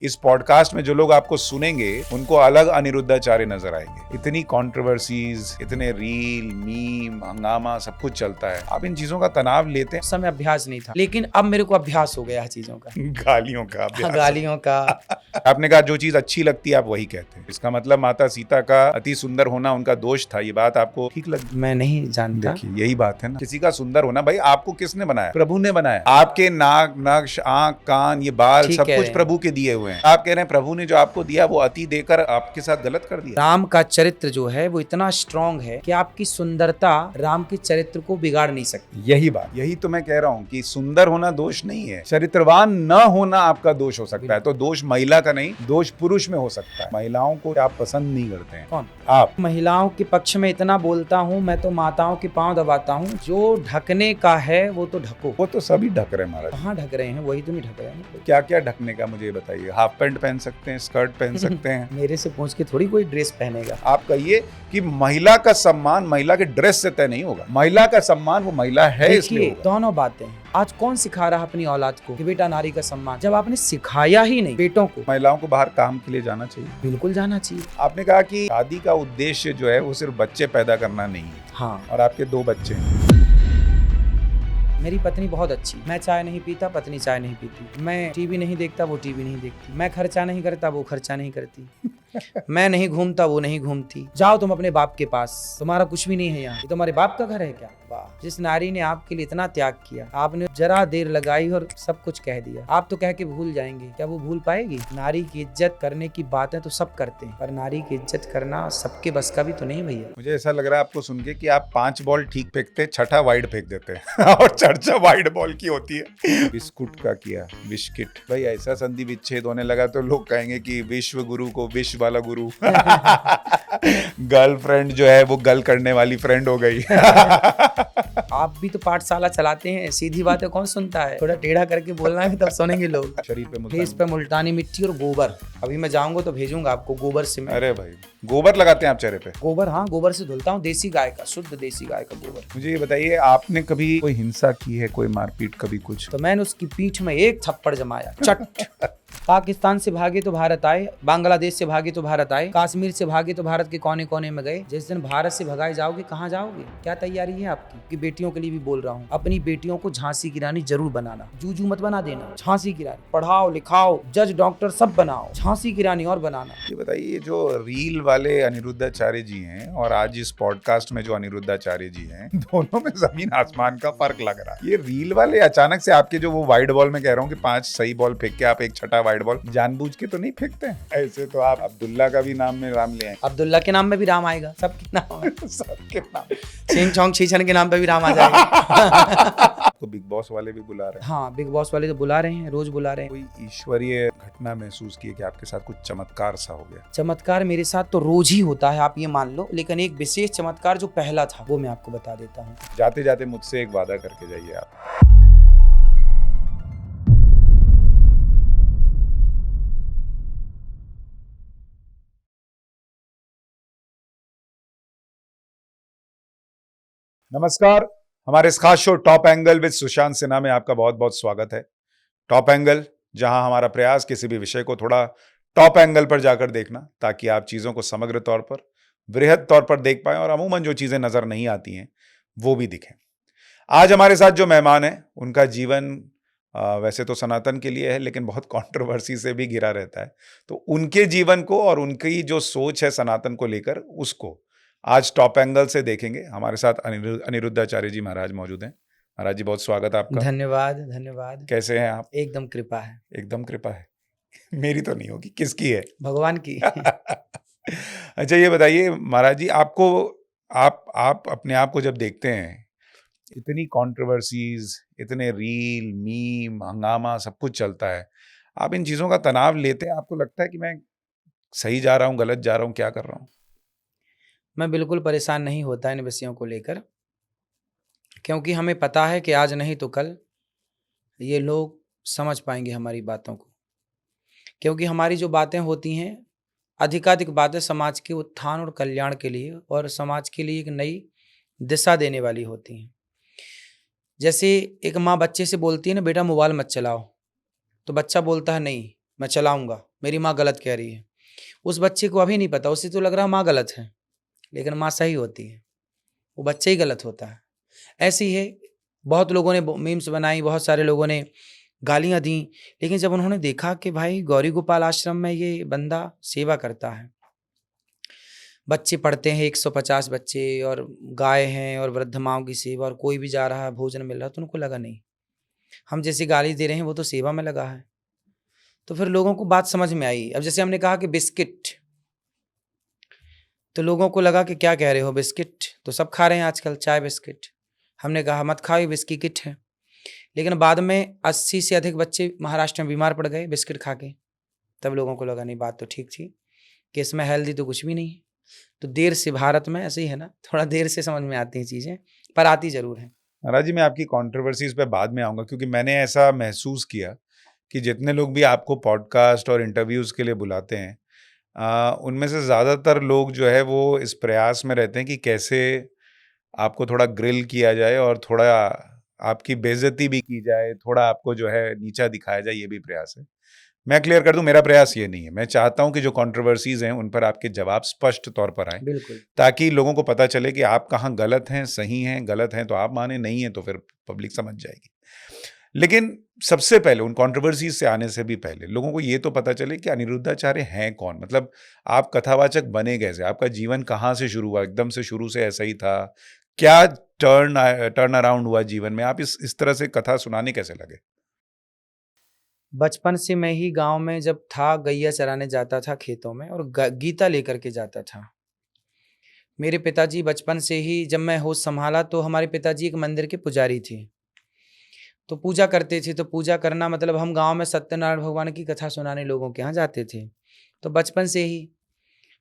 इस पॉडकास्ट में जो लोग आपको सुनेंगे उनको अलग अनिरुद्धाचार्य नजर आएंगे। इतनी कंट्रोवर्सीज, इतने रील, मीम, हंगामा सब कुछ चलता है। आप इन चीजों का तनाव लेते हैं? उस समय अभ्यास नहीं था, लेकिन अब मेरे को अभ्यास हो गया है चीजों का। गालियों का अभ्यास। गालियों का। आपने कहा जो चीज अच्छी लगती है आप वही कहते हैं। इसका मतलब माता सीता का अति सुंदर होना उनका दोष था, ये बात आपको ठीक लगी? मैं नहीं जानता। देखिए यही बात है ना, किसी का सुंदर होना, भाई आपको किसने बनाया? प्रभु ने बनाया। आपके नाक, नक्श, आंख, कान, ये बाल सब कुछ प्रभु के दिए हुए हैं। आप कह रहे हैं प्रभु ने जो आपको दिया वो अति देकर आपके साथ गलत कर दिया। राम का चरित्र जो है वो इतना स्ट्रांग है कि आपकी सुंदरता राम के चरित्र को बिगाड़ नहीं सकती। यही बात, यही तो मैं कह रहा हूँ कि सुंदर होना दोष नहीं है, चरित्रवान न होना आपका दोष हो सकता है। तो दोष महिला का नहीं, दोष पुरुष में हो सकता है। महिलाओं को आप पसंद नहीं करते हैं। कौन? आप। महिलाओं के पक्ष में इतना बोलता हूँ, मैं तो माताओं के पांव दबाता हूँ। जो ढकने का है वो तो ढको। वो तो सभी ढक रहे हैं महाराज। कहाँ ढक रहे हैं? वही तो नहीं ढक रहे हैं। क्या क्या ढकने का मुझे बताइए। हाफ पैंट पहन सकते हैं, स्कर्ट पहन सकते हैं। मेरे से पूछ के थोड़ी कोई ड्रेस पहनेगा। आप कहिए कि महिला का सम्मान महिला के ड्रेस से तय नहीं होगा। महिला का सम्मान वो महिला है इसलिए होगा। दोनों बातें हैं। आज कौन सिखा रहा है अपनी औलाद को कि बेटा नारी का सम्मान, जब आपने सिखाया ही नहीं बेटों को। महिलाओं को बाहर काम के लिए जाना चाहिए। बिल्कुल जाना चाहिए। आपने कहा कि शादी का उद्देश्य जो है वो सिर्फ बच्चे पैदा करना नहीं है। हाँ। और आपके 2 बच्चे हैं। मेरी पत्नी बहुत अच्छी। मैं चाय नहीं पीता, पत्नी चाय नहीं पीती। मैं टीवी नहीं देखता, वो टीवी नहीं देखती। मैं खर्चा नहीं करता, वो खर्चा नहीं करती। मैं नहीं घूमता, वो नहीं घूमती। जाओ तुम अपने बाप के पास, तुम्हारा कुछ भी नहीं है यहाँ, ये तुम्हारे बाप का घर है क्या? वाह, जिस नारी ने आपके लिए इतना त्याग किया, आपने जरा देर लगाई और सब कुछ कह दिया। आप तो कह के भूल जाएंगे, क्या वो भूल पाएगी? नारी की इज्जत करने की बातें तो सब करते हैं, पर नारी की इज्जत करना सबके बस का भी तो नहीं भैया। मुझे ऐसा लग रहा है आपको सुन के कि आप 5 बॉल ठीक फेंकते, छठा वाइड फेंक देते हैं और चर्चा वाइड बॉल की होती है। बिस्कुट का किया, बिस्किट। भाई ऐसा संधि विच्छेद होने लगा तो लोग कहेंगे कि विश्व गुरु को विश्व वाला गुरु। गर्लफ्रेंड जो है वो गल करने वाली फ्रेंड हो गई। आप भी तो पाठशाला चलाते हैं, सीधी बातें कौन सुनता है? थोड़ा टेढ़ा करके बोलना है तब सुनेंगे लोग। शरीर पे फेस पे मुल्तानी मिट्टी और गोबर। अभी मैं जाऊंगा तो भेजूंगा आपको गोबर से। मैं अरे भाई गोबर लगाते हैं आप चेहरे पे? गोबर, हाँ, गोबर से धुलता हूँ, देसी गाय का, शुद्ध देसी गाय का गोबर। मुझे ये बताइए, आपने कभी कोई हिंसा की है, कोई मारपीट, कभी कुछ? तो मैंने उसकी पीठ में एक थप्पड़ जमाया, चट। पाकिस्तान से भागे तो भारत आए, बांग्लादेश से भागे तो भारत आए, कश्मीर से भागे तो भारत के कोने कोने में गए। जिस दिन भारत से भगाए जाओगे, कहाँ जाओगे? क्या तैयारी है आपकी? कि बेटियों के लिए भी बोल रहा हूँ, अपनी बेटियों को झांसी की रानी जरूर बनाना। जूजू मत बना देना, झांसी की रानी। पढ़ाओ लिखाओ, जज डॉक्टर सब बनाओ, झांसी की रानी और बनाना। ये बताइए, जो रील वाले अनिरुद्धाचार्य जी हैं और आज इस पॉडकास्ट में जो अनिरुद्धाचार्य जी हैं, दोनों में जमीन आसमान का फर्क लग रहा है। ये रील वाले अचानक से आपके जो वो वाइड बॉल में कह रहा हूँ कि 5 सही बॉल फेंक के आप एक छठा वाइड बॉल जानबूझ के तो नहीं फेंकते हैं? ऐसे तो आप अब्दुल्ला का भी नाम में राम ले आए। अब्दुल्ला के नाम में भी राम आएगा, सबके नाम में। सबके नाम। छिंग छोंग छीछन के नाम पे भी राम आ जाएगा। तो बिग बॉस वाले भी बुला रहे हैं। हाँ, बिग बॉस वाले तो बुला रहे हैं, रोज बुला रहे हैं। कोई ईश्वरीय घटना महसूस की कि आपके साथ कुछ चमत्कार सा हो गया? चमत्कार मेरे साथ तो रोज ही होता है, आप ये मान लो, लेकिन एक विशेष चमत्कार जो पहला था वो मैं आपको बता देता हूँ। जाते जाते मुझसे एक वादा करके जाइए आप। नमस्कार, हमारे इस खास show top angle with Sushant Sinha में आपका बहुत बहुत स्वागत है। टॉप एंगल, जहां हमारा प्रयास किसी भी विषय को थोड़ा टॉप एंगल पर जाकर देखना, ताकि आप चीज़ों को समग्र तौर पर, वृहद तौर पर देख पाएं और अमूमन जो चीज़ें नज़र नहीं आती हैं वो भी दिखें। आज हमारे साथ जो मेहमान हैं, उनका जीवन वैसे तो सनातन के लिए है, लेकिन बहुत कंट्रोवर्सी से भी घिरा रहता है। तो उनके जीवन को और उनकी जो सोच है सनातन को लेकर, उसको आज टॉप एंगल से देखेंगे। हमारे साथ अनिरुद्धाचार्य जी महाराज मौजूद हैं। महाराज जी, बहुत स्वागत है आपका। धन्यवाद धन्यवाद। कैसे हैं आप? एकदम कृपा है। एकदम कृपा है। मेरी तो नहीं होगी, किसकी है? भगवान की। अच्छा ये बताइए महाराज जी, आपको आप अपने आप को जब देखते हैं, इतनी कंट्रोवर्सीज, इतने रील, मीम, हंगामा सब कुछ चलता है, आप इन चीज़ों का तनाव लेते हैं? आपको लगता है कि मैं सही जा रहा हूँ, गलत जा रहा हूँ, क्या कर रहा हूँ? मैं बिल्कुल परेशान नहीं होता इन विषयों को लेकर, क्योंकि हमें पता है कि आज नहीं तो कल ये लोग समझ पाएंगे हमारी बातों को। क्योंकि हमारी जो बातें होती हैं, अधिकाधिक बातें समाज के उत्थान और कल्याण के लिए और समाज के लिए एक नई दिशा देने वाली होती हैं। जैसे एक माँ बच्चे से बोलती है ना, बेटा मोबाइल मत चलाओ, तो बच्चा बोलता है नहीं मैं चलाऊंगा, मेरी माँ गलत कह रही है। उस बच्चे को अभी नहीं पता, उसे तो लग रहा माँ गलत है, लेकिन माँ सही होती है, वो बच्चा ही गलत होता है। ऐसे ही है, बहुत लोगों ने मीम्स बनाई, बहुत सारे लोगों ने गालियाँ दी, लेकिन जब उन्होंने देखा कि भाई गौरी गोपाल आश्रम में ये बंदा सेवा करता है, बच्चे पढ़ते हैं 150 बच्चे, और गाय हैं और वृद्ध माओं की सेवा, और कोई भी जा रहा है भोजन मिल रहा है, तो उनको लगा नहीं, हम जैसी गाली दे रहे हैं वो तो सेवा में लगा है। तो फिर लोगों को बात समझ में आई। अब जैसे हमने कहा कि बिस्किट, तो लोगों को लगा कि क्या कह रहे हो, बिस्किट तो सब खा रहे हैं आजकल, चाय बिस्किट। हमने कहा मत खाओ, ये बिस्किट है। लेकिन बाद में 80 से अधिक बच्चे महाराष्ट्र में बीमार पड़ गए बिस्किट खा के। तब लोगों को लगा नहीं, बात तो ठीक थी कि इसमें हेल्दी तो कुछ भी नहीं है। तो देर से, भारत में ऐसे ही है ना, थोड़ा देर से समझ में आती हैं चीज़ें, पर आती ज़रूर हैं। महाराज जी, मैं आपकी कंट्रोवर्सीज पे बाद में आऊंगा, क्योंकि मैंने ऐसा महसूस किया कि जितने लोग भी आपको पॉडकास्ट और इंटरव्यूज के लिए बुलाते हैं, उनमें से ज़्यादातर लोग जो है वो इस प्रयास में रहते हैं कि कैसे आपको थोड़ा ग्रिल किया जाए और थोड़ा आपकी बेइज्जती भी की जाए, थोड़ा आपको जो है नीचा दिखाया जाए, ये भी प्रयास है। मैं क्लियर कर दूं, मेरा प्रयास ये नहीं है। मैं चाहता हूं कि जो कंट्रोवर्सीज हैं उन पर आपके जवाब स्पष्ट तौर पर आए, बिल्कुल। ताकि लोगों को पता चले कि आप कहाँ गलत हैं, सही हैं। गलत हैं तो आप माने, नहीं है तो फिर पब्लिक समझ जाएगी। लेकिन सबसे पहले उन कंट्रोवर्सीज से आने से भी पहले लोगों को ये तो पता चले कि अनिरुद्धाचार्य हैं कौन। मतलब आप कथावाचक बने कैसे, आपका जीवन कहाँ से शुरू हुआ, एकदम से शुरू से ऐसा ही था, क्या टर्न अराउंड हुआ जीवन में, आप इस तरह से कथा सुनाने कैसे लगे? बचपन से मैं ही गांव में जब था, गैया चराने जाता था खेतों में, और गीता लेकर के जाता था। मेरे पिताजी बचपन से ही, जब मैं होश संभाला तो हमारे पिताजी एक मंदिर के पुजारी थे, तो पूजा करते थे। तो पूजा करना मतलब हम गांव में सत्यनारायण भगवान की कथा सुनाने लोगों के यहाँ जाते थे, तो बचपन से ही।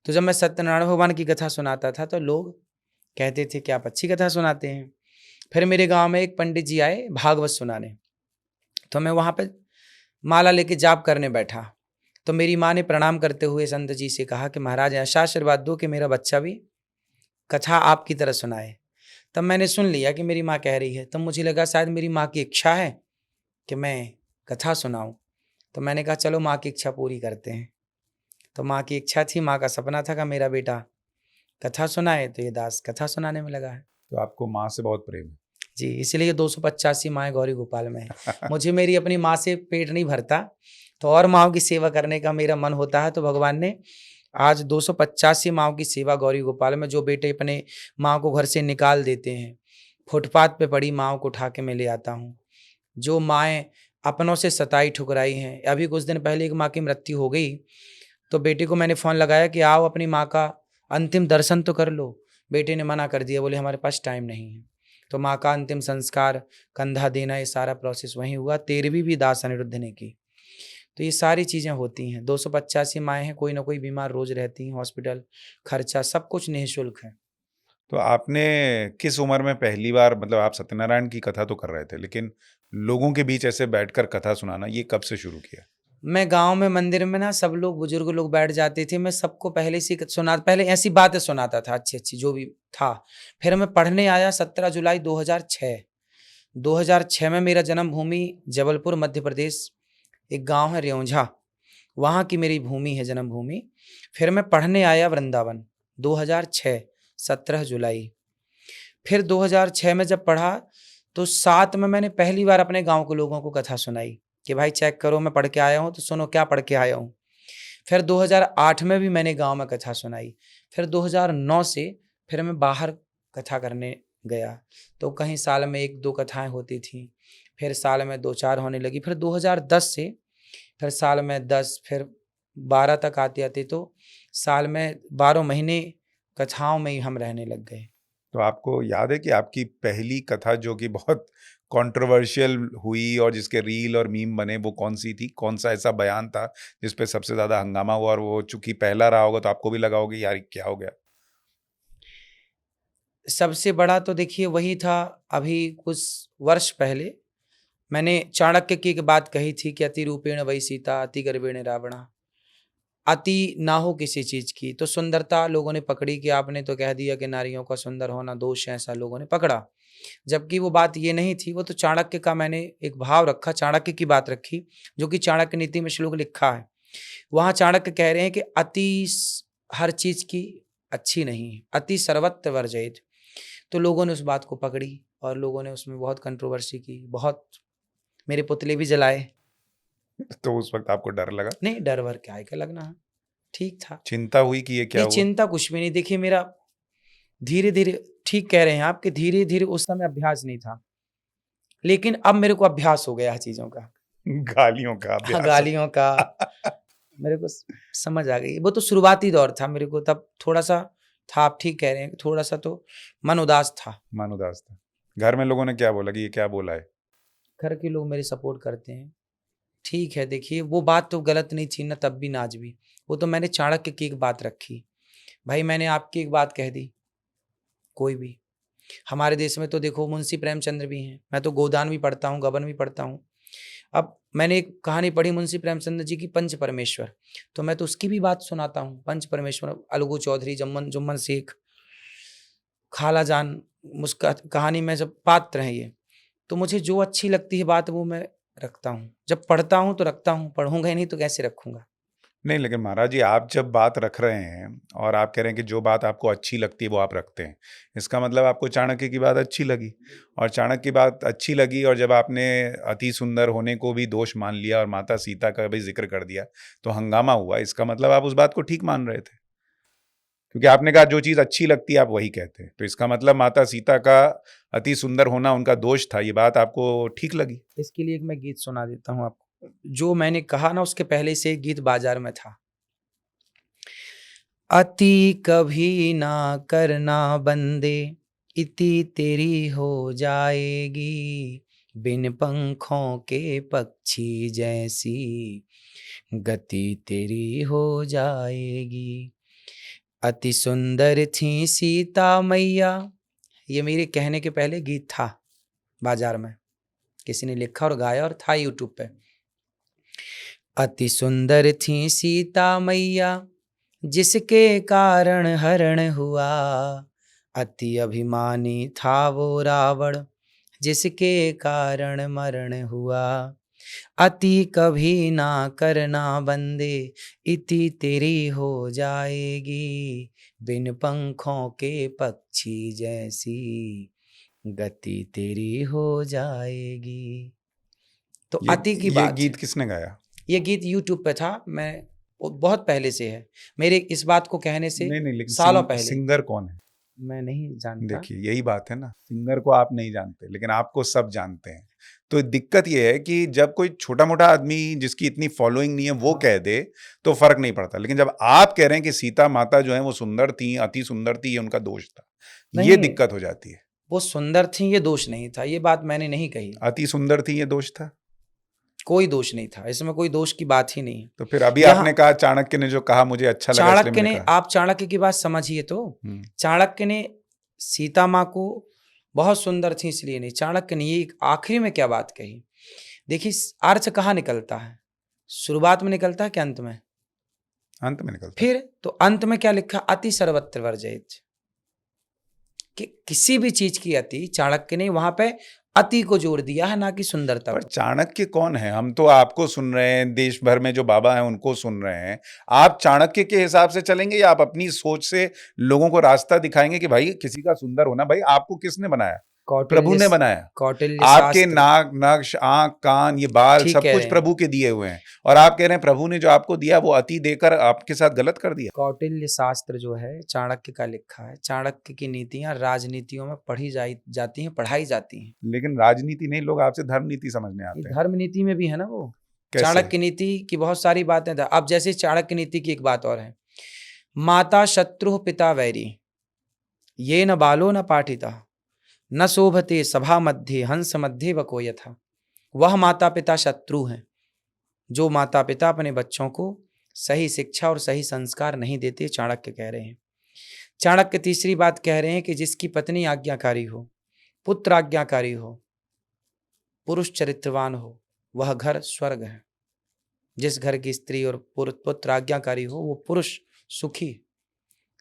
तो जब मैं सत्यनारायण भगवान की कथा सुनाता था तो लोग कहते थे कि आप अच्छी कथा सुनाते हैं। फिर मेरे गांव में एक पंडित जी आए भागवत सुनाने, तो मैं वहाँ पे माला लेके जाप करने बैठा। तो मेरी माँ ने प्रणाम करते हुए संत जी से कहा कि महाराज ऐसा आशीर्वाद दो कि मेरा बच्चा भी कथा आपकी तरह सुनाए। तब मैंने सुन लिया कि मेरी माँ कह रही है, तब मुझे लगा शायद मेरी माँ की इच्छा है कि मैं कथा सुनाऊं। तो मैंने कहा चलो माँ की इच्छा पूरी करते हैं। तो माँ की इच्छा थी, माँ का सपना था कि मेरा बेटा कथा सुनाए, तो ये दास कथा सुनाने में लगा है। तो आपको माँ से बहुत प्रेम है। जी, इसलिए 285 माएँ गौरी गोपाल में है। मुझे मेरी अपनी माँ से पेट नहीं भरता, तो और माँओं की सेवा करने का मेरा मन होता है। तो भगवान ने आज 285 माँओं की सेवा गौरी गोपाल में, जो बेटे अपने माँ को घर से निकाल देते हैं, फुटपाथ पे पड़ी माँओं को उठा के मैं ले आता हूँ। जो माएँ अपनों से सताई ठुकराई हैं, अभी कुछ दिन पहले एक माँ की मृत्यु हो गई, तो बेटे को मैंने फ़ोन लगाया कि आओ अपनी माँ का अंतिम दर्शन तो कर लो। बेटे ने मना कर दिया, बोले हमारे पास टाइम नहीं है। तो माँ का अंतिम संस्कार, कंधा देना, ये सारा प्रोसेस वहीं हुआ। 13वीं भी दास अनिरुद्ध ने की। तो ये सारी चीज़ें होती हैं। 285 माएँ हैं, कोई ना कोई बीमार रोज रहती हैं, हॉस्पिटल खर्चा सब कुछ निःशुल्क है। तो आपने किस उम्र में पहली बार, मतलब आप सत्यनारायण की कथा तो कर रहे थे, लेकिन लोगों के बीच ऐसे बैठकर कथा सुनाना ये कब से शुरू किया? मैं गाँव में मंदिर में ना, सब लोग बुजुर्ग लोग बैठ जाते थे, मैं सबको पहले से पहले ऐसी बातें सुनाता था अच्छी-अच्छी जो भी था। फिर मैं पढ़ने आया 17 जुलाई 2006। 2006 में मेरा जन्मभूमि जबलपुर मध्य प्रदेश, एक गाँव है रेौंझा, वहाँ की मेरी भूमि है जन्मभूमि। फिर मैं पढ़ने आया वृंदावन 2006, 17 जुलाई। फिर 2006 में जब पढ़ा तो 7 में मैंने पहली बार अपने गाँव के लोगों को कथा सुनाई कि भाई चेक करो, मैं पढ़ के आया हूँ, तो सुनो क्या पढ़ के आया हूँ। फिर 2008 में भी मैंने गाँव में कथा सुनाई। फिर 2009 से फिर मैं बाहर कथा करने गया, तो कहीं साल में 1-2 कथाएँ होती थीं, फिर साल में 2-4 होने लगी। फिर 2010 से फिर साल में 10, फिर 12 तक आते-आते तो साल में 12 महीने कथाओं में ही हम रहने लग गए। तो आपको याद है कि आपकी पहली कथा जो कि बहुत कंट्रोवर्शियल हुई और जिसके रील और मीम बने, वो कौन-सी थी? कौन-सा ऐसा बयान था जिस पे सबसे ज़्यादा हंगामा हुआ? और वो चूँकि पहला रहा होगा तो आपको भी लगा होगा यार ये क्या हो गया? सबसे बड़ा तो देखिए वही था, अभी कुछ वर्ष पहले मैंने चाणक्य की एक बात कही थी कि अति रूपेण वही सीता, अति गर्वेण रावणा। अति ना हो किसी चीज़ की, तो सुंदरता लोगों ने पकड़ी कि आपने तो कह दिया कि नारियों का सुंदर होना दोष है, ऐसा लोगों ने पकड़ा। जबकि वो बात ये नहीं थी, वो तो चाणक्य का मैंने एक भाव रखा, चाणक्य की बात रखी, जो कि चाणक्य नीति में श्लोक लिखा है वहाँ चाणक्य कह रहे हैं कि हर चीज की अच्छी नहीं है, अति सर्वत्र वर्जयेत। तो लोगों ने उस बात को पकड़ी और लोगों ने उसमें बहुत कंट्रोवर्सी की, बहुत मेरे पुतले भी जलाए। तो उस वक्त आपको डर लगा? नहीं, डर वर क्या है, क्या लगना, ठीक था। चिंता हुई कि ये क्या नहीं, हुआ? चिंता कुछ भी नहीं। देखिए मेरा धीरे धीरे, ठीक कह रहे हैं आप कि धीरे धीरे, उस समय अभ्यास नहीं था, लेकिन अब मेरे को अभ्यास हो गया है चीजों का। गालियों का हाँ, अभ्यास। गालियों का मेरे को समझ आ गई। वो तो शुरुआती दौर था, मेरे को तब थोड़ा सा था, आप ठीक कह रहे हैं, थोड़ा सा तो मन उदास था। मन उदास था। घर में लोगों ने क्या बोला कि ये क्या बोला है? घर के लोग मेरे सपोर्ट करते हैं, ठीक है। देखिए वो बात तो गलत नहीं थी ना तब भी ना आज भी। वो तो मैंने चाणक्य की एक बात रखी, भाई मैंने आपकी एक बात कह दी, कोई भी हमारे देश में तो देखो मुंशी प्रेमचंद्र भी हैं, मैं तो गोदान भी पढ़ता हूँ, गबन भी पढ़ता हूँ। अब मैंने एक कहानी पढ़ी मुंशी प्रेमचंद्र जी की, पंच परमेश्वर, तो मैं तो उसकी भी बात सुनाता हूँ। पंच परमेश्वर, अलगू चौधरी, जुम्मन शेख, खाला जान, मुस्का कहानी में जब पात्र हैं ये, तो मुझे जो अच्छी लगती है बात वो मैं रखता हूँ। जब पढ़ता हूँ तो रखता हूँ, पढ़ूंगा ही नहीं तो कैसे रखूंगा। नहीं, लेकिन महाराज जी, आप जब बात रख रहे हैं और आप कह रहे हैं कि जो बात आपको अच्छी लगती है वो आप रखते हैं, इसका मतलब आपको चाणक्य की बात अच्छी लगी, और चाणक्य की बात अच्छी लगी, और जब आपने अति सुंदर होने को भी दोष मान लिया और माता सीता का भी जिक्र कर दिया तो हंगामा हुआ। इसका मतलब आप उस बात को ठीक मान रहे थे, क्योंकि आपने कहा जो चीज़ अच्छी लगती है आप वही कहते हैं, तो इसका मतलब माता सीता का अति सुंदर होना उनका दोष था, ये बात आपको ठीक लगी? इसके लिए एक मैं गीत सुना देता हूँ आपको। जो मैंने कहा ना उसके पहले से एक गीत बाजार में था, अति कभी ना करना बंदे, इति तेरी हो जाएगी, बिन पंखों के पक्षी जैसी गति तेरी हो जाएगी। अति सुंदर थी सीता मैया, ये मेरे कहने के पहले गीत था, बाजार में किसी ने लिखा और गाया और था यूट्यूब पे। अति सुंदर थी सीता मैया, जिसके कारण हरण हुआ, अति अभिमानी था वो रावण, जिसके कारण मरण हुआ। अति कभी ना करना बंदे, इति तेरी हो जाएगी, बिन पंखों के पक्षी जैसी गति तेरी हो जाएगी। तो अति की ये बात गीत है। किसने गाया? ये गीत यूट्यूब पे था, मैं वो बहुत पहले से है, मेरे इस बात को कहने से नहीं, लेकिन सालों पहले। सिंगर कौन है? मैं नहीं जानता। देखिए, यही बात है ना, सिंगर को आप नहीं जानते लेकिन आपको सब जानते हैं। तो दिक्कत ये है कि जब कोई छोटा मोटा आदमी जिसकी इतनी फॉलोइंग नहीं है वो कह दे तो फर्क नहीं पड़ता, लेकिन जब आप कह रहे हैं कि सीता माता जो है वो सुंदर थी, अति सुंदर थी, ये उनका दोष था, ये नहीं, दिक्कत हो जाती है। वो सुंदर थी ये दोष नहीं था, ये बात मैंने नहीं कही। अति सुंदर थी ये दोष था? कोई दोष नहीं था, इसमें कोई दोष की बात ही नहीं है। तो फिर अभी यहाँ आपने कहा चाणक्य ने जो कहा मुझे अच्छा लगा इसलिए चाणक्य मैंने ने, कहा। आप चाणक्य की बात समझिए तो, चाणक्य ने सीता माँ को बहुत सुंदर थी इसलिए नहीं, चाणक्य ने ये आखिरी में क्या बात कही, देखिए अर्थ कहाँ निकलता है, शुरुआत में निकलता है कि अंत में? अंत में निकलता है। फिर तो अंत में क्या लिखा, अति सर्वत्र वर्जयेत, कि किसी भी चीज की अति, चाणक्य ने वहां पे अति को जोड़ दिया है, ना कि सुंदरता पर को। चाणक्य कौन है? हम तो आपको सुन रहे हैं, देश भर में जो बाबा हैं उनको सुन रहे हैं। आप चाणक्य के हिसाब से चलेंगे या आप अपनी सोच से लोगों को रास्ता दिखाएंगे कि भाई किसी का सुंदर होना? भाई आपको किसने बनाया? प्रभु ने बनाया। कौटिल्य आपके शास्त्र, नाक, नक्श, आंख, कान, ये बाल ठीक सब कह कुछ रहे हैं। प्रभु के दिए हुए हैं, और आप कह रहे हैं प्रभु ने जो आपको दिया वो अति देकर आपके साथ गलत कर दिया। कौटिल्य शास्त्र जो है चाणक्य का लिखा है, चाणक्य की नीतियां राजनीतियों में पढ़ी जाती हैं, पढ़ाई जाती हैं। लेकिन राजनीति नहीं, लोग आपसे धर्म नीति समझने ये आते हैं। धर्म नीति में भी है ना वो, कैसे? चाणक्य नीति की बहुत सारी बातें था। अब जैसे चाणक्य नीति की एक बात और है, माता शत्रु पिता वैरी, ये न बालो न पाठिता, न शोभते सभा मध्य हंस मध्य वको यथा। वह माता पिता शत्रु हैं जो माता पिता अपने बच्चों को सही शिक्षा और सही संस्कार नहीं देते, चाणक्य कह रहे हैं। चाणक्य तीसरी बात कह रहे हैं कि जिसकी पत्नी आज्ञाकारी हो, पुत्र आज्ञाकारी हो, पुरुष चरित्रवान हो, वह घर स्वर्ग है। जिस घर की स्त्री और पुत्र आज्ञाकारी हो वो पुरुष सुखी।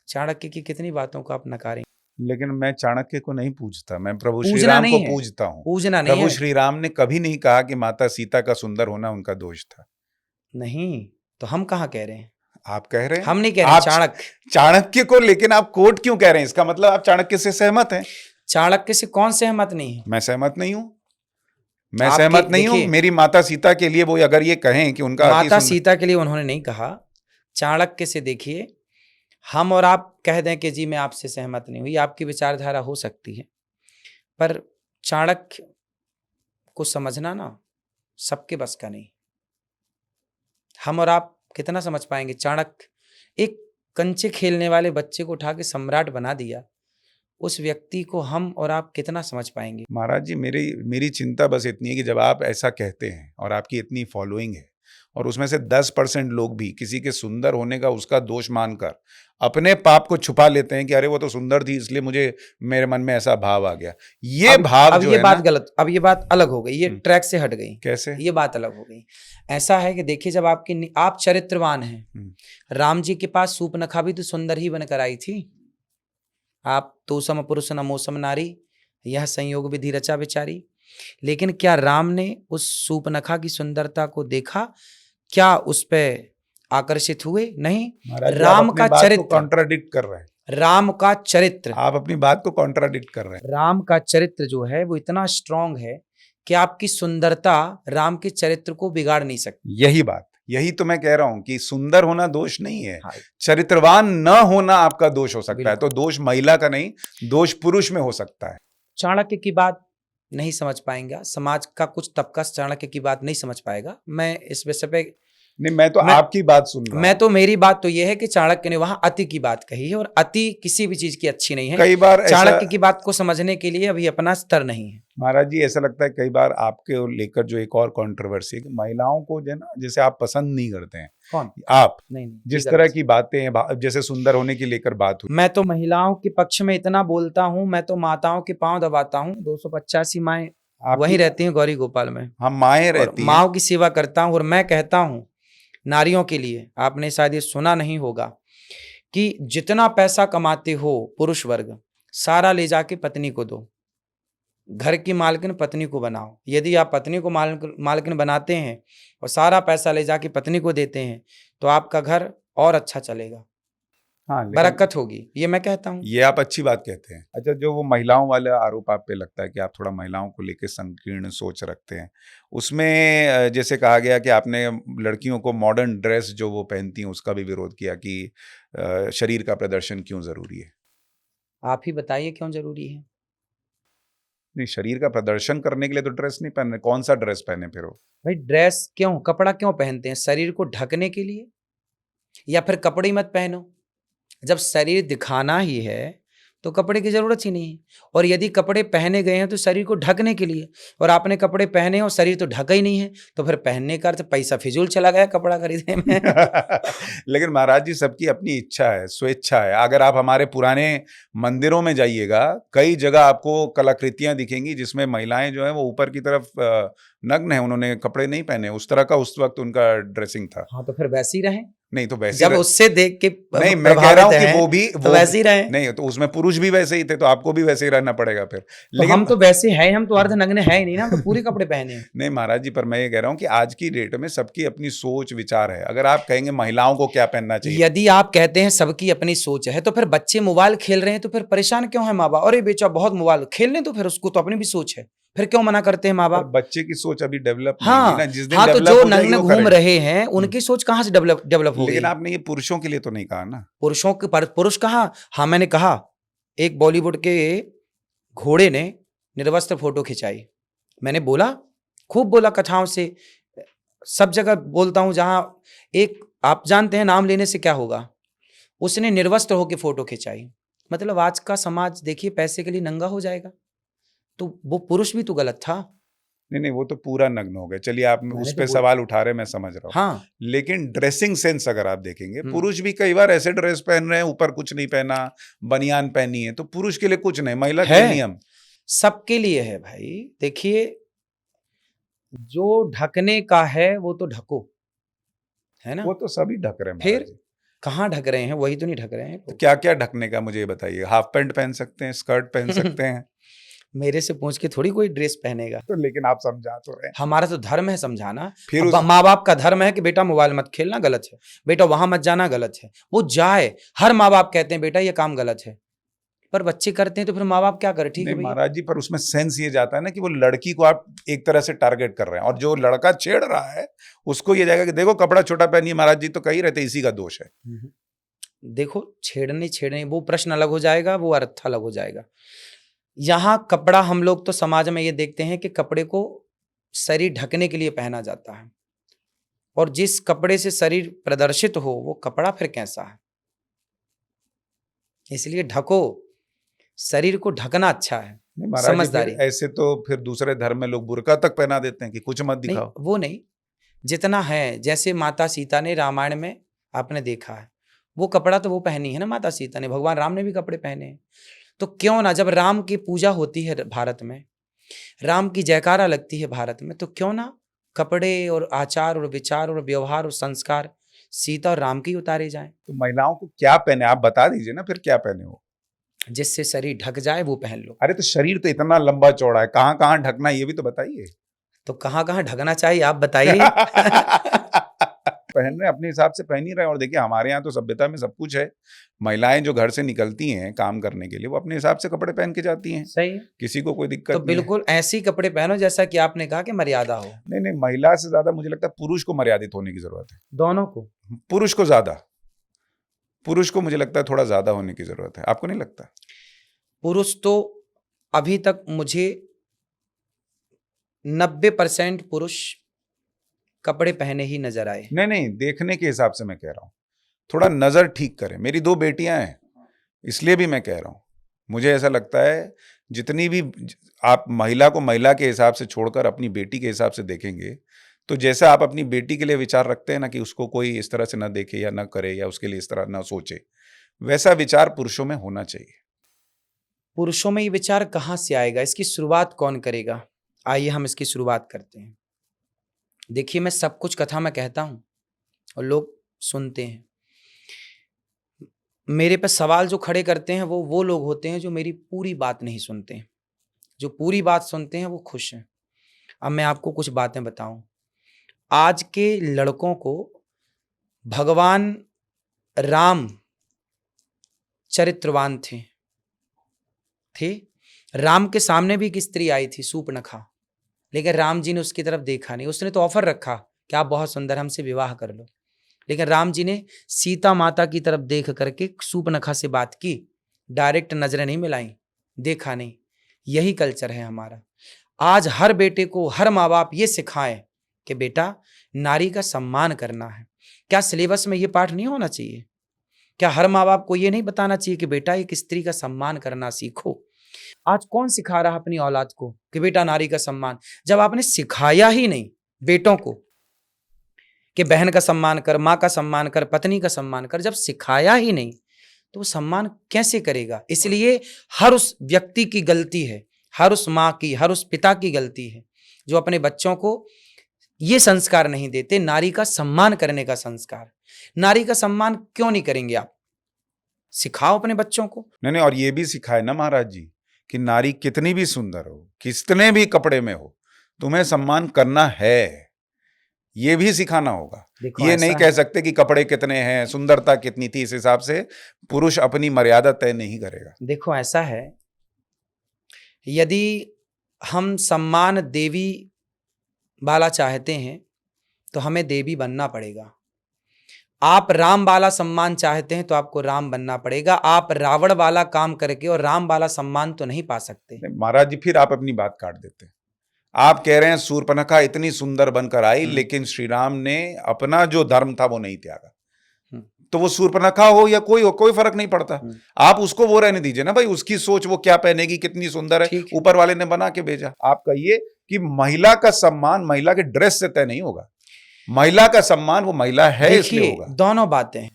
चाणक्य की कितनी बातों को आप नकारें। लेकिन मैं चाणक्य को नहीं पूजता, मैं प्रभु श्री पूजना राम को नहीं है, पूजता हूँ। पूजना नहीं प्रभु है। श्री राम ने कभी नहीं कहा कि माता सीता का सुंदर होना उनका दोष था। नहीं, तो हम कहाँ कह रहे हैं? आप कह रहे हैं, हम नहीं कह रहे हैं, आप चाणक्य। चाणक्य को, लेकिन आप कोट क्यों कह रहे हैं? इसका मतलब आप चाणक्य से सहमत हैं? चाणक्य से कौन सहमत नहीं है? मैं सहमत नहीं हूं। मैं आपके सहमत नहीं हूं। देखिए, मेरी माता सीता के लिए वो अगर ये कहें कि उनका अति माता सुंदर, सीता के लिए उन्होंने नहीं कहा। चाणक्य से देखिए, हम और आप कह दें कि जी मैं आपसे सहमत नहीं हुई, आपकी विचारधारा हो सकती है, पर चाणक्य को समझना ना सबके बस का नहीं। हम और आप कितना समझ पाएंगे? चाणक्य एक कंचे खेलने वाले बच्चे को उठा के सम्राट बना दिया, उस व्यक्ति को हम और आप कितना समझ पाएंगे? महाराज जी, मेरी मेरी चिंता बस इतनी है कि जब आप ऐसा कहते हैं और आपकी इतनी फॉलोइंग है और उसमें से 10% लोग भी किसी के सुंदर होने का उसका दोष मानकर अपने पाप को छुपा लेते हैं कि अरे वो तो सुंदर थी इसलिए मुझे, मेरे मन में ऐसा भाव आ गया। ये भाव अब जो ये है बात ना, गलत, अब ये बात अलग हो गई, ये ट्रैक से हट गई। कैसे? ये बात अलग हो गई। ऐसा है कि देखिए, जब आप चरित्रवान हैं, राम जी के पास सूर्पनखा भी तो सुंदर ही बनकर आई थी। आप तोसम पुरुष नमोसम नारी, यह संयोग विधि रचा विचारी। लेकिन क्या राम ने उस सूर्पनखा की सुंदरता को देखा? क्या उस पे आकर्षित हुए? नहीं। राम का चरित्र कॉन्ट्राडिक्ट कर रहे हैं। राम का चरित्र, आप अपनी बात को कॉन्ट्राडिक्ट कर रहे हैं। राम का चरित्र जो है वो इतना स्ट्रांग है कि आपकी सुंदरता राम के चरित्र को बिगाड़ नहीं सकती। यही तो मैं कह रहा हूं कि सुंदर होना दोष नहीं है, हाँ, चरित्रवान न होना आपका दोष हो सकता है। बिल्कुल। तो दोष महिला का नहीं, दोष पुरुष में हो सकता है। चाणक्य की बात नहीं समझ पाएंगा, समाज का कुछ तबका चाणक्य की बात नहीं समझ पाएगा। मैं इस विषय पे नहीं, मैं तो आपकी बात सुन रहा हूं। मैं तो मेरी बात तो यह है कि चाणक्य ने वहां अति की बात कही है, और अति किसी भी चीज की अच्छी नहीं है। कई बार चाणक्य की बात को समझने के लिए अभी अपना स्तर नहीं है। महाराज जी, ऐसा लगता है कई बार आपके लेकर जो एक और कंट्रोवर्सी है कि महिलाओं को जो है ना, जैसे आप पसंद नहीं करते हैं। कौन? आप नहीं, जिस तरह की बातें हैं, जैसे सुंदर होने की लेकर बात हुई। मैं तो महिलाओं के पक्ष में इतना बोलता हूं, मैं तो माताओं के पांव दबाता हूं। 285 माएं वहीं रहती हैं गौरी गोपाल में। हम माएं रहती हैं, माओं की सेवा करता हूं। और मैं कहता हूं नारियों के लिए, आपने शायद ये सुना नहीं होगा कि जितना पैसा कमाते हो पुरुष वर्ग, सारा ले जाके पत्नी को दो। घर की मालकिन पत्नी को बनाओ। यदि आप पत्नी को मालकिन बनाते हैं और सारा पैसा ले जाके पत्नी को देते हैं, तो आपका घर और अच्छा चलेगा। हाँ, बरकत होगी, ये मैं कहता हूँ। ये आप अच्छी बात कहते हैं। अच्छा, जो वो महिलाओं वाला आरोप आप पे लगता है कि आप थोड़ा महिलाओं को लेकर संकीर्ण सोच रखते हैं, उसमें जैसे कहा गया कि आपने लड़कियों को मॉडर्न ड्रेस जो वो पहनती हैं उसका भी विरोध किया कि शरीर का प्रदर्शन क्यों जरूरी है। आप ही बताइए क्यों जरूरी है? नहीं, शरीर का प्रदर्शन करने के लिए तो ड्रेस नहीं पहनने, कौन सा ड्रेस पहने फिर वो? भाई ड्रेस क्यों, कपड़ा क्यों पहनते हैं? शरीर को ढकने के लिए? या फिर कपड़े ही मत पहनो। जब शरीर दिखाना ही है तो कपड़े की जरूरत ही नहीं है। और यदि कपड़े पहने गए हैं तो शरीर को ढकने के लिए, और आपने कपड़े पहने और शरीर तो ढका ही नहीं है, तो फिर पहनने का अर्थ पैसा फिजूल चला गया कपड़ा खरीदने में। लेकिन महाराज जी, सबकी अपनी इच्छा है, स्वेच्छा है। अगर आप हमारे पुराने मंदिरों में जाइएगा, कई जगह आपको कलाकृतियां दिखेंगी जिसमें महिलाएं जो है वो ऊपर की तरफ नग्न है, उन्होंने कपड़े नहीं पहने। उस तरह का उस वक्त उनका ड्रेसिंग था। हाँ, तो फिर वैसे ही रहे। नहीं तो वैसे जब उससे देख के नहीं, मैं कह रहा हूं कि वो भी तो वैसे ही रहे। नहीं, तो उसमें पुरुष भी वैसे ही थे, तो आपको भी वैसे ही रहना पड़ेगा फिर। तो लेकिन हम तो वैसे हैं, हम तो अर्ध नग्न है ही नहीं ना, हम तो पूरे कपड़े पहने हैं। नहीं महाराज जी, पर मैं ये कह रहा हूं कि आज की डेट में सबकी अपनी सोच विचार है। अगर आप कहेंगे महिलाओं को क्या पहनना चाहिए, यदि आप कहते हैं सबकी अपनी सोच है, तो फिर बच्चे मोबाइल खेल रहे हैं तो फिर परेशान क्यों है माँ बाप? अरे बेचा बहुत मोबाइल खेलने, तो फिर उसको तो अपनी भी सोच है, फिर क्यों मना करते हैं माँ बाप? बच्चे की सोच अभी डेवलप नहीं हाँ, हुई ना। जिस दिन हाँ, तो डेवलप जो हो जाएगी नग्न वो घूम करेंगे। रहे हैं उनकी सोच कहाँ से डेवलप हो गई? लेकिन आपने ये पुरुषों के लिए तो नहीं कहा ना। पुरुषों के पुरुष कहाँ? हाँ, मैंने कहा एक बॉलीवुड के घोड़े ने निर्वस्त्र फोटो खिंचाई। मैंने बोला, खूब बोला, कथाओं से सब जगह बोलता हूं जहां एक, आप जानते हैं नाम लेने से क्या होगा, उसने निर्वस्त्र होकर फोटो खिंचाई। मतलब आज का समाज देखिए पैसे के लिए नंगा हो जाएगा, तो वो पुरुष भी तो गलत था। नहीं, वो तो पूरा नग्न हो गए। चलिए, आप उस तो पे सवाल उठा रहे हैं, मैं समझ रहा हूँ। हाँ, लेकिन ड्रेसिंग सेंस अगर आप देखेंगे, पुरुष भी कई बार ऐसे ड्रेस पहन रहे हैं, ऊपर कुछ नहीं पहना, बनियान पहनी है, तो पुरुष के लिए कुछ नहीं, महिला के लिए नियम सबके लिए है भाई। देखिए, जो ढकने का है वो तो ढको, है ना? वो तो सभी ढक रहे हैं। फिर कहाँ ढक रहे हैं? वही तो नहीं ढक रहे हैं। तो क्या क्या ढकने का मुझे ये बताइए। हाफ पैंट पहन सकते हैं, स्कर्ट पहन सकते हैं। मेरे से पूछ के थोड़ी कोई ड्रेस पहनेगा। तो लेकिन आप समझा तो रहे हैं। हमारा तो धर्म है समझाना। फिर अब माँ बाप का धर्म है कि बेटा मोबाइल मत खेलना, गलत है, बेटा वहां मत जाना, गलत है। वो जाए, हर माँ बाप कहते हैं बेटा ये काम गलत है, पर बच्चे करते हैं तो फिर माँ बाप क्या करे? ठीक है नहीं भैया। महाराज जी, पर उसमें सेंस ये जाता है ना कि वो लड़की को आप एक तरह से टारगेट कर रहे हैं, और जो लड़का छेड़ रहा है उसको ये जाएगा कि देखो कपड़ा छोटा पहनिए, महाराज जी तो कही रहते इसी का दोष है। देखो छेड़ने वो प्रश्न अलग हो जाएगा, वो अर्थ अलग हो जाएगा। यहाँ कपड़ा हम लोग तो समाज में ये देखते हैं कि कपड़े को शरीर ढकने के लिए पहना जाता है, और जिस कपड़े से शरीर प्रदर्शित हो वो कपड़ा फिर कैसा है? इसलिए ढको, शरीर को ढकना अच्छा है। नहीं महाराज जी, समझदारी। फिर ऐसे तो फिर दूसरे धर्म में लोग बुर्का तक पहना देते हैं कि कुछ मत नहीं, दिखाओ। वो नहीं, जितना है, जैसे माता सीता ने रामायण में आपने देखा है, वो कपड़ा तो वो पहनी है ना माता सीता ने, भगवान राम ने भी कपड़े पहने हैं। तो क्यों ना, जब राम की पूजा होती है भारत में, राम की जयकारा लगती है भारत में, तो क्यों ना कपड़े और आचार और विचार और व्यवहार और संस्कार सीता और राम के ही उतारे जाएं। तो महिलाओं को क्या पहने आप बता दीजिए ना, फिर क्या पहने हो? जिससे शरीर ढक जाए वो पहन लो। अरे तो शरीर तो इतना लंबा चौड़ा है, कहाँ कहाँ ढकना है ये भी तो बताइए। तो कहाँ कहाँ ढकना चाहिए आप बताइए। पहन रहे अपने हिसाब से पहन ही रहे। और देखिए हमारे यहाँ तो सभ्यता में सब कुछ है। महिलाएं जो घर से निकलती हैं काम करने के लिए, वो अपने हिसाब से कपड़े पहन के जाती हैं, सही है। किसी को कोई दिक्कत तो नहीं है। बिल्कुल ऐसे ही कपड़े पहनो जैसा कि आपने कहा कि मर्यादा हो। नहीं नहीं, महिला से ज्यादा मुझे लगता है पुरुष को मर्यादित होने की जरूरत है। दोनों को, पुरुष को ज्यादा, पुरुष को मुझे लगता है थोड़ा ज्यादा होने की जरूरत है। आपको नहीं लगता? पुरुष तो अभी तक मुझे 90% पुरुष कपड़े पहने ही नजर आए। नहीं नहीं, देखने के हिसाब से मैं कह रहा हूँ, थोड़ा नजर ठीक करें। मेरी 2 बेटियां हैं, इसलिए भी मैं कह रहा हूँ। मुझे ऐसा लगता है जितनी भी आप महिला को महिला के हिसाब से छोड़कर अपनी बेटी के हिसाब से देखेंगे, तो जैसा आप अपनी बेटी के लिए विचार रखते हैं ना कि उसको कोई इस तरह से ना देखे या ना करे या उसके लिए इस तरह ना सोचे, वैसा विचार पुरुषों में होना चाहिए। पुरुषों में ये विचार कहाँ से आएगा? इसकी शुरुआत कौन करेगा? आइए हम इसकी शुरुआत करते हैं। देखिए, मैं सब कुछ कथा में कहता हूं और लोग सुनते हैं। मेरे पे सवाल जो खड़े करते हैं वो लोग होते हैं जो मेरी पूरी बात नहीं सुनते हैं। जो पूरी बात सुनते हैं वो खुश हैं। अब मैं आपको कुछ बातें बताऊं। आज के लड़कों को भगवान राम चरित्रवान थे। राम के सामने भी एक स्त्री आई थी, सूर्पनखा, लेकिन राम जी ने उसकी तरफ देखा नहीं। उसने तो ऑफर रखा कि आप बहुत सुंदर, हमसे विवाह कर लो, लेकिन राम जी ने सीता माता की तरफ देख करके सूर्पनखा से बात की, डायरेक्ट नजरें नहीं मिलाई, देखा नहीं। यही कल्चर है हमारा। आज हर बेटे को हर माँ बाप ये सिखाएं कि बेटा नारी का सम्मान करना है। क्या सिलेबस में ये पाठ नहीं होना चाहिए? क्या हर माँ बाप को ये नहीं बताना चाहिए कि बेटा एक स्त्री का सम्मान करना सीखो? आज कौन सिखा रहा अपनी औलाद को कि बेटा नारी का सम्मान? जब आपने सिखाया ही नहीं बेटों को कि बहन का सम्मान कर, माँ का सम्मान कर, पत्नी का सम्मान कर, जब सिखाया ही नहीं तो वो सम्मान कैसे करेगा? इसलिए हर उस व्यक्ति की गलती है, हर उस माँ की, हर उस पिता की गलती है जो अपने बच्चों को ये संस्कार नहीं देते, नारी का सम्मान करने का संस्कार। नारी का सम्मान क्यों नहीं करेंगे आप? सिखाओ अपने बच्चों को। नहीं, और ये भी सिखाए ना महाराज जी कि नारी कितनी भी सुंदर हो, कितने भी कपड़े में हो, तुम्हें सम्मान करना है, ये भी सिखाना होगा। ये नहीं कह सकते कि कपड़े कितने हैं, सुंदरता कितनी थी, इस हिसाब से पुरुष अपनी मर्यादा तय नहीं करेगा। देखो ऐसा है, यदि हम सम्मान देवी वाला चाहते हैं तो हमें देवी बनना पड़ेगा। आप राम वाला सम्मान चाहते हैं तो आपको राम बनना पड़ेगा। आप रावण वाला काम करके और राम वाला सम्मान तो नहीं पा सकते। महाराज जी, फिर आप अपनी बात काट देते हैं। आप कह रहे हैं शूर्पणखा इतनी सुंदर बनकर आई, लेकिन श्री राम ने अपना जो धर्म था वो नहीं त्यागा। तो वो शूर्पणखा हो या कोई हो, कोई फर्क नहीं पड़ता। आप उसको वो रहने दीजिए ना भाई, उसकी सोच, वो क्या पहनेगी, कितनी सुंदर है, ऊपर वाले ने बना के भेजा। आप कहिए कि महिला का सम्मान महिला के ड्रेस से तय नहीं होगा। महिला का सम्मान वो महिला है इसलिए होगा। दोनों बातें,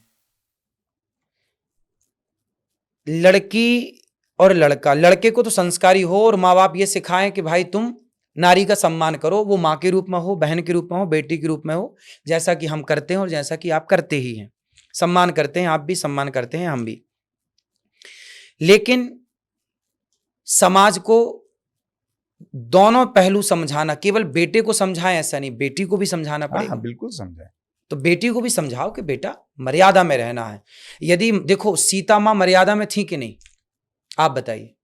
लड़की और लड़का, लड़के को तो संस्कारी हो और माँ बाप ये सिखाएं कि भाई तुम नारी का सम्मान करो, वो माँ के रूप में हो, बहन के रूप में हो, बेटी के रूप में हो, जैसा कि हम करते हैं और जैसा कि आप करते ही हैं। सम्मान करते हैं, आप भी सम्मान करते हैं, हम भी। लेकिन समाज को दोनों पहलू समझाना, केवल बेटे को समझाएं ऐसा नहीं, बेटी को भी समझाना हाँ पड़ेगा। बिल्कुल समझाए। तो बेटी को भी समझाओ कि बेटा मर्यादा में रहना है। यदि देखो सीता माँ मर्यादा में थी कि नहीं, आप बताइए,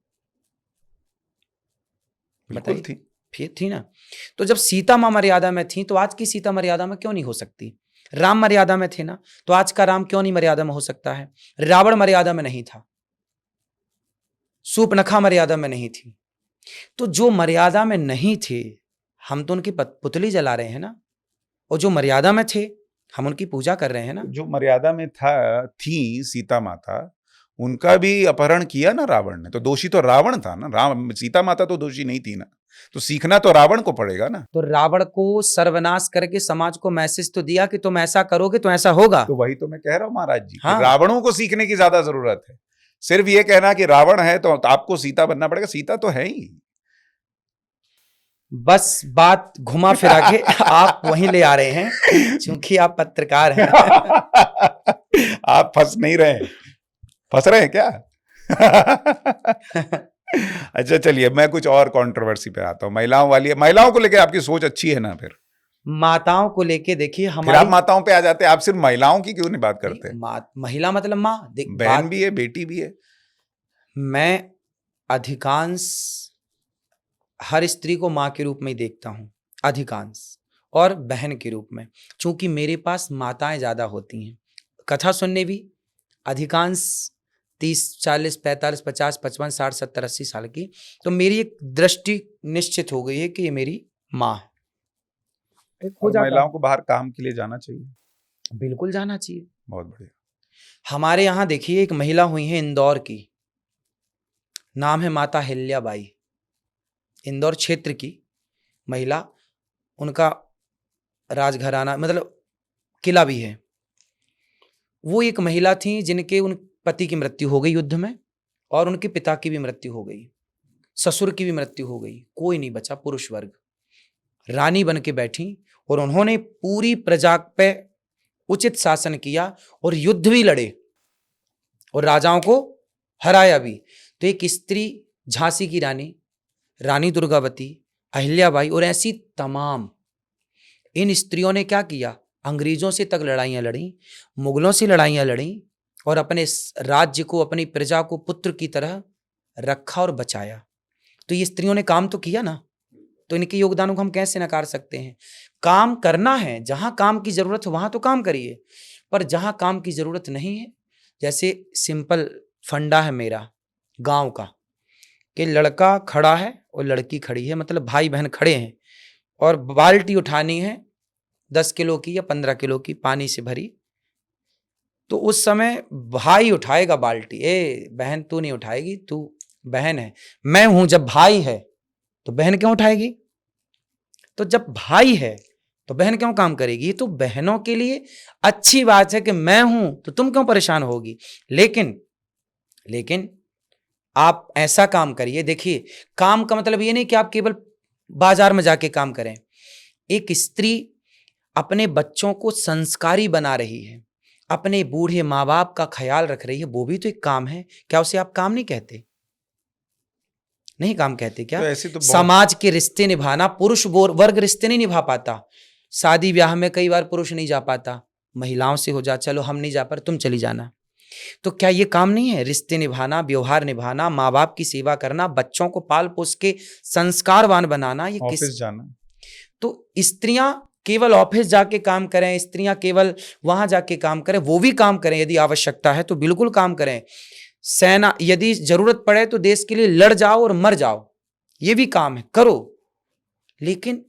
बिल्कुल बताइए। थी। फिर थी ना। तो जब सीता माँ मर्यादा में थी तो आज की सीता मर्यादा में क्यों नहीं हो सकती? राम मर्यादा में थे ना, तो आज का राम क्यों नहीं मर्यादा में हो सकता है? रावण मर्यादा में नहीं था, सूर्पनखा मर्यादा में नहीं थी। तो जो मर्यादा में नहीं थे, हम तो उनकी पुतली जला रहे हैं ना, और जो मर्यादा में थे हम उनकी पूजा कर रहे हैं ना। जो मर्यादा में थी सीता माता, उनका भी अपहरण किया ना रावण ने, तो दोषी तो रावण था ना, राम सीता माता तो दोषी नहीं थी ना, तो सीखना तो रावण को पड़ेगा ना। तो रावण को सर्वनाश करके समाज को मैसेज तो दिया कि तुम ऐसा करोगे तो ऐसा होगा। तो वही तो मैं कह रहा हूं महाराज जी, हाँ। कि रावणों को सीखने की ज्यादा जरूरत है। सिर्फ ये कहना कि रावण है तो आपको सीता बनना पड़ेगा, सीता तो है ही। बस बात घुमा फिरा के आप वहीं ले आ रहे हैं, क्योंकि आप पत्रकार हैं। आप फंस नहीं रहे, फंस रहे हैं क्या? अच्छा चलिए, मैं कुछ और कंट्रोवर्सी पे आता हूँ। महिलाओं वाली, महिलाओं को लेकर आपकी सोच अच्छी है ना? फिर माताओं को लेके देखिए, फिर आप माताओं पे आ जाते हैं, आप सिर्फ महिलाओं की क्यों नहीं बात करते? महिला मतलब माँ, बहन भी है, बेटी भी है। मैं अधिकांश हर स्त्री को माँ के रूप में ही देखता हूँ, अधिकांश, और बहन के रूप में, क्योंकि मेरे पास माताएं ज्यादा होती हैं। कथा सुनने भी अधिकांश 30, 40, 45, 50, 55, 60, 70, 80 साल की। तो मेरी एक दृष्टि निश्चित हो गई है कि ये मेरी माँ है। और महिलाओं को बाहर काम के लिए जाना चाहिए, बिल्कुल जाना चाहिए। बहुत बढ़िया। हमारे यहाँ देखिए एक महिला हुई है इंदौर की, नाम है माता हिल्याबाई, इंदौर क्षेत्र की महिला। उनका राजघराना मतलब किला भी है। वो एक महिला थी जिनके उन पति की मृत्यु हो गई युद्ध में, और उनके पिता की भी मृत्यु हो गई, ससुर की भी मृत्यु हो गई, कोई नहीं बचा, पुरुष वर्ग। रानी बन के बैठी और उन्होंने पूरी प्रजा पे उचित शासन किया और युद्ध भी लड़े और राजाओं को हराया भी। तो एक स्त्री, झांसी की रानी, रानी दुर्गावती, अहिल्याबाई और ऐसी तमाम इन स्त्रियों ने क्या किया? अंग्रेजों से तक लड़ाइयां लड़ी, मुगलों से लड़ाइयां लड़ी, और अपने राज्य को, अपनी प्रजा को पुत्र की तरह रखा और बचाया। तो ये स्त्रियों ने काम तो किया ना, तो इनके योगदानों को हम कैसे नकार सकते हैं? काम करना है, जहां काम की जरूरत है वहां तो काम करिए, पर जहां काम की जरूरत नहीं है, जैसे सिंपल फंडा है मेरा गांव का, कि लड़का खड़ा है और लड़की खड़ी है, मतलब भाई बहन खड़े हैं, और बाल्टी उठानी है 10 किलो की या 15 किलो की पानी से भरी, तो उस समय भाई उठाएगा बाल्टी। ए बहन तू नहीं उठाएगी, तू बहन है, मैं हूं। जब भाई है तो बहन क्यों उठाएगी? तो जब भाई है तो बहन क्यों काम करेगी? तो बहनों के लिए अच्छी बात है कि मैं हूं तो तुम क्यों परेशान होगी। लेकिन आप ऐसा काम करिए। देखिए, काम का मतलब ये नहीं कि आप केवल बाजार में जाके काम करें। एक स्त्री अपने बच्चों को संस्कारी बना रही है, अपने बूढ़े माँ बाप का ख्याल रख रही है, वो भी तो एक काम है। क्या उसे आप काम नहीं कहते? नहीं काम कहते क्या? तो समाज के रिश्ते निभाना, पुरुष वर्ग रिश्ते नहीं निभा पाता। शादी ब्याह में कई बार पुरुष नहीं जा पाता, महिलाओं से हो जा, चलो हम नहीं जा पर तुम चली जाना। तो क्या ये काम नहीं है? रिश्ते निभाना, व्यवहार निभाना, माँ बाप की सेवा करना, बच्चों को पाल पोस के संस्कारवान बनाना, ये ऑफिस जाना। तो स्त्रियां केवल ऑफिस जाके काम करें, स्त्रियां केवल वहां जाके काम करें, वो भी काम करें, यदि आवश्यकता है तो बिल्कुल काम करें। सेना, यदि जरूरत पड़े तो देश के लिए लड़ जाओ और मर जाओ, ये भी काम है, करो। लेकिन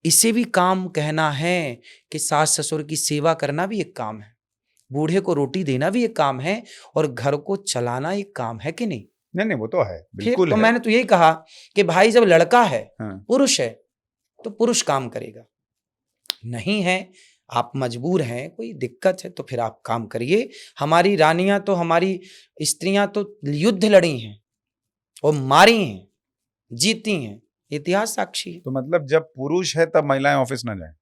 इसे भी काम कहना है कि सास ससुर की सेवा करना भी एक काम है, बूढ़े को रोटी देना भी एक काम है, और घर को चलाना एक काम है कि नहीं? नहीं, वो तो है, बिल्कुल तो है। मैंने तो यही कहा कि भाई जब लड़का है, हाँ। पुरुष है, तो पुरुष काम करेगा। नहीं है, आप मजबूर हैं, कोई दिक्कत है तो फिर आप काम करिए। हमारी रानियां तो, हमारी स्त्रियां तो युद्ध लड़ी हैं और मारी हैं, जीती हैं, इतिहास साक्षी है। तो मतलब जब पुरुष है तब महिलाएं ऑफिस ना जाएं?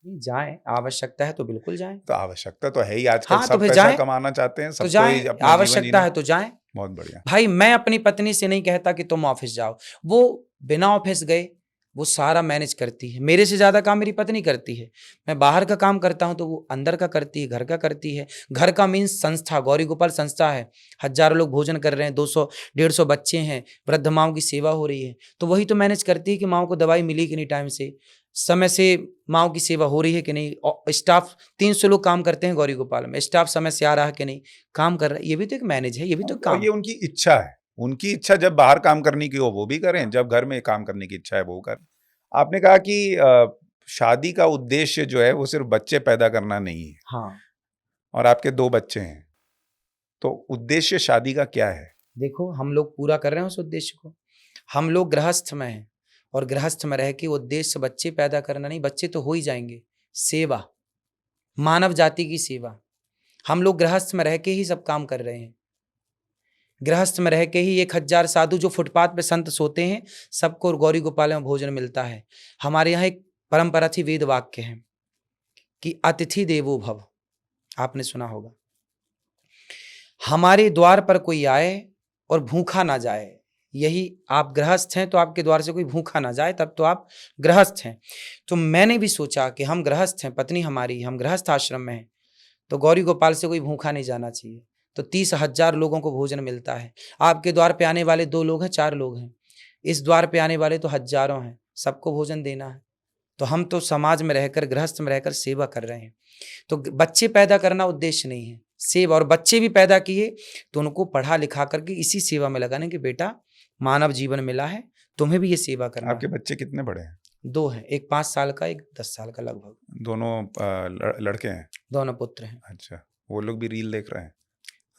जाएं, आवश्यकता है तो बिल्कुल जाएं। तो आवश्यकता तो है ही, आजकल हाँ, तो सब फिर पैसा जाएं। कमाना चाहते हैं, तो सबको जाएं, ही अपना जीवन आवश्यकता जीना। है तो जाएं। बहुत बढ़िया। भाई मैं अपनी पत्नी से नहीं कहता कि तुम ऑफिस जाओ, वो बिना ऑफिस गए वो सारा मैनेज करती है। मेरे से ज़्यादा काम मेरी पत्नी करती है। मैं बाहर का काम करता हूँ तो वो अंदर का करती है, घर का करती है। घर का मीन्स संस्था, गौरी गोपाल संस्था है, हज़ारों लोग भोजन कर रहे हैं, 200-150 बच्चे हैं, वृद्ध माओं की सेवा हो रही है, तो वही तो मैनेज करती है कि माओं को दवाई मिली कि नहीं, टाइम से, समय से माओं की सेवा हो रही है कि नहीं, और स्टाफ 300 लोग काम करते हैं गौरी गोपाल में, स्टाफ समय से आ रहा है कि नहीं, काम कर रहा है, ये भी तो एक मैनेज है, ये भी तो और काम। ये उनकी इच्छा है, उनकी इच्छा जब बाहर काम करने की हो वो भी करें, जब घर में काम करने की इच्छा है वो करें। आपने कहा कि शादी का उद्देश्य जो है वो सिर्फ बच्चे पैदा करना नहीं है, हाँ, और आपके 2 बच्चे हैं, तो उद्देश्य शादी का क्या है? देखो हम लोग पूरा कर रहे हैं उस उद्देश्य को। हम लोग गृहस्थ में हैं और गृहस्थ में रह के उद्देश्य बच्चे पैदा करना नहीं, बच्चे तो हो ही जाएंगे, सेवा, मानव जाति की सेवा। हम लोग गृहस्थ में रह के ही सब काम कर रहे हैं। गृहस्थ में रह के ही 1000 साधु जो फुटपाथ पे संत सोते हैं, सबको गौरी गोपाल में भोजन मिलता है। हमारे यहाँ एक परंपरा थी, वेद वाक्य है कि अतिथि देवो भव, आपने सुना होगा। हमारे द्वार पर कोई आए और भूखा ना जाए, यही आप गृहस्थ हैं तो आपके द्वार से कोई भूखा ना जाए, तब तो आप गृहस्थ हैं। तो मैंने भी सोचा कि हम गृहस्थ हैं, पत्नी हमारी, हम गृहस्थ आश्रम में हैं, तो गौरी गोपाल से कोई भूखा नहीं जाना चाहिए। तो 30,000 लोगों को भोजन मिलता है। आपके द्वार पे आने वाले 2 लोग हैं, 4 लोग हैं, इस द्वार पे आने वाले तो हजारों हैं, सबको भोजन देना है। तो हम तो समाज में रहकर, गृहस्थ में रहकर सेवा कर रहे हैं। तो बच्चे पैदा करना उद्देश्य नहीं है, सेवा। और बच्चे भी पैदा किए तो उनको पढ़ा लिखा करके इसी सेवा में लगाने कि बेटा मानव जीवन मिला है, तुम्हें भी ये सेवा करना आपके है। बच्चे कितने बड़े हैं? 2 हैं, एक 5 साल का, एक 10 साल का लगभग। दोनों लड़के हैं? दोनों पुत्र हैं। अच्छा, वो लोग भी रील देख रहे हैं?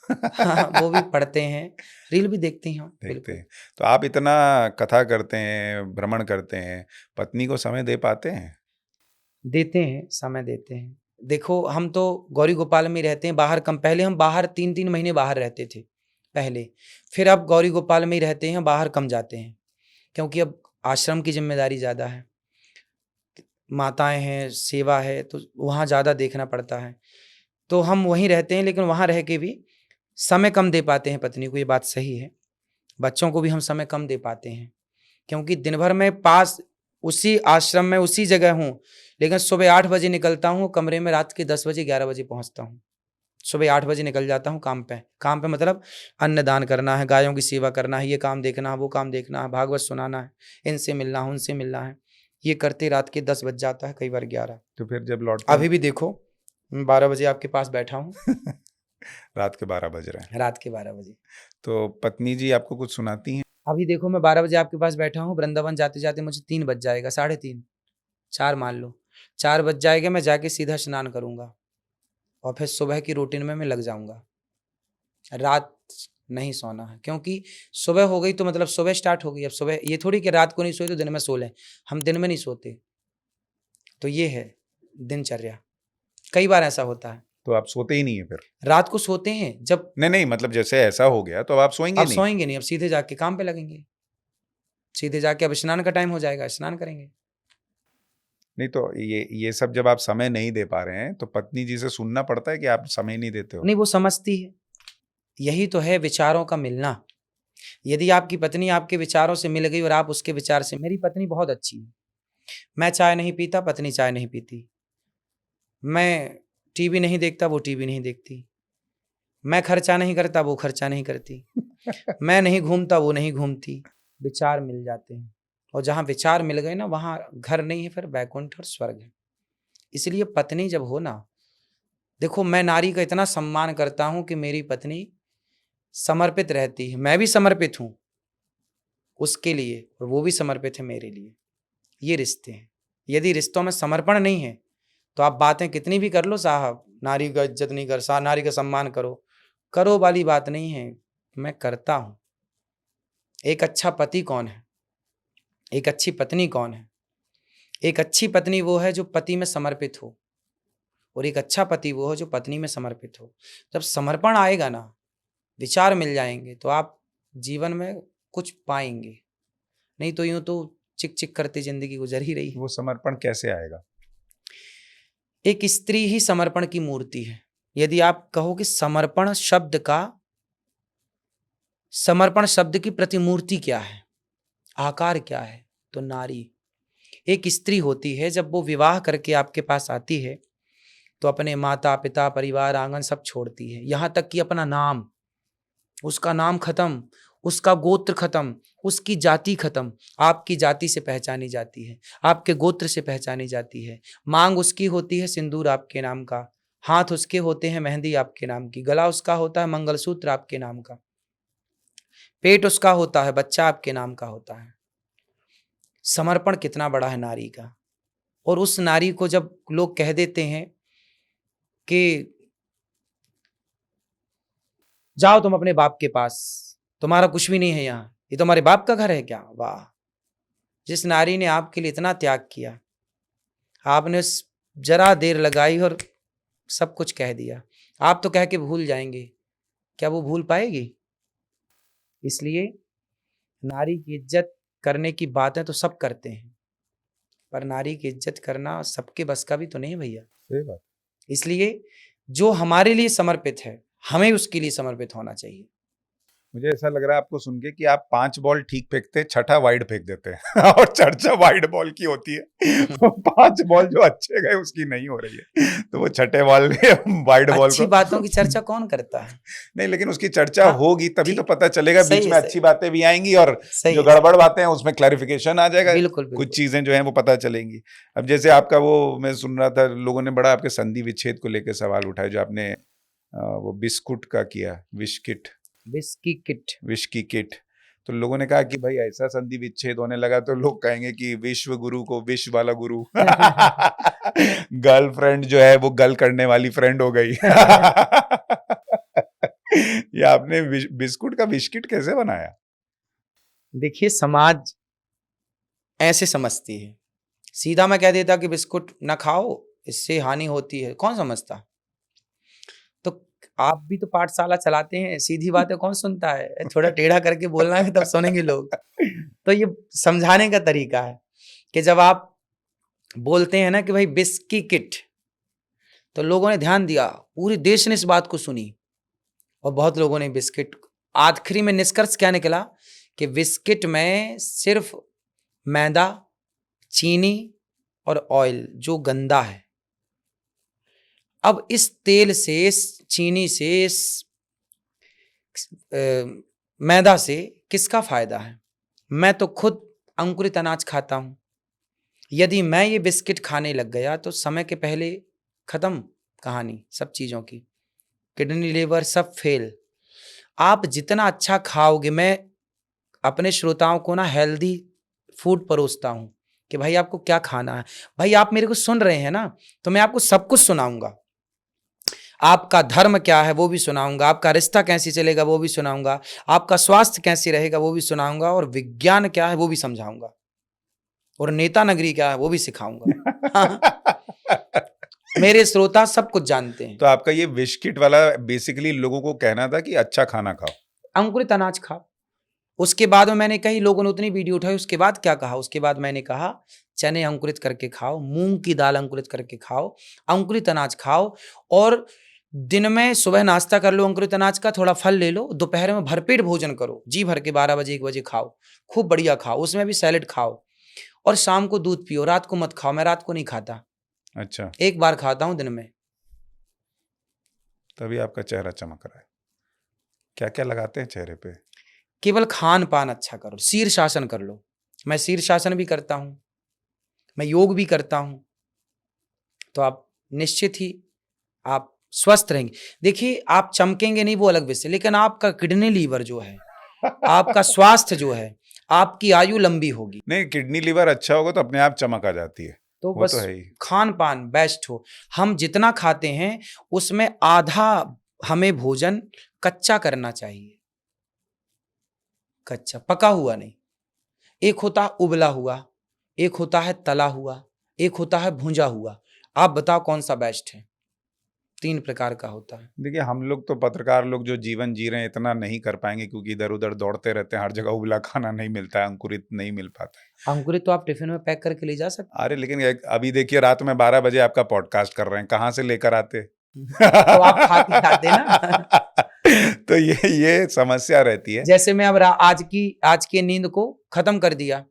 हाँ, वो भी पढ़ते हैं, रील भी देखते हैं। देखते बिल्कुल। हैं। तो आप इतना कथा करते हैं, भ्रमण करते हैं, पत्नी को समय दे पाते हैं? देते हैं, समय देते हैं। देखो हम तो गौरी गोपाल में ही रहते हैं, बाहर कम। पहले हम बाहर 3-3 महीने बाहर रहते थे पहले, फिर अब गौरी गोपाल में ही रहते हैं, बाहर कम जाते हैं, क्योंकि अब आश्रम की जिम्मेदारी ज़्यादा है, माताएं हैं, सेवा है, तो वहाँ ज़्यादा देखना पड़ता है। तो हम वहीं रहते हैं, लेकिन वहाँ रह के भी समय कम दे पाते हैं पत्नी को, ये बात सही है। बच्चों को भी हम समय कम दे पाते हैं, क्योंकि दिन भर में पास उसी आश्रम में उसी जगह हूँ, लेकिन सुबह 8 बजे निकलता हूँ, कमरे में रात के 10 बजे 11 बजे पहुँचता हूँ। सुबह 8 बजे निकल जाता हूँ काम पे। काम पे मतलब अन्नदान करना है, गायों की सेवा करना है, ये काम देखना है, वो काम देखना है, भागवत सुनाना है, इनसे मिलना है, उनसे मिलना है। ये करते रात के 10 बज जाता है, कई बार 11। तो फिर जब लौटते हैं अभी भी देखो मैं 12 बजे आपके पास बैठा हूँ। रात के 12 बज रहे हैं, रात के 12 बजे। तो पत्नी जी आपको कुछ सुनाती हैं? अभी देखो मैं 12 बजे आपके पास बैठा हूँ, वृंदावन जाते जाते मुझे 3 बज जाएगा, 3:30, 4 मान लो, 4 बज जाएगा। मैं जाके सीधा स्नान करूँगा और फिर सुबह की रूटीन में मैं लग जाऊँगा। रात नहीं सोना है, क्योंकि सुबह हो गई तो मतलब सुबह स्टार्ट हो गई। अब सुबह ये थोड़ी कि रात को नहीं सोए तो दिन में सो लें, हम दिन में नहीं सोते। तो ये है दिनचर्या। कई बार ऐसा होता है, तो आप सोते ही नहीं है फिर? रात को सोते हैं जब, नहीं, मतलब जैसे ऐसा हो गया तो अब आप सोएंगे अब नहीं? सोएंगे नहीं, अब सीधे जाके काम पे लगेंगे। सीधे जाके अब स्नान का टाइम हो जाएगा, स्नान करेंगे। नहीं, तो ये सब जब आप समय नहीं दे पा रहे हैं तो पत्नी जी से सुनना पड़ता है कि आप समय नहीं देते हो? नहीं, वो समझती है। यही तो है विचारों का मिलना। यदि आपकी पत्नी आपके विचारों से मिल गई और आप उसके विचार से, मेरी पत्नी बहुत अच्छी है। मैं चाय नहीं पीता, पत्नी चाय नहीं पीती। मैं टीवी नहीं देखता, वो टीवी नहीं देखती। मैं खर्चा नहीं करता, वो खर्चा नहीं करती। मैं नहीं घूमता, वो नहीं घूमती। विचार मिल जाते हैं, और जहाँ विचार मिल गए ना, वहाँ घर नहीं है, फिर वैकुंठ और स्वर्ग है। इसलिए पत्नी जब हो ना, देखो मैं नारी का इतना सम्मान करता हूँ कि मेरी पत्नी समर्पित रहती है। मैं भी समर्पित हूँ उसके लिए और वो भी समर्पित है मेरे लिए। ये रिश्ते हैं। यदि रिश्तों में समर्पण नहीं है तो आप बातें कितनी भी कर लो, साहब नारी का इज्जत नहीं कर, नारी का सम्मान करो, करो वाली बात नहीं है। मैं करता हूँ। एक अच्छा पति कौन है, एक अच्छी पत्नी कौन है? एक अच्छी पत्नी वो है जो पति में समर्पित हो, और एक अच्छा पति वो है जो पत्नी में समर्पित हो। जब समर्पण आएगा ना, विचार मिल जाएंगे, तो आप जीवन में कुछ पाएंगे। नहीं तो यूं तो चिक चिक करती जिंदगी गुजर ही रही है। वो समर्पण कैसे आएगा? एक स्त्री ही समर्पण की मूर्ति है। यदि आप कहो कि समर्पण शब्द की प्रतिमूर्ति क्या है, आकार क्या है? तो नारी एक स्त्री होती है, जब वो विवाह करके आपके पास आती है तो अपने माता पिता परिवार आंगन सब छोड़ती है, यहाँ तक कि अपना नाम, उसका नाम खत्म, उसका गोत्र खत्म, उसकी जाति खत्म। आपकी जाति से पहचानी जाती है, आपके गोत्र से पहचानी जाती है। मांग उसकी होती है सिंदूर आपके नाम का, हाथ उसके होते हैं मेहंदी आपके नाम की, गला उसका होता है मंगलसूत्र आपके नाम का, पेट उसका होता है बच्चा आपके नाम का होता है। समर्पण कितना बड़ा है नारी का। और उस नारी को जब लोग कह देते हैं कि जाओ तुम अपने बाप के पास, तुम्हारा कुछ भी नहीं है यहाँ, ये तुम्हारे बाप का घर है क्या? वाह! जिस नारी ने आपके लिए इतना त्याग किया, आपने जरा देर लगाई और सब कुछ कह दिया। आप तो कह के भूल जाएंगे, क्या वो भूल पाएगी? इसलिए नारी की इज्जत करने की बातें तो सब करते हैं, पर नारी की इज्जत करना सबके बस का भी तो नहीं भैया। सही बात। इसलिए जो हमारे लिए समर्पित है, हमें उसके लिए समर्पित होना चाहिए। मुझे ऐसा लग रहा है आपको सुन के कि आप 5 बॉल ठीक फेंकते हैं, छठा वाइड फेंक देते हैं और चर्चा वाइड बॉल की होती है। 5 बॉल जो अच्छे गए उसकी नहीं हो रही है, तो वो छठे बॉल वाइड बॉल अच्छी को बातों की चर्चा कौन करता है? नहीं, लेकिन उसकी चर्चा हाँ, होगी तभी तो ठीक, पता चलेगा, बीच सही में है, अच्छी सही, बातें भी आएंगी और सही जो है, गड़बड़ बातें हैं उसमें क्लैरिफिकेशन आ जाएगा, बिल्कुल कुछ बिल्कुल। चीजें जो हैं वो पता चलेंगी। अब जैसे आपका वो मैं सुन रहा था, लोगों ने बड़ा आपके संधि विच्छेद को लेकर सवाल उठाए, जो आपने वो बिस्कुट का किया, विश की किट, तो लोगों ने कहा कि भाई ऐसा संधि विच्छेद होने लगा तो लोग कहेंगे कि विश्व गुरु को विश वाला गुरु गर्लफ्रेंड जो है वो गल करने वाली फ्रेंड हो गई। ये आपने बिस्कुट का बिस्किट कैसे बनाया? देखिए, समाज ऐसे समझती है, सीधा मैं कह देता कि बिस्कुट ना खाओ, इससे हानि होती है, कौन समझता? तो आप भी तो पाठशाला चलाते हैं, सीधी बातें कौन सुनता है? थोड़ा टेढ़ा करके बोलना है तब सुनेंगे लोग। तो ये समझाने का तरीका है कि जब आप बोलते हैं ना कि भाई बिस्की किट, तो लोगों ने ध्यान दिया, पूरे देश ने इस बात को सुनी और बहुत लोगों ने बिस्किट, आखिरी में निष्कर्ष क्या निकला कि बिस्किट में सिर्फ मैदा, चीनी और ऑयल जो गंदा है। अब इस तेल से, इस चीनी से, इस मैदा से किसका फायदा है? मैं तो खुद अंकुरित अनाज खाता हूं, यदि मैं ये बिस्किट खाने लग गया तो समय के पहले खत्म कहानी सब चीजों की, किडनी लिवर सब फेल। आप जितना अच्छा खाओगे, मैं अपने श्रोताओं को ना हेल्दी फूड परोसता हूं कि भाई आपको क्या खाना है। भाई आप मेरे को सुन रहे हैं ना, तो मैं आपको सब कुछ सुनाऊंगा, आपका धर्म क्या है वो भी सुनाऊंगा, आपका रिश्ता कैसे चलेगा वो भी सुनाऊंगा, आपका स्वास्थ्य कैसे रहेगा वो भी सुनाऊंगा, और विज्ञान क्या है वो भी समझाऊंगा, और नेता नगरी क्या है वो भी सिखाऊंगा। मेरे श्रोता सब कुछ जानते हैं। तो आपका ये बिस्किट वाला बेसिकली लोगों को कहना था कि अच्छा खाना खाओ, अंकुरित अनाज खाओ। उसके बाद में मैंने कही, लोगों ने उतनी वीडियो उठाई, उसके बाद क्या कहा? उसके बाद मैंने कहा चने अंकुरित करके खाओ, मूंग की दाल अंकुरित करके खाओ, अंकुरित अनाज खाओ, और दिन में सुबह नाश्ता कर लो अंकुरित अनाज का, थोड़ा फल ले लो, दोपहर में भरपेट भोजन करो, जी भर के 12 बजे 1 बजे खाओ, खूब बढ़िया खाओ, उसमें भी सैलेड खाओ, और शाम को दूध पियो, रात को मत खाओ। मैं रात को नहीं खाता, अच्छा, 1 बार खाता हूं दिन में। तभी आपका चेहरा चमक रहा है। क्या क्या लगाते हैं चेहरे पे? केवल खान पान अच्छा करो, शीर्षासन कर लो। मैं शीर्षासन भी करता हूं, मैं योग भी करता हूं, तो आप निश्चित ही आप स्वस्थ रहेंगे। देखिए, आप चमकेंगे नहीं वो अलग विषय, लेकिन आपका किडनी लीवर जो है, आपका स्वास्थ्य जो है, आपकी आयु लंबी होगी। नहीं, किडनी लिवर अच्छा होगा तो अपने आप चमक आ जाती है, तो वो बस तो है ही। खान पान बेस्ट हो। हम जितना खाते हैं उसमें आधा हमें भोजन कच्चा करना चाहिए, कच्चा पका हुआ नहीं। एक होता है उबला हुआ, एक होता है तला हुआ, एक होता है भुंजा हुआ। आप बताओ कौन सा बेस्ट है? 3 प्रकार का होता है। देखिए, हम लोग तो पत्रकार लोग जो जीवन जी रहे हैं इतना नहीं कर पाएंगे, क्योंकि इधर उधर दौड़ते रहते हैं, हर जगह उबला खाना नहीं मिलता है, अंकुरित नहीं मिल पाता है। अंकुरित तो आप टिफिन में पैक करके ले जा सकते अरे लेकिन अभी देखिए, रात में 12 बजे आपका पॉडकास्ट कर रहे हैं, कहाँ से लेकर आते? हैं। तो आप खा के आते ना। तो ये समस्या रहती है। जैसे मैं अब आज की नींद को खत्म कर दिया,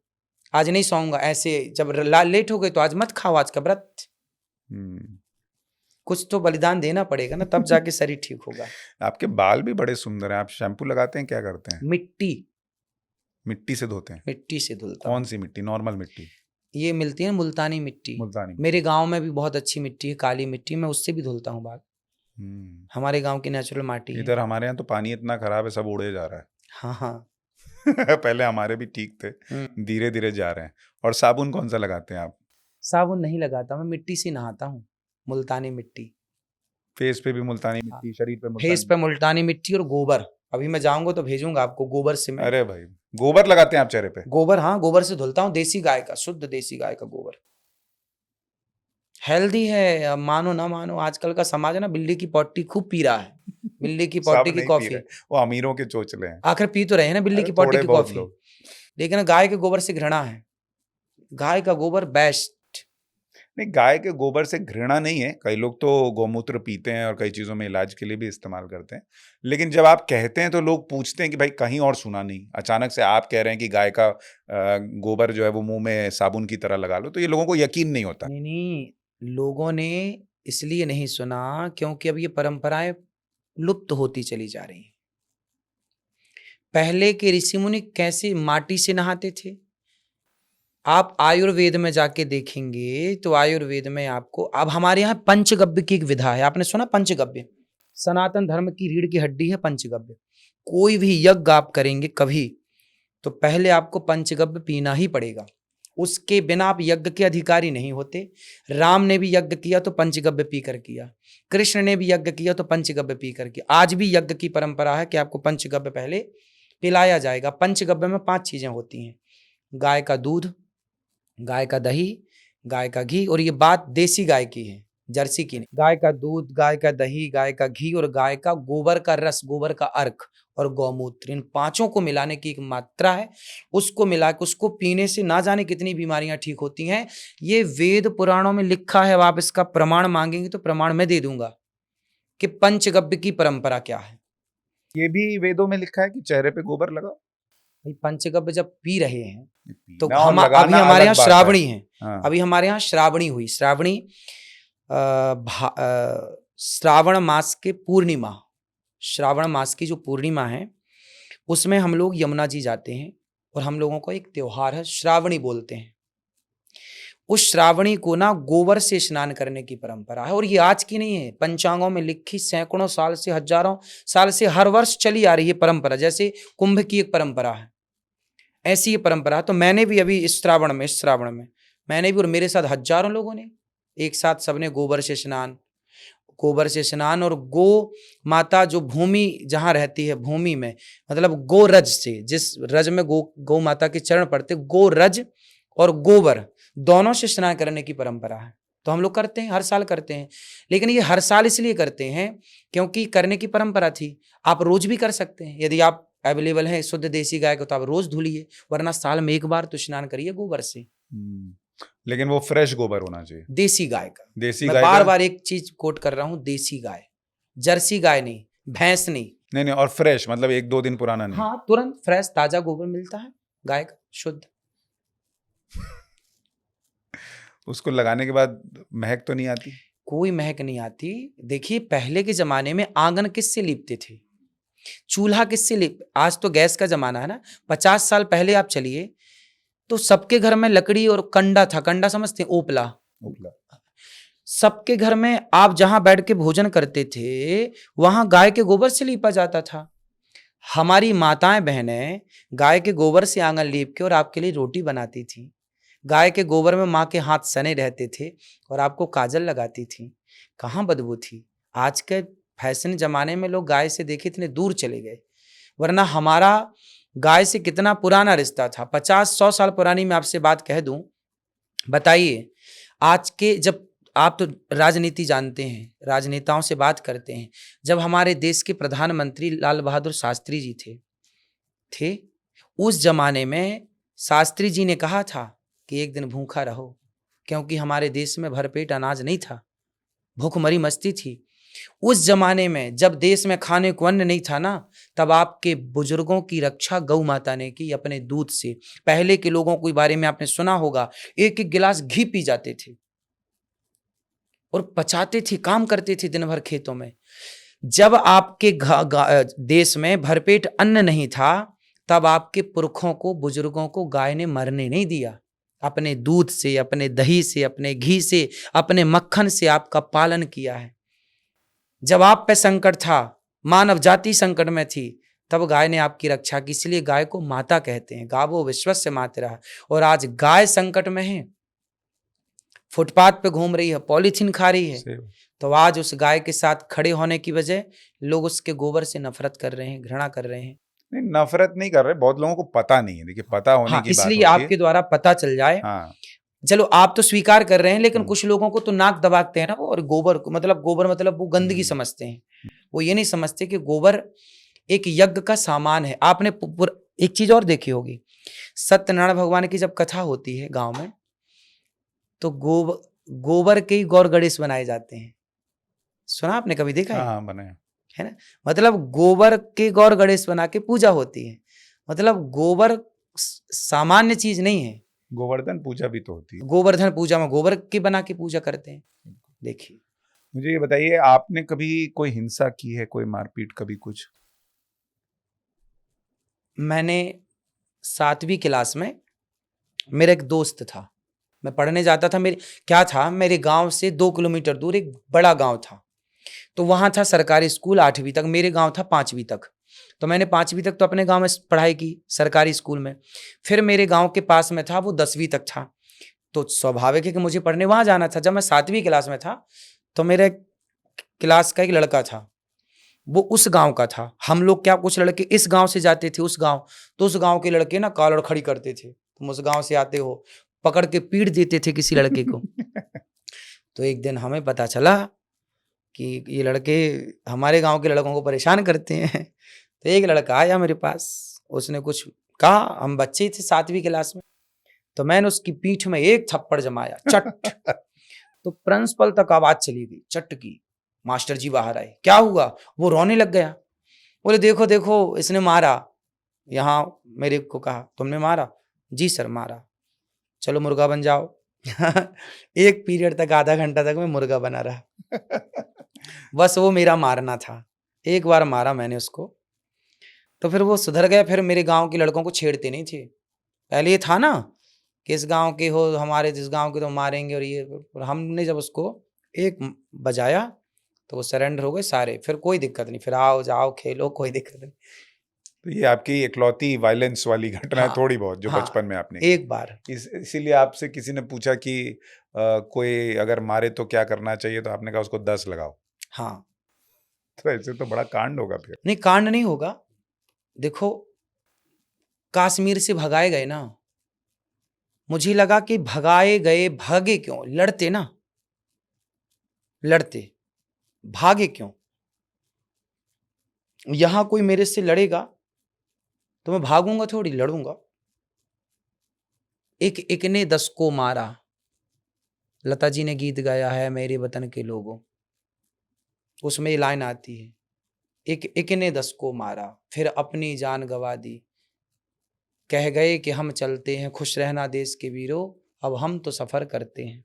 आज नहीं सोऊंगा, ऐसे जब लेट हो गए तो आज मत खाओ, आज का व्रत। कुछ तो बलिदान देना पड़ेगा ना, तब जाके शरीर ठीक होगा। आपके बाल भी बड़े सुंदर हैं। आप शैम्पू लगाते हैं, क्या करते हैं? मिट्टी से धोते हैं? मिट्टी से धुलता कौन हूँ। सी मिट्टी? नॉर्मल मिट्टी? ये मिलती है मुल्तानी मिट्टी। मुल्तानी मेरे गांव में भी बहुत अच्छी मिट्टी है, काली मिट्टी, मैं उससे भी धुलता हूँ बाल। हमारे गांव की नेचुरल माटी है। इधर हमारे यहाँ तो पानी इतना खराब है, सब उड़े जा रहा है। हाँ हाँ। पहले हमारे भी ठीक थे, धीरे धीरे जा रहे हैं। और साबुन कौन सा लगाते हैं आप? साबुन नहीं लगाता, मैं मिट्टी से नहाता हूँ, मुल्तानी मिट्टी। फेस पे भी मुल्तानी मिट्टी, शरीर पे फेस पे मुल्तानी मिट्टी और गोबर। अभी मैं जाऊंगा तो भेजूंगा आपको, गोबर से मैं। अरे भाई, गोबर लगाते हैं आप चेहरे पे? गोबर, हाँ, गोबर से धुलता हूँ, देसी गाय का, शुद्ध देसी गाय का गोबर। हेल्दी है, मानो ना मानो, आजकल का समाज ना बिल्ली की पॉटी खूब पी रहा है। बिल्ली की पॉटी की कॉफी, वो अमीरों के चोचले हैं। आखिर पी तो रहे हैं ना बिल्ली की पॉटी की कॉफी, लेकिन गाय के गोबर से घृणा है। गाय का गोबर बेस्ट। नहीं, गाय के गोबर से घृणा नहीं है। कई लोग तो गौमूत्र पीते हैं और कई चीजों में इलाज के लिए भी इस्तेमाल करते हैं। लेकिन जब आप कहते हैं तो लोग पूछते हैं कि भाई कहीं और सुना नहीं, अचानक से आप कह रहे हैं कि गाय का गोबर जो है वो मुंह में साबुन की तरह लगा लो, तो ये लोगों को यकीन नहीं होता। नहीं, लोगों ने इसलिए नहीं सुना क्योंकि अब ये परंपराएं लुप्त होती चली जा रही हैं। पहले के ऋषि मुनि कैसे माटी से नहाते थे? आप आयुर्वेद में जाके देखेंगे तो आयुर्वेद में आपको, अब हमारे यहाँ पंचगव्य की एक विधा है, आपने सुना पंचगव्य? सनातन धर्म की रीढ़ की हड्डी है पंचगव्य। कोई भी यज्ञ आप करेंगे कभी तो पहले आपको पंचगव्य पीना ही पड़ेगा, उसके बिना आप यज्ञ के अधिकारी नहीं होते। राम ने भी यज्ञ किया तो पंचगव्य पीकर किया, कृष्ण ने भी यज्ञ किया तो पंचगव्य पीकर किया। आज भी यज्ञ की परंपरा है कि आपको पंचगव्य पहले पिलाया जाएगा। पंचगव्य में 5 चीजें होती हैं: गाय का दूध, गाय का दही, गाय का घी, और ये बात देसी गाय की है, जर्सी की नहीं। गाय का दूध, गाय का दही, गाय का घी और गाय का गोबर का रस, गोबर का अर्क और गौमूत्र, इन 5 को मिलाने की एक मात्रा है। उसको मिला के उसको पीने से ना जाने कितनी बीमारियां ठीक होती हैं। ये वेद पुराणों में लिखा है। अब आप इसका प्रमाण मांगेंगे तो प्रमाण मैं दे दूंगा कि पंचगव्य की परंपरा क्या है। ये भी वेदों में लिखा है कि चेहरे पे गोबर लगाओ। पंचगव्य जब पी रहे हैं तो अभी हमारे यहाँ श्रावणी है। हाँ। अभी हमारे यहाँ श्रावणी हुई, श्रावण मास के पूर्णिमा, श्रावण मास की जो पूर्णिमा है उसमें हम लोग यमुना जी जाते हैं और हम लोगों को एक त्योहार है, श्रावणी बोलते हैं। उस श्रावणी को ना गोबर से स्नान करने की परंपरा है, और ये आज की नहीं है, पंचांगों में लिखी सैकड़ों साल से, हजारों साल से हर वर्ष चली आ रही है परंपरा। जैसे कुंभ की एक परंपरा है, ऐसी ये परंपरा। तो मैंने भी अभी इस श्रावण में मैंने भी और मेरे साथ हजारों लोगों ने एक साथ सबने गोबर से स्नान और गो माता जो भूमि जहाँ रहती है, भूमि में मतलब गो रज से, जिस रज में गो माता के चरण पड़ते, गो रज और गोबर दोनों से स्नान करने की परंपरा है। तो हम लोग करते हैं, हर साल करते हैं। लेकिन ये हर साल इसलिए करते हैं क्योंकि करने की परंपरा थी। आप रोज भी कर सकते हैं, यदि आप अवेलेबल है शुद्ध देसी गाय को तो आप रोज धुलिए, वरना साल में एक बार तो स्नान करिए गोबर से। लेकिन वो फ्रेश गोबर होना चाहिए, देसी गाय का। मैं बार एक चीज कोट कर रहा हूँ, देसी गाय, जर्सी गाय नहीं, भैंस नहीं, और फ्रेश मतलब 1-2 दिन पुराना नहीं। हाँ, तुरंत फ्रेश ताजा गोबर मिलता है गाय का, शुद्ध। उसको लगाने के बाद महक तो नहीं आती? कोई महक नहीं आती। देखिए पहले के जमाने में आंगन किससे लीपते थे, चूल्हा किससे लीप, आज तो गैस का जमाना है ना। 50 साल पहले आप चलिए तो सबके घर में लकड़ी और कंडा था, कंडा समझते हैं, ओपला। सबके घर में आप जहां बैठ के भोजन करते थे वहां गाय के गोबर से लीपा जाता था। हमारी माताएं बहनें गाय के गोबर से आंगन लीप के और आपके लिए रोटी बनाती थी। गाय के गोबर में माँ के हाथ सने रहते थे और आपको काजल लगाती थी। कहाँ बदबू थी। आज के फैशन जमाने में लोग गाय से देखे इतने दूर चले गए, वरना हमारा गाय से कितना पुराना रिश्ता था। 50-100 साल पुरानी मैं आपसे बात कह दूं। बताइए आज के, जब आप तो राजनीति जानते हैं, राजनेताओं से बात करते हैं, जब हमारे देश के प्रधानमंत्री लाल बहादुर शास्त्री जी थे उस जमाने में शास्त्री जी ने कहा था कि एक दिन भूखा रहो, क्योंकि हमारे देश में भरपेट अनाज नहीं था, भूखमरी मस्ती थी। उस जमाने में जब देश में खाने को अन्न नहीं था ना, तब आपके बुजुर्गों की रक्षा गौ माता ने की अपने दूध से। पहले के लोगों के बारे में आपने सुना होगा, एक एक गिलास घी पी जाते थे और पचाते थे, काम करते थे दिन भर खेतों में। जब आपके देश में भरपेट अन्न नहीं था, तब आपके पुरखों को, बुजुर्गों को गाय ने मरने नहीं दिया। अपने दूध से, अपने दही से, अपने घी से, अपने मक्खन से आपका पालन किया है। जब आप पे संकट था, मानव जाति संकट में थी, तब गाय ने आपकी रक्षा की। इसलिए गाय को माता कहते हैं। गावो विश्वस्य मातरः। और आज गाय संकट में है, फुटपाथ पे घूम रही है, पॉलीथीन खा रही है, तो आज उस गाय के साथ खड़े होने की वजह लोग उसके गोबर से नफरत कर रहे हैं, घृणा कर रहे हैं। नहीं, नफरत नहीं कर रहे, बहुत लोगों को पता नहीं है। देखिए, पता होने हाँ, की बात इसलिए होती है। आपके द्वारा पता चल जाए। हाँ, चलो आप तो स्वीकार कर रहे हैं, लेकिन कुछ लोगों को तो नाक दबाते हैं ना वो, और गोबर को मतलब वो गंदगी समझते हैं। वो ये नहीं समझते कि गोबर एक यज्ञ का सामान है। आपने एक चीज और देखी होगी, सत्यनारायण भगवान की जब कथा होती है गांव में, तो गोबर के ही गौर गणेश बनाए जाते हैं। सुना आपने, कभी देखा है? हाँ, बने है ना। मतलब गोबर के गौर गणेश बना के पूजा होती है। मतलब गोबर सामान्य चीज नहीं है। गोवर्धन पूजा भी तो होती है। गोवर्धन पूजा में गोबर की बना के पूजा करते हैं। देखिए, मुझे ये बताइए, आपने कभी कोई हिंसा की है, कोई मारपीट, कभी कुछ? मैंने 7वीं क्लास में, मेरा एक दोस्त था, मैं पढ़ने जाता था। मेरे गांव से 2 किलोमीटर दूर एक बड़ा गांव था, तो वहां था सरकारी स्कूल 8वीं तक। मेरे गांव था 5वीं तक, तो मैंने 5वीं तक तो अपने गांव में पढ़ाई की सरकारी स्कूल में। फिर मेरे गांव के पास में था, वो 10वीं तक था, तो स्वाभाविक है कि मुझे पढ़ने वहां जाना था। जब मैं 7वीं क्लास में था, तो मेरे क्लास का एक लड़का था, वो उस गांव का था। हम लोग क्या, कुछ लड़के इस गांव से जाते थे उस गांव, तो उस गांव के लड़के ना कॉलर खड़ी करते थे, तुम उस गांव से आते हो, पकड़ के पीट देते थे किसी लड़के को। तो एक दिन हमें पता चला कि ये लड़के हमारे गांव के लड़कों को परेशान करते हैं। तो एक लड़का आया मेरे पास, उसने कुछ कहा, हम बच्चे थे 7वीं क्लास में, तो मैंने उसकी पीठ में एक थप्पड़ जमाया, चट। तो प्रिंसिपल तक आवाज चली गई, चट की। मास्टर जी बाहर आए, क्या हुआ? वो रोने लग गया, बोले देखो देखो इसने मारा। यहाँ मेरे को कहा, तुमने मारा? जी सर मारा। चलो मुर्गा बन जाओ। एक पीरियड तक, आधा घंटा तक मैं मुर्गा बना रहा। बस वो मेरा मारना था। एक बार मारा मैंने उसको, तो फिर वो सुधर गया। फिर मेरे गांव के लड़कों को छेड़ते नहीं थे। पहले ये था ना कि इस गांव के हो, हमारे जिस गांव के तो मारेंगे, और ये। हमने जब उसको एक बजाया तो वो सरेंडर हो गए सारे। फिर कोई दिक्कत नहीं, फिर आओ जाओ खेलो, कोई दिक्कत नहीं। तो ये आपकी इकलौती वायलेंस वाली घटना है, हाँ, थोड़ी बहुत, जो हाँ, बचपन में आपने एक बार। इसीलिए आपसे किसी ने पूछा कि कोई अगर मारे तो क्या करना चाहिए, तो आपने कहा उसको 10 लगाओ। हाँ, तो ऐसे तो बड़ा कांड होगा फिर। नहीं कांड नहीं होगा। देखो, कश्मीर से भगाए गए ना, मुझे लगा कि भगाए गए, भागे क्यों? लड़ते ना, लड़ते, भागे क्यों? यहां कोई मेरे से लड़ेगा तो मैं भागूंगा थोड़ी, लड़ूंगा। एक ने 10 को मारा, लता जी ने गीत गाया है मेरे वतन के लोगों, उसमें ये लाइन आती है, एक ने 10 को मारा, फिर अपनी जान गवा दी, कह गए कि हम चलते हैं, खुश रहना देश के वीरों, अब हम तो सफर करते हैं।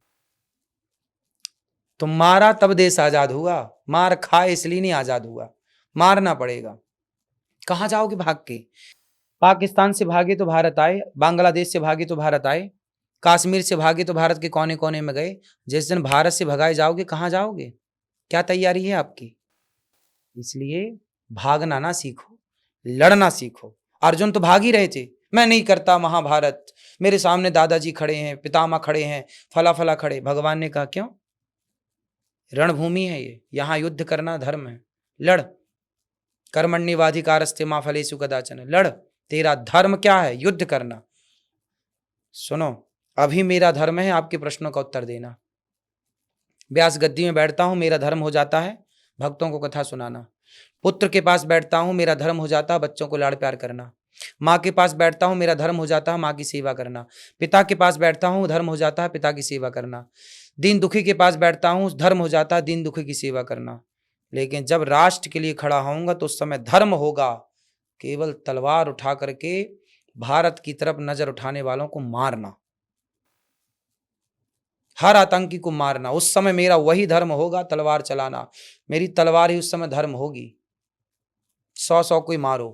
तो मारा तब देश आजाद हुआ, मार खाए इसलिए नहीं आजाद हुआ, मारना पड़ेगा। कहां जाओगे भाग के? पाकिस्तान से भागे तो भारत आए, बांग्लादेश से भागे तो भारत आए, कश्मीर से भागे तो भारत के कोने कोने में गए। जिस दिन भारत से भगाए जाओगे, कहां जाओगे? क्या तैयारी है आपकी? इसलिए भागना ना सीखो, लड़ना सीखो। अर्जुन तो भाग ही रहे थे, मैं नहीं करता महाभारत, मेरे सामने दादाजी खड़े हैं, पितामह खड़े हैं, फला फला खड़े। भगवान ने कहा क्यों? रणभूमि है ये, यहां युद्ध करना धर्म है, लड़। कर्मण्येवाधिकारस्ते मा फलेषु कदाचन, लड़। तेरा धर्म क्या है? युद्ध करना। सुनो, अभी मेरा धर्म है आपके प्रश्नों का उत्तर देना। व्यास गद्दी में बैठता हूं, मेरा धर्म हो जाता है भक्तों को कथा सुनाना। पुत्र के पास बैठता हूं, मेरा धर्म हो जाता है बच्चों को लाड़ प्यार करना। माँ के पास बैठता हूं, मेरा धर्म हो जाता है माँ की सेवा करना। पिता के पास बैठता हूं, धर्म हो जाता है पिता की सेवा करना। दीन दुखी के पास बैठता हूं, धर्म हो जाता है दीन दुखी की सेवा करना। लेकिन जब राष्ट्र के लिए खड़ा होऊंगा तो उस समय धर्म होगा केवल तलवार उठा करके भारत की तरफ नजर उठाने वालों को मारना, हर आतंकी को मारना। उस समय मेरा वही धर्म होगा, तलवार चलाना। मेरी तलवार ही उस समय धर्म होगी। 100 कोई मारो,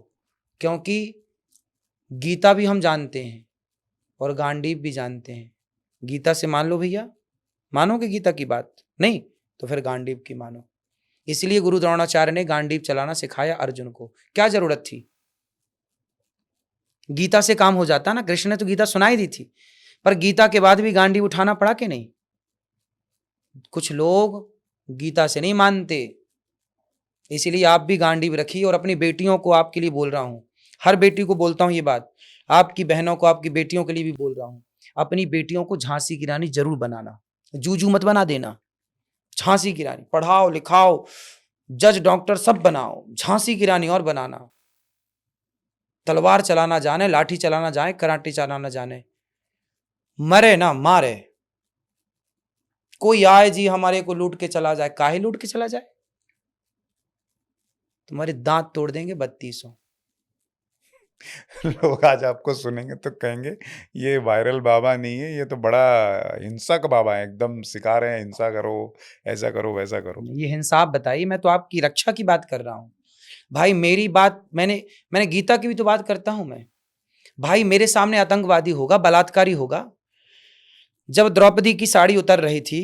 क्योंकि गीता भी हम जानते हैं और गांडीव भी जानते हैं। गीता से मान लो भैया, मानोगे गीता की बात? नहीं तो फिर गांडीव की मानो। इसलिए गुरु द्रोणाचार्य ने गांडीव चलाना सिखाया अर्जुन को। क्या जरूरत थी? गीता से काम हो जाता ना। कृष्ण ने तो गीता सुनाई दी थी, पर गीता के बाद भी गांडीव उठाना पड़ा कि नहीं? कुछ लोग गीता से नहीं मानते, इसीलिए आप भी गांडीव रखिए। और अपनी बेटियों को आपके लिए बोल रहा हूं, हर बेटी को बोलता हूं ये बात, आपकी बहनों को, आपकी बेटियों के लिए भी बोल रहा हूं, अपनी बेटियों को झांसी की रानी जरूर बनाना। जूजू मत बना देना। झांसी की रानी पढ़ाओ लिखाओ, जज डॉक्टर सब बनाओ, झांसी की रानी और बनाना। तलवार चलाना जाने, लाठी चलाना जाए, कराटे चलाना जाने, मरे ना मारे। कोई आए जी हमारे को लूट के चला जाए, काहे लूट के चला जाए? तुम्हारे दांत तोड़ देंगे 3200। लोग आज आपको सुनेंगे तो कहेंगे ये वायरल बाबा नहीं है, ये तो बड़ा हिंसक बाबा है, एकदम सिखा रहे हैं हिंसा करो, ऐसा करो वैसा करो। ये हिंसा आप बताइए, मैं तो आपकी रक्षा की बात कर रहा हूं भाई। मेरी बात मैंने गीता की भी तो बात करता हूं मैं भाई। मेरे सामने आतंकवादी होगा, बलात्कारी होगा। जब द्रौपदी की साड़ी उतर रही थी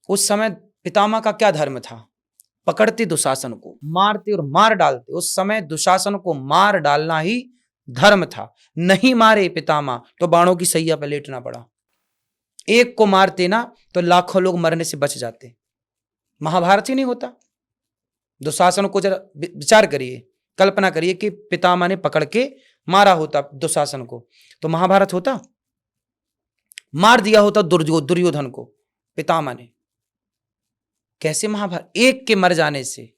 उस समय पितामह का क्या धर्म था? पकड़ते दुशासन को, मारते और मार डालते। उस समय दुशासन को मार डालना ही धर्म था। नहीं मारे पितामह तो बाणों की सैया पर लेटना पड़ा। एक को मारते ना तो लाखों लोग मरने से बच जाते। महाभारत ही नहीं होता। दुशासन को जरा विचार करिए, कल्पना करिए कि पितामह ने पकड़ के मारा होता दुशासन को, तो महाभारत होता? मार दिया होता दुर्योधन को पितामह ने। कैसे महाभारत? एक के मर जाने से।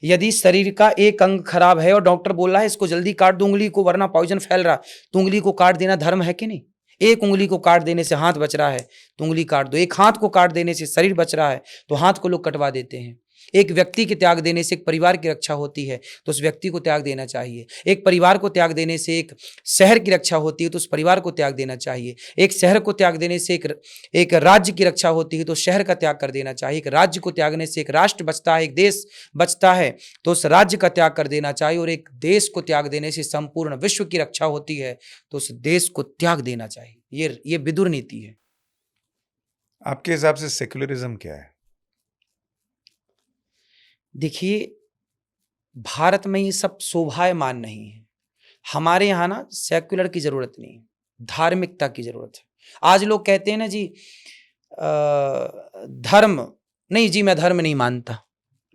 यदि शरीर का एक अंग खराब है और डॉक्टर बोल रहा है इसको जल्दी काट दो उंगली को वरना पॉइजन फैल रहा, तो उंगली को काट देना धर्म है कि नहीं? एक उंगली को काट देने से हाथ बच रहा है तो उंगली काट दो। एक हाथ को काट देने से शरीर बच रहा है तो हाथ को लोग कटवा देते हैं। एक व्यक्ति के त्याग देने से एक परिवार की रक्षा होती है तो उस व्यक्ति को त्याग देना चाहिए। एक परिवार को त्याग देने से एक शहर की रक्षा होती है तो उस परिवार को त्याग देना चाहिए। एक शहर को त्याग देने से एक राज्य की रक्षा होती है तो शहर का त्याग कर देना चाहिए। एक राज्य को त्यागने से एक राष्ट्र बचता है, एक देश बचता है तो उस राज्य का त्याग कर देना चाहिए। और एक देश को त्याग देने से संपूर्ण विश्व की रक्षा होती है तो उस देश को त्याग देना चाहिए। ये विदुर नीति है। आपके हिसाब से सेक्युलरिज्म क्या है? देखिए, भारत में ये सब शोभायमान नहीं है। हमारे यहाँ ना सेक्युलर की जरूरत नहीं है, धार्मिकता की जरूरत है। आज लोग कहते हैं ना जी धर्म नहीं जी, मैं धर्म नहीं मानता।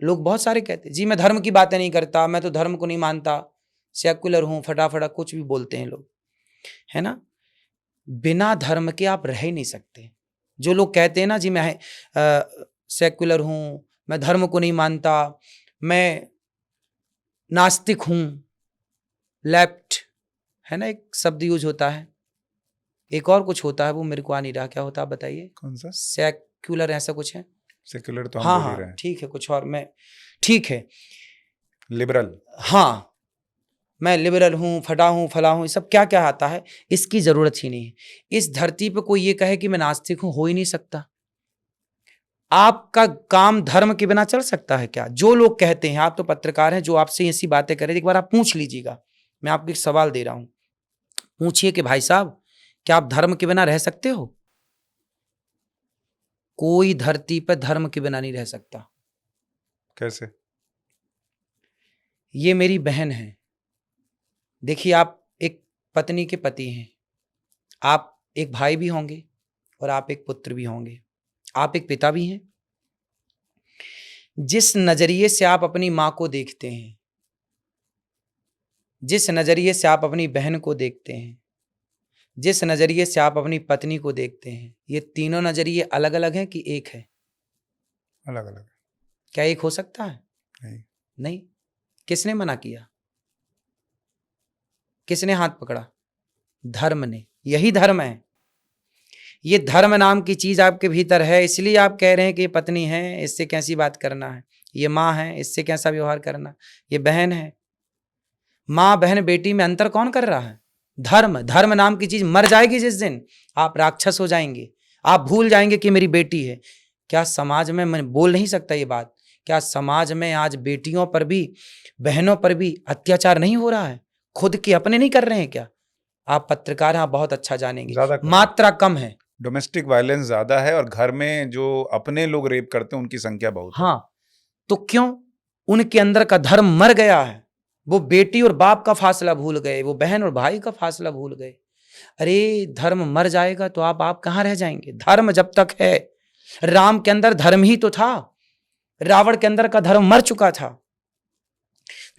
लोग बहुत सारे कहते हैं जी मैं धर्म की बातें नहीं करता, मैं तो धर्म को नहीं मानता, सेक्युलर हूं, फटाफटा कुछ भी बोलते हैं लोग, है ना। बिना धर्म के आप रह ही नहीं सकते। जो लोग कहते हैं ना जी मैं सेक्युलर हूं, मैं धर्म को नहीं मानता, मैं नास्तिक हूं, लेफ्ट, है ना एक शब्द यूज होता है, एक और कुछ होता है वो मेरे को आ नहीं रहा, क्या होता है आप बताइए? कौन सा? सेक्युलर ऐसा कुछ है? सेक्युलर तो हम हाँ बोल ही रहे हाँ हैं। ठीक है, कुछ और मैं ठीक है, लिबरल। हाँ मैं लिबरल हूं, फटा हूं, फला हूं, ये सब क्या क्या आता है, इसकी जरूरत ही नहीं है। इस धरती पे कोई ये कहे कि मैं नास्तिक हूं, हो ही नहीं सकता। आपका काम धर्म के बिना चल सकता है क्या? जो लोग कहते हैं, आप तो पत्रकार हैं, जो आपसे ऐसी बातें करें, एक बार आप पूछ लीजिएगा। मैं आपको एक सवाल दे रहा हूं, पूछिए कि भाई साहब क्या आप धर्म के बिना रह सकते हो? कोई धरती पर धर्म के बिना नहीं रह सकता। कैसे? ये मेरी बहन है। देखिए, आप एक पत्नी के पति हैं, आप एक भाई भी होंगे और आप एक पुत्र भी होंगे, आप एक पिता भी हैं। जिस नजरिए से आप अपनी मां को देखते हैं, जिस नजरिए से आप अपनी बहन को देखते हैं, जिस नजरिए से आप अपनी पत्नी को देखते हैं, ये तीनों नजरिए अलग अलग हैं कि एक है? अलग अलग। क्या एक हो सकता है? नहीं। नहीं। किसने मना किया? किसने हाथ पकड़ा? धर्म ने। यही धर्म है। ये धर्म नाम की चीज आपके भीतर है, इसलिए आप कह रहे हैं कि ये पत्नी है, इससे कैसी बात करना है। ये माँ है, इससे कैसा व्यवहार करना, ये बहन है। माँ बहन बेटी में अंतर कौन कर रहा है? धर्म। धर्म नाम की चीज मर जाएगी जिस दिन, आप राक्षस हो जाएंगे, आप भूल जाएंगे कि मेरी बेटी है। क्या समाज में, मैं बोल नहीं सकता ये बात, क्या समाज में आज बेटियों पर भी, बहनों पर भी अत्याचार नहीं हो रहा है? खुद के अपने नहीं कर रहे हैं क्या? आप पत्रकार हैं, आप बहुत अच्छा जानेंगे, मात्रा कम है। डोमेस्टिक वायलेंस ज्यादा है और घर में जो अपने लोग रेप करते हैं उनकी संख्या बहुत है। हाँ, तो क्यों? उनके अंदर का धर्म मर गया है। वो बेटी और बाप का फासला भूल गए, वो बहन और भाई का फासला भूल गए। अरे धर्म मर जाएगा तो आप कहां रह जाएंगे? धर्म जब तक है, राम के अंदर धर्म ही तो था, रावण के अंदर का धर्म मर चुका था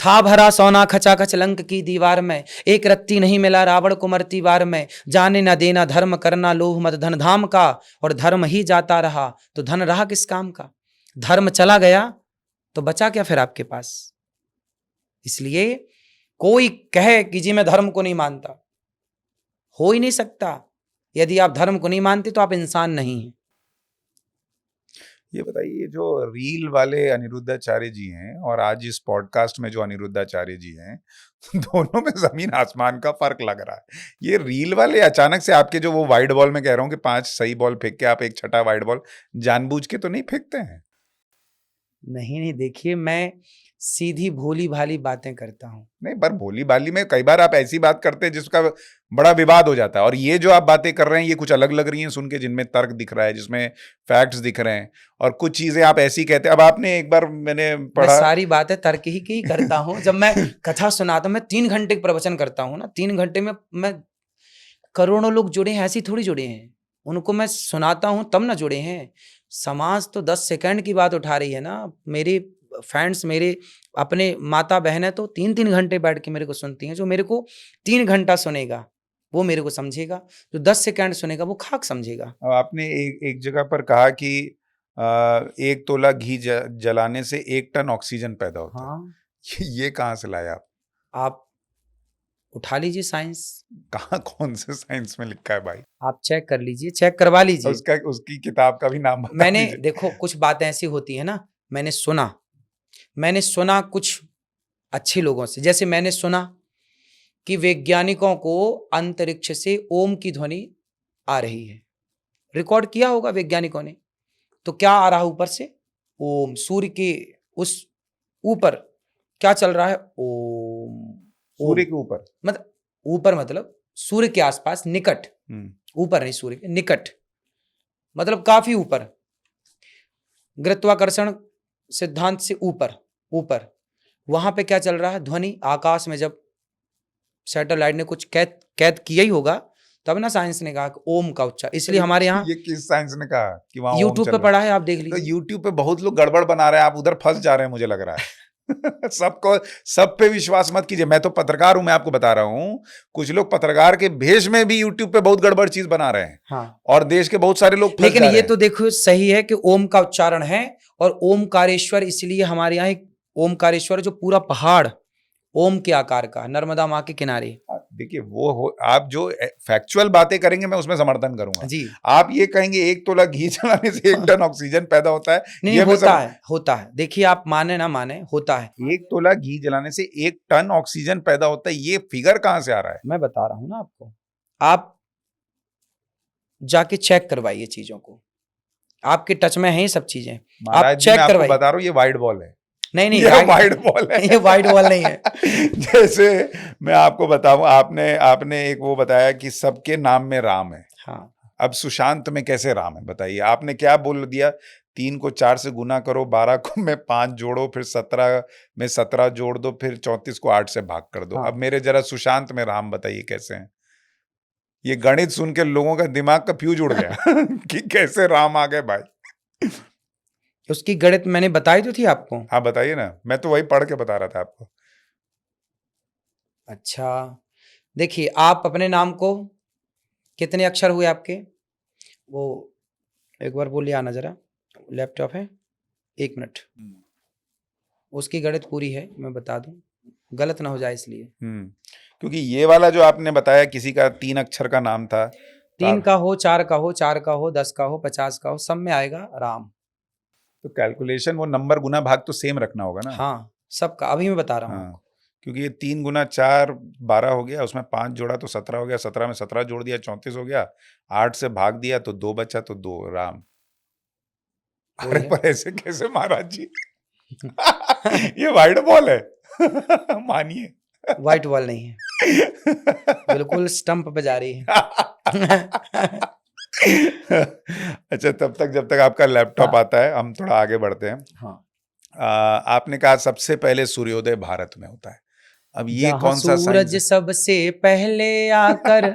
भरा सोना खचाखच लंक की दीवार में, एक रत्ती नहीं मिला रावण को मरती वार में। जाने ना देना धर्म करना लोभ मत धन धाम का, और धर्म ही जाता रहा तो धन रहा किस काम का? धर्म चला गया तो बचा क्या फिर आपके पास? इसलिए कोई कहे कि जी मैं धर्म को नहीं मानता, हो ही नहीं सकता। यदि आप धर्म को नहीं मानते तो आप इंसान नहीं हैं। ये बताइए, जो रील वाले अनिरुद्धाचार्य जी हैं और आज इस पॉडकास्ट में जो अनिरुद्धाचार्य जी हैं, दोनों में जमीन आसमान का फर्क लग रहा है। ये रील वाले अचानक से आपके जो वो वाइड बॉल में कह रहा हूँ कि 5 सही बॉल फेंक के आप एक छठा वाइड बॉल जानबूझ के तो नहीं फेंकते हैं? नहीं, देखिए मैं सीधी भोली भाली बातें करता हूँ। नहीं, पर भोली भाली में कई बार आप ऐसी बात करते हैं जिसका बड़ा विवाद हो जाता है, और ये जो आप बातें कर रहे हैं ये कुछ अलग लग रही हैं सुन के, जिनमें तर्क दिख रहा है, जिसमें फैक्ट्स दिख रहे हैं, और कुछ चीजें आप ऐसी कहते हैं। अब आपने एक बार मैंने पढ़ा, मैं सारी बातें तर्क ही की करता हूँ। जब मैं कथा सुनाता हूँ, मैं 3 घंटे का प्रवचन करता हूँ ना, 3 घंटे में मैं करोड़ों लोग जुड़े हैं, ऐसी थोड़ी जुड़े हैं, उनको मैं सुनाता हूँ तब ना जुड़े हैं। समाज तो 10 सेकंड की बात उठा रही है ना। मेरे फैंस, मेरे अपने माता बहनें तो 3-3 घंटे बैठ के मेरे को सुनती हैं। जो मेरे को 3 घंटा सुनेगा वो मेरे को समझेगा, जो 10 सेकंड सुनेगा वो खाक समझेगा। अब आपने एक जगह पर कहा कि 1 तोला घी जलाने से 1 टन ऑक्सीजन पैदा होता है। हाँ, ये कहाँ से लाया आप उठा लीजिए साइंस। कहाँ, कौन से साइंस में लिखा है भाई? आप चेक कर लीजिए, चेक करवा लीजिए। उसकी किताब का भी नाम बता मैंने दीजिए। देखो, कुछ बातें ऐसी होती है ना, मैंने सुना कुछ अच्छे लोगों से। जैसे मैंने सुना कि वैज्ञानिकों को अंतरिक्ष से ओम की ध्वनि आ रही है, रिकॉर्ड किया होगा वैज्ञानिकों ने। तो क्या आ रहा है ऊपर से? ओम। सूर्य के उस ऊपर क्या चल रहा है? ओम। सूर्य के ऊपर मतलब ऊपर मतलब सूर्य के आसपास, निकट, ऊपर नहीं, सूर्य के निकट मतलब काफी ऊपर, गुरुत्वाकर्षण सिद्धांत से ऊपर वहां पे क्या चल रहा है? ध्वनि। आकाश में जब सैटेलाइट ने कुछ कैद किया ही होगा तब ना साइंस ने कहा कि ओम का उच्चारण। इसलिए हमारे यहाँ, ये किस साइंस ने कहा कि वहां यूट्यूब पे पढ़ा है, आप देख लीजिए। तो यूट्यूब पे बहुत लोग गड़बड़ बना रहे हैं, आप उधर फंस जा रहे हैं मुझे लग रहा है। सब पे विश्वास मत कीजिए। मैं तो पत्रकार हूं, मैं आपको बता रहा हूं, कुछ लोग पत्रकार के भेष में भी यूट्यूब पे बहुत गड़बड़ चीज बना रहे हैं। हाँ, और देश के बहुत सारे लोग फंस लेकिन जा रहे ये हैं। तो देखो सही है कि ओम का उच्चारण है, और ओमकारेश्वर, इसलिए हमारे यहाँ एक ओमकारेश्वर जो पूरा पहाड़ ओम के आकार का, नर्मदा माँ के किनारे। देखिए आप जो फैक्चुअल बातें करेंगे मैं उसमें समर्थन करूंगा जी। आप ये कहेंगे 1 तोला घी जलाने से 1 टन ऑक्सीजन पैदा होता है, नहीं, ये होता है। देखिए, आप माने ना माने, होता है। 1 तोला घी जलाने से 1 टन ऑक्सीजन पैदा होता है, ये फिगर कहां से आ रहा है? मैं बता रहा हूं ना आपको, आप जाके चेक करवाइए चीजों को, आपके टच में है ये सब चीजें, आप चेक करवाइए। बता रहा हूं ये वाइड बॉल है। नहीं, ये वाइड बॉल है। ये वाइड बॉल नहीं है। जैसे मैं आपको बताऊं, आपने एक वो बताया कि सबके नाम में राम है। हाँ, अब सुशांत में कैसे राम है बताइए? आपने क्या बोल दिया? 3 को 4 से गुना करो, 12 को में 5 जोड़ो, फिर 17 में 17 जोड़ दो, फिर 34 को 8 से भाग कर दो। हाँ। अब मेरे जरा सुशांत में राम बताइए कैसे हैं? ये गणित सुन के लोगों का दिमाग का फ्यूज उड़ गया कि कैसे राम आ गए भाई। उसकी गणित मैंने बताई तो थी आपको। हाँ बताइए ना, मैं तो वही पढ़ के बता रहा था आपको। अच्छा, देखिए, आप अपने नाम को कितने अक्षर हुए आपके? वो एक बार बोलिए, आना जरा, लैपटॉप है, 1 मिनट। उसकी गणित पूरी है, मैं बता दूं, गलत ना हो जाए इसलिए। क्योंकि ये वाला जो आपने बताया किसी का 3 अक्षर का नाम था, 3 का हो, 4 का हो, 4 का हो, 10 का हो, 50 का हो, सब में आएगा राम। तो कैलकुलेशन वो नंबर गुना भाग तो सेम रखना होगा ना। हाँ सबका, अभी मैं बता रहा हूँ। हाँ, क्योंकि ये 3 गुना 4 12 हो गया, उसमें 5 जोड़ा तो 17 हो गया, 17 में 17 जोड़ दिया 34 हो गया, 8 से भाग दिया तो 2 बचा, तो 2 राम। वही अरे है। पर ऐसे कैसे महाराज जी? ये वाइड बॉल है। मानिए। व्हाइट बॉल नहीं है, बिल्कुल स्टंप पे जा रही है। अच्छा, तब तक जब तक आपका लैपटॉप हाँ। आता है हम थोड़ा आगे बढ़ते हैं। हाँ, आपने कहा सबसे पहले सूर्योदय भारत में होता है। अब ये जहाँ कौन सा साइंस सूरज है? सबसे पहले आकर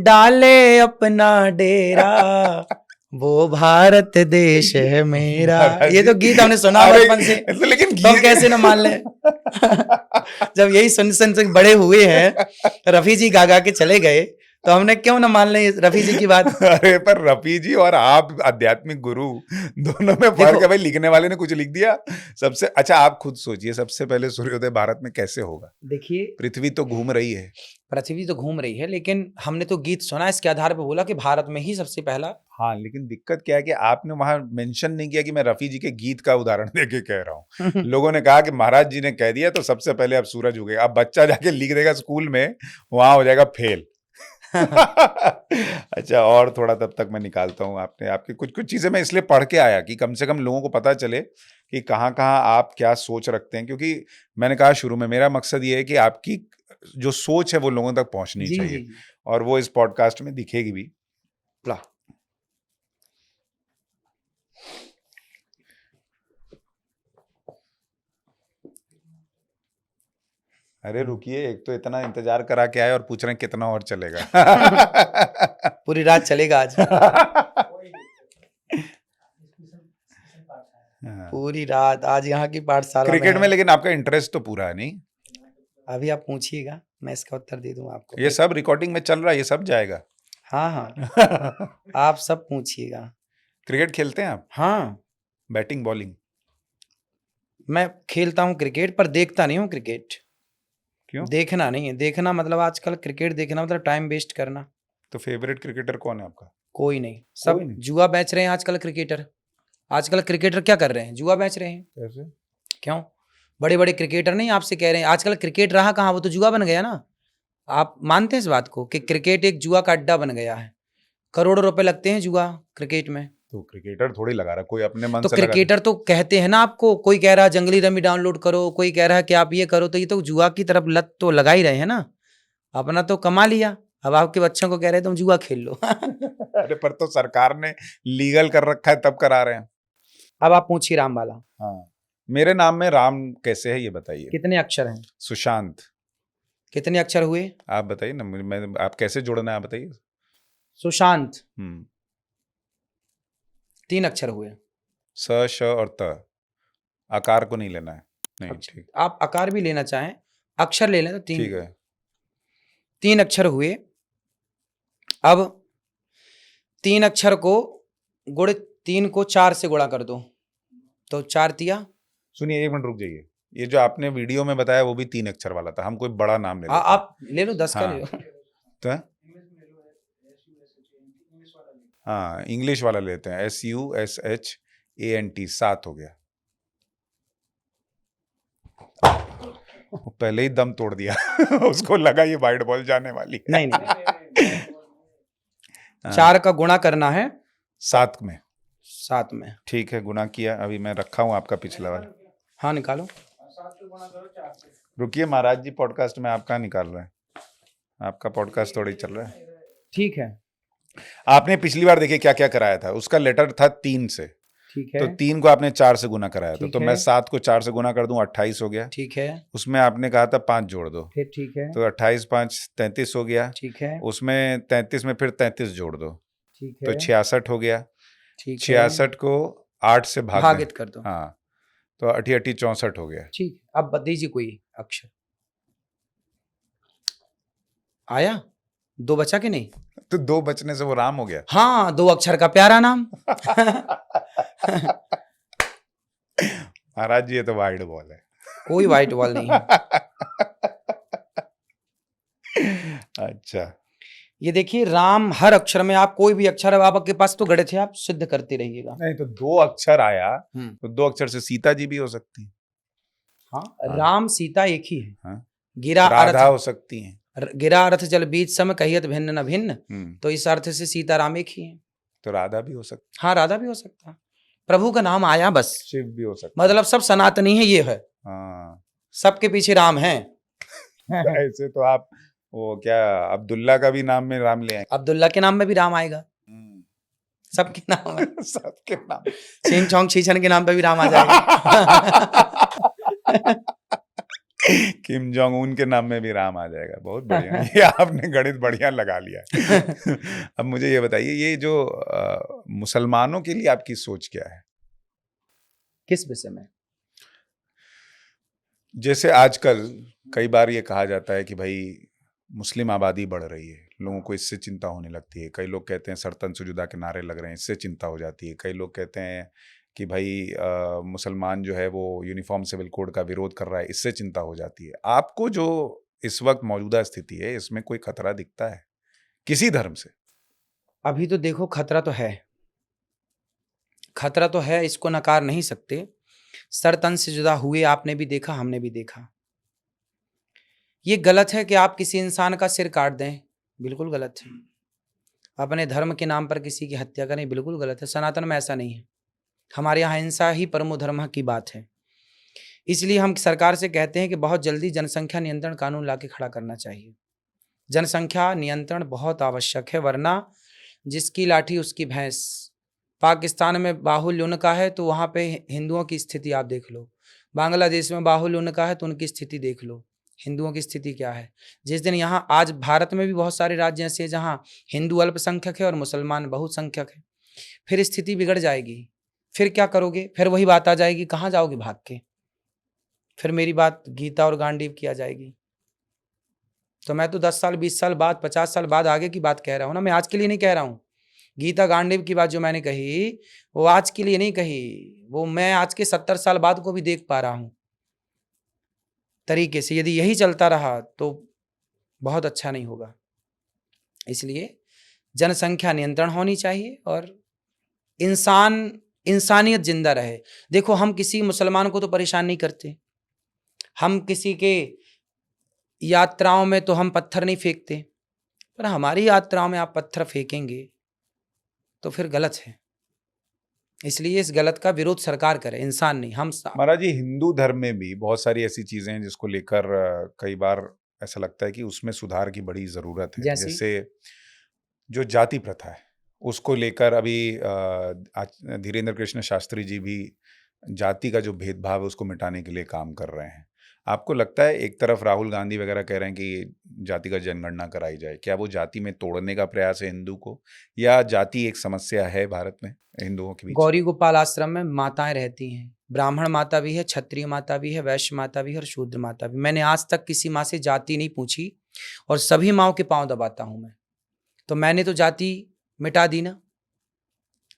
डाले अपना डेरा, वो भारत देश है मेरा। महाराज ये तो जी, गीत हमने सुना अरे, बचपन से, तो लेकिन तो हम कैसे न मान लें। जब यही सुन से बड़े हुए हैं, रफी जी गा गा के चले गए, तो हमने क्यों न मान लें रफी जी की बात। अरे पर रफी जी और आप आध्यात्मिक गुरु, दोनों में फर्क देखो, है भाई। लिखने वाले ने कुछ लिख दिया सबसे। अच्छा, आप खुद सोचिए सबसे पहले सूर्योदय भारत में कैसे होगा? देखिए पृथ्वी तो घूम रही है। पृथ्वी तो घूम रही है, लेकिन हमने तो गीत सुना, इसके आधार पर बोला कि भारत में ही सबसे पहला। हाँ, लेकिन दिक्कत क्या है कि आपने वहां मेंशन नहीं किया कि मैं रफी जी के गीत का उदाहरण देके कह रहा हूँ। लोगों ने कहा कि महाराज जी ने कह दिया तो सबसे पहले अब सूरज उगेगा। अब बच्चा जाके लिख देगा स्कूल में, वहां हो जाएगा फेल। अच्छा, और थोड़ा तब तक मैं निकालता हूँ। आपने आपकी कुछ कुछ चीजें मैं इसलिए पढ़ के आया कि कम से कम लोगों को पता चले कि कहाँ कहाँ आप क्या सोच रखते हैं, क्योंकि मैंने कहा शुरू में मेरा मकसद ये है कि आपकी जो सोच है वो लोगों तक पहुंचनी जी चाहिए, जी। और वो इस पॉडकास्ट में दिखेगी भी। ला, अरे रुकिए, एक तो इतना इंतजार करा के आए और पूछ रहे हैं कितना और चलेगा। पूरी रात चलेगा आज। पूरी रात आज यहाँ की पाठशाला में क्रिकेट है। में लेकिन आपका इंटरेस्ट तो पूरा है नहीं? अभी आप पूछिएगा, मैं इसका उत्तर दे दूंगा आपको। ये सब रिकॉर्डिंग में चल रहा है, ये सब जाएगा। हाँ हाँ, आप सब पूछिएगा। क्रिकेट खेलते हैं आप? हाँ, बैटिंग बॉलिंग? मैं खेलता हूँ क्रिकेट, पर देखता नहीं हूँ क्रिकेट। क्यों? देखना नहीं है, देखना मतलब आजकल क्रिकेट देखना मतलब टाइम वेस्ट करना। तो फेवरेट क्रिकेटर कौन है आपका? कोई नहीं, सब कोई नहीं? जुआ बेच रहे हैं आजकल क्रिकेटर। आजकल क्रिकेटर क्या कर रहे हैं? जुआ बेच रहे हैं। कैसे? क्यों? बड़े बड़े क्रिकेटर नहीं आपसे कह रहे हैं, आजकल क्रिकेट रहा कहाँ, वो तो जुआ बन गया ना। आप मानते हैं इस बात को कि क्रिकेट एक जुआ का अड्डा बन गया है? करोड़ों रुपए लगते हैं जुआ क्रिकेट में। तो क्रिकेटर थोड़ी लगा रहा, कोई अपने मन तो से लगा क्रिकेटर तो कहते हैं ना आपको, कोई कह रहा है जंगली रमी डाउनलोड करो, कोई कह रहा है कि आप ये करो, तो ये तो जुआ की तरफ लत तो लगा ही रहे हैं ना। अपना तो कमा लिया, अब आपके बच्चों को कह रहे हैं तुम जुआ खेल लो। अरे पर तो सरकार ने लीगल कर रखा है तब करा रहे हैं। अब आप पूछिए राम वाला। हाँ, मेरे नाम में राम कैसे है ये बताइए। कितने अक्षर हैं? सुशांत। कितने अक्षर हुए? आप बताइए ना, मैं आप कैसे जोड़ना है आप बताइए। सुशांत 3 अक्षर हुए। स श और त। आकार को नहीं लेना है। नहीं, अच्छा, ठीक आप आकार भी लेना चाहें, अक्षर ले लें तो ठीक है। 3 अक्षर हुए। अब 3 अक्षर को गुण 3 को 4 से गुणा कर दो, तो 4 तिया। सुनिए, 1 मिनट रुक जाइए। ये जो आपने वीडियो में बताया वो भी 3 अक्षर वाला था, हम कोई बड़ा नाम ले लेते हैं। आप ले लो 10 का हाँ। ले लो। तो हाँ, इंग्लिश वाला लेते हैं। SUSHANT, 7 हो गया। पहले ही दम तोड़ दिया। उसको लगा ये वाइड बॉल जाने वाली है। नहीं नहीं, हाँ, 4 का गुणा करना है 7 में। 7 में। ठीक है, गुना किया। अभी मैं रखा हूँ आपका पिछला वाला। हाँ निकालो। रुकिए महाराज जी, पॉडकास्ट में आप कहाँ निकाल रहे हैं? आपका पॉडकास्ट थोड़ी चल रहा है। ठीक है, आपने पिछली बार देखिए क्या क्या कराया था। उसका लेटर था 3 से, ठीक है, तो 3 को आपने 4 से गुना कराया था, ठीक तो है। मैं 7 को 4 से गुना कर दूं, 28 हो गया। ठीक है, उसमें आपने कहा था 5 जोड़ दो, फिर ठीक है, तो 28 5 33 हो गया। ठीक है, उसमें 33 में फिर 33 जोड़ दो, ठीक तो है, 66 हो गया। ठीक है, 66 को 8 से भाग भागित दें। कर दो। हाँ, तो 8 8 64 हो गया। ठीक, अब दीजिए कोई अक्षर। आया? 2 बचा कि नहीं? तो 2 बचने से वो राम हो गया। हाँ, 2 अक्षर का प्यारा नाम। महाराज जी, ये तो वाइड बॉल है। कोई वाइट बॉल नहीं है। अच्छा, ये देखिए, राम हर अक्षर में, आप कोई भी अक्षर आपके पास तो गणित है, आप सिद्ध करते रहिएगा। नहीं तो 2 अक्षर आया हम्म। तो 2 अक्षर से सीता जी भी हो सकती हैं। हाँ, हाँ। राम सीता एक ही है। हाँ। गिरा राधा अर्थ, हो सकती हैं। गिरा अर्थ जल बीच सम कहियत भिन्न न भिन्न, हम्म। तो इस अर्थ से सीता राम एक ही है। तो राधा भी हो सकती हाँ, राधा भी हो सकता है, प्रभु का नाम आया बस, है, शिव भी हो सकता है। मतलब सब सनातनी है, ये है, हाँ। सबके पीछे राम है। ऐसे तो आप वो क्या अब्दुल्ला का भी नाम में राम ले आए। अब्दुल्ला के नाम में भी राम आएगा, सबके नाम है। सबके नाम। छिंग छोंग छीछन के नाम पे भी राम आ जाएगा। किम जोंग उन के नाम में भी राम आ जाएगा। बहुत बढ़िया, ये आपने गणित बढ़िया लगा लिया है। अब मुझे ये बताइए, ये जो मुसलमानों के लिए आपकी सोच क्या है? किस विषय में? जैसे आजकल कई बार ये कहा जाता है कि भाई मुस्लिम आबादी बढ़ रही है, लोगों को इससे चिंता होने लगती है। कई लोग कहते हैं सरतन से जुदा के नारे लग रहे हैं, इससे चिंता हो जाती है। कई लोग कहते हैं कि भाई मुसलमान जो है वो यूनिफॉर्म सिविल कोड का विरोध कर रहा है, इससे चिंता हो जाती है। आपको जो इस वक्त मौजूदा स्थिति है, इसमें कोई खतरा दिखता है किसी धर्म से? अभी तो देखो, खतरा तो है, खतरा तो है, इसको नकार नहीं सकते। सर तन से जुदा हुए आपने भी देखा, हमने भी देखा। ये गलत है कि आप किसी इंसान का सिर काट दें, बिल्कुल गलत है। अपने धर्म के नाम पर किसी की हत्या करें, बिल्कुल गलत है। सनातन में ऐसा नहीं है, हमारे यहाँ हिंसा ही परमो धर्म की बात है। इसलिए हम सरकार से कहते हैं कि बहुत जल्दी जनसंख्या नियंत्रण कानून लाके खड़ा करना चाहिए। जनसंख्या नियंत्रण बहुत आवश्यक है, वरना जिसकी लाठी उसकी भैंस। पाकिस्तान में बाहुल्य उनका है तो वहाँ पे हिंदुओं की स्थिति आप देख लो, बांग्लादेश में बाहुल्य उनका है तो उनकी स्थिति देख लो, हिंदुओं की स्थिति क्या है। जिस दिन यहाँ, आज भारत में भी बहुत सारे राज्य ऐसे हैं जहाँ हिंदू अल्पसंख्यक है और मुसलमान बहुसंख्यक है, फिर स्थिति बिगड़ जाएगी। फिर क्या करोगे? फिर वही बात आ जाएगी, कहाँ जाओगे भाग के? फिर मेरी बात गीता और गांडीव की आ जाएगी। तो मैं तो 10 साल 20 साल बाद 50 साल बाद आगे की बात कह रहा हूँ ना, मैं आज के लिए नहीं कह रहा हूँ। गीता गांडीव की बात जो मैंने कही वो आज के लिए नहीं कही, वो मैं आज के 70 साल बाद को भी देख पा रहा हूँ तरीके से। यदि यही चलता रहा तो बहुत अच्छा नहीं होगा। इसलिए जनसंख्या नियंत्रण होनी चाहिए और इंसानियत जिंदा रहे। देखो, हम किसी मुसलमान को तो परेशान नहीं करते, हम किसी के यात्राओं में तो हम पत्थर नहीं फेंकते, पर हमारी यात्राओं में आप पत्थर फेंकेंगे तो फिर गलत है। इसलिए इस गलत का विरोध सरकार करे, इंसान नहीं। हम महाराज जी, हिंदू धर्म में भी बहुत सारी ऐसी चीजें हैं जिसको लेकर कई बार ऐसा लगता है कि उसमें सुधार की बड़ी जरूरत है। जैसे जो जाति प्रथा है उसको लेकर अभी धीरेन्द्र कृष्ण शास्त्री जी भी जाति का जो भेदभाव है उसको मिटाने के लिए काम कर रहे हैं। आपको लगता है, एक तरफ राहुल गांधी वगैरह कह रहे हैं कि जाति का जनगणना कराई जाए, क्या वो जाति में तोड़ने का प्रयास है हिंदू को, या जाति एक समस्या है भारत में हिंदुओं के बीच? गौरी गोपाल आश्रम में माताएं रहती हैं, ब्राह्मण माता भी है, क्षत्रिय माता भी है, वैश्य माता भी है और शूद्र माता भी। मैंने आज तक किसी माँ से जाति नहीं पूछी और सभी माँओं के पांव दबाता हूं मैं। तो मैंने तो जाति मिटा दी ना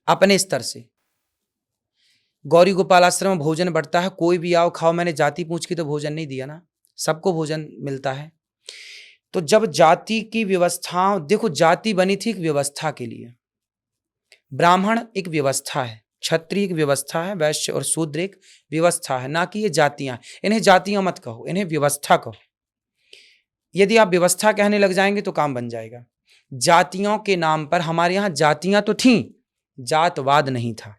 अपने स्तर से। गौरी गोपाल आश्रम में भोजन बढ़ता है, कोई भी आओ खाओ, मैंने जाति पूछ के तो भोजन नहीं दिया ना, सबको भोजन मिलता है। तो जब जाति की व्यवस्था, देखो जाति बनी थी एक व्यवस्था के लिए, ब्राह्मण एक व्यवस्था है, क्षत्रिय एक व्यवस्था है, वैश्य और शूद्र एक व्यवस्था है, ना कि ये जातियां। इन्हें जातियां मत कहो, इन्हें व्यवस्था कहो। यदि आप व्यवस्था कहने लग जाएंगे तो काम बन जाएगा। जातियों के नाम पर, हमारे यहां जातियां तो थीं, जातवाद नहीं था।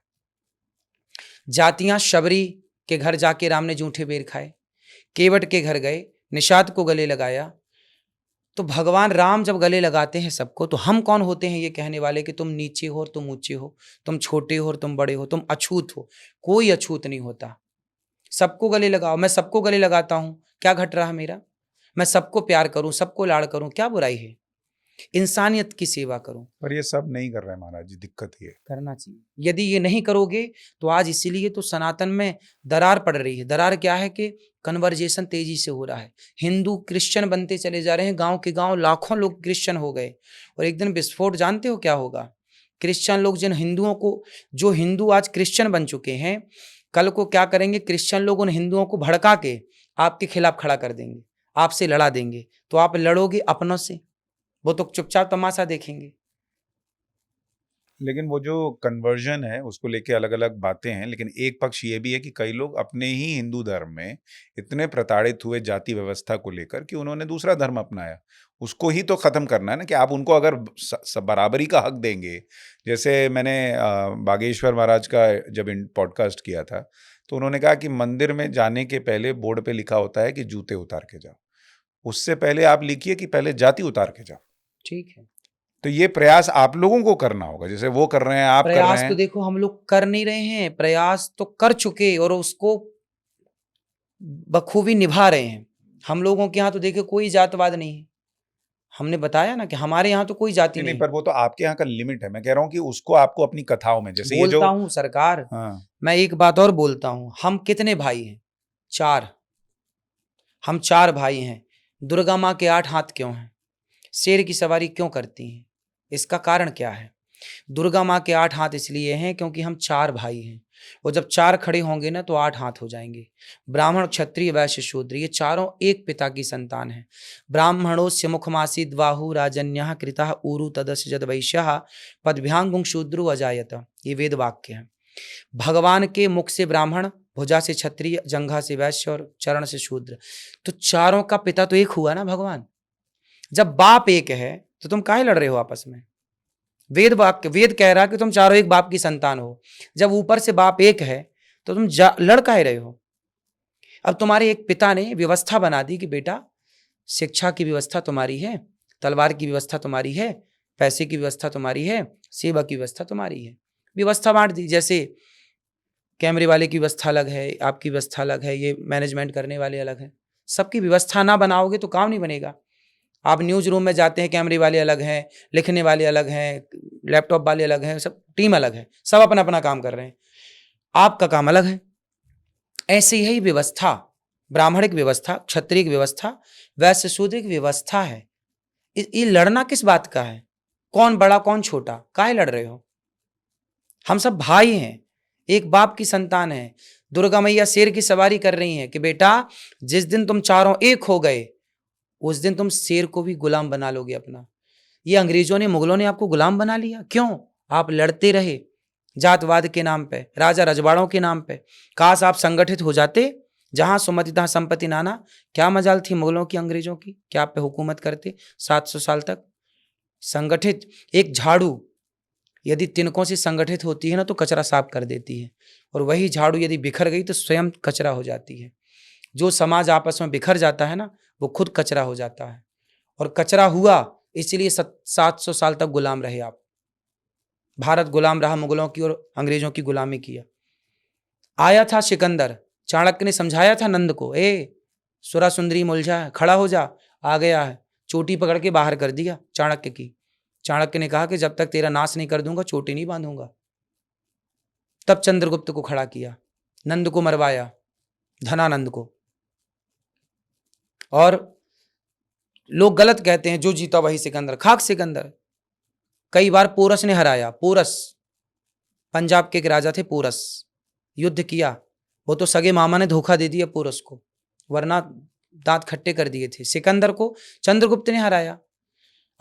जातियां, शबरी के घर जाके राम ने जूठे बेर खाए, केवट के घर गए, निषाद को गले लगाया। तो भगवान राम जब गले लगाते हैं सबको, तो हम कौन होते हैं ये कहने वाले कि तुम नीचे हो और तुम ऊंचे हो, तुम छोटे हो और तुम बड़े हो, तुम अछूत हो? कोई अछूत नहीं होता, सबको गले लगाओ। मैं सबको गले लगाता हूं, क्या घट रहा मेरा? मैं सबको प्यार करूं, सबको लाड़ करूं, क्या बुराई है? इंसानियत की सेवा करूं। पर ये सब नहीं कर रहे हैं महाराज जी, दिक्कत ये करना चाहिए। यदि ये नहीं करोगे तो आज, इसीलिए तो सनातन में दरार पड़ रही है। दरार क्या है कि कन्वर्जेशन तेजी से हो रहा है, हिंदू क्रिश्चियन बनते चले जा रहे हैं। गांव के गांव लाखों लोग क्रिश्चियन हो गए और एक दिन विस्फोट जानते हो क्या होगा? क्रिश्चियन लोग जिन हिंदुओं को, जो हिंदू आज क्रिश्चियन बन चुके हैं, कल को क्या करेंगे? क्रिश्चियन लोग उन हिंदुओं को भड़का के आपके खिलाफ खड़ा कर देंगे, आपसे लड़ा देंगे। तो आप लड़ोगे अपनों से, वो तो चुपचाप तमाशा देखेंगे। लेकिन वो जो कन्वर्जन है उसको लेके अलग अलग बातें हैं, लेकिन एक पक्ष ये भी है कि कई लोग अपने ही हिंदू धर्म में इतने प्रताड़ित हुए जाति व्यवस्था को लेकर कि उन्होंने दूसरा धर्म अपनाया। उसको ही तो खत्म करना है ना, कि आप उनको अगर बराबरी का हक देंगे। जैसे मैंने बागेश्वर महाराज का जब इन पॉडकास्ट किया था तो उन्होंने कहा कि मंदिर में जाने के पहले बोर्ड पे लिखा होता है कि जूते उतार के जाओ, उससे पहले आप लिखिए कि पहले जाति उतार के जाओ। ठीक है, तो ये प्रयास आप लोगों को करना होगा, जैसे वो कर रहे हैं, आप कर रहे प्रयास तो हैं। देखो हम लोग कर नहीं रहे हैं, प्रयास तो कर चुके और उसको बखूबी निभा रहे हैं। हम लोगों के यहाँ तो देखिए कोई जातवाद नहीं है। हमने बताया ना कि हमारे यहाँ तो कोई जाति नहीं, नहीं। पर वो तो आपके यहाँ का लिमिट है। मैं कह रहा हूँ कि उसको आपको अपनी कथाओं में, जैसे ये जो बोलता हूँ सरकार, हाँ, मैं एक बात और बोलता हूँ, हम कितने भाई हैं? 4। हम 4 भाई हैं। दुर्गा माँ के 8 हाथ क्यों हैं? शेर की सवारी क्यों करती हैं? इसका कारण क्या है? दुर्गा माँ के 8 हाथ इसलिए हैं क्योंकि हम 4 भाई हैं। वो जब 4 खड़े होंगे ना तो 8 हाथ हो जाएंगे। ब्राह्मण, क्षत्रिय, वैश्य, शूद्र, ये चारों एक पिता की संतान हैं। ब्राह्मणोस्य मुखमासीद बाहु राजन्यः कृतः ऊरु तदस्य जद वैश्यः पदभ्यांगुं शूद्रो अजायत। ये वेद वाक्य है। भगवान के मुख से ब्राह्मण, भुजा से क्षत्रिय, जंघा से वैश्य और चरण से शूद्र। तो चारों का पिता तो एक हुआ ना भगवान। जब बाप एक है तो तुम काहे लड़ रहे हो आपस में? वेद वाक्य, वेद कह रहा है कि तुम चारों एक बाप की संतान हो। जब ऊपर से बाप एक है तो तुम लड़ काहे रहे हो? अब तुम्हारे एक पिता ने व्यवस्था बना दी कि बेटा शिक्षा की व्यवस्था तुम्हारी है, तलवार की व्यवस्था तुम्हारी है, पैसे की व्यवस्था तुम्हारी है, सेवा की व्यवस्था तुम्हारी है। व्यवस्था बांट दी। जैसे कैमरे वाले की व्यवस्था अलग है, आपकी व्यवस्था अलग है, ये मैनेजमेंट करने वाले अलग है। सबकी व्यवस्था ना बनाओगे तो काम नहीं बनेगा। आप न्यूज रूम में जाते हैं, कैमरे वाले अलग हैं, लिखने वाले अलग हैं, लैपटॉप वाले अलग हैं, सब टीम अलग है, सब अपना अपना काम कर रहे हैं, आपका काम अलग है। ऐसे ही व्यवस्था, ब्राह्मणिक व्यवस्था, क्षत्रिय व्यवस्था, वैश्य शूद्र की व्यवस्था है। ये लड़ना किस बात का है? कौन बड़ा कौन छोटा, काहे लड़ रहे हो? हम सब भाई हैं, एक बाप की संतान है। दुर्गा मैया शेर की सवारी कर रही हैं कि बेटा जिस दिन तुम चारों एक हो गए उस दिन तुम शेर को भी गुलाम बना लोगे अपना। ये अंग्रेजों ने, मुगलों ने आपको गुलाम बना लिया। क्यों? आप लड़ते रहे जातवाद के नाम पे, राजा रजवाड़ों के नाम पे। काश आप संगठित हो जाते, जहां सुमति तहां संपत्ति नाना। क्या मजाल थी मुगलों की, अंग्रेजों की, क्या आप पे हुकूमत करते 700 साल तक? संगठित एक झाड़ू यदि तिनकों से संगठित होती है ना तो कचरा साफ कर देती है, और वही झाड़ू यदि बिखर गई तो स्वयं कचरा हो जाती है। जो समाज आपस में बिखर जाता है ना वो खुद कचरा हो जाता है, और कचरा हुआ इसलिए 700 साल तक गुलाम रहे आप। भारत गुलाम रहा, मुगलों की और अंग्रेजों की गुलामी किया। आया था सिकंदर, चाणक्य ने समझाया था नंद को, ए सुरा सुंदरी मुलझा, खड़ा हो जा, आ गया है। चोटी पकड़ के बाहर कर दिया चाणक्य की। चाणक्य ने कहा कि जब तक तेरा नाश नहीं कर दूंगा चोटी नहीं बांधूंगा। तब चंद्रगुप्त को खड़ा किया, नंद को मरवाया, धनानंद को। और लोग गलत कहते हैं जो जीता वही सिकंदर, खाक सिकंदर। कई बार पोरस ने हराया। पोरस पंजाब के एक राजा थे, पोरस, युद्ध किया। वो तो सगे मामा ने धोखा दे दिया पोरस को, वरना दांत खट्टे कर दिए थे। सिकंदर को चंद्रगुप्त ने हराया।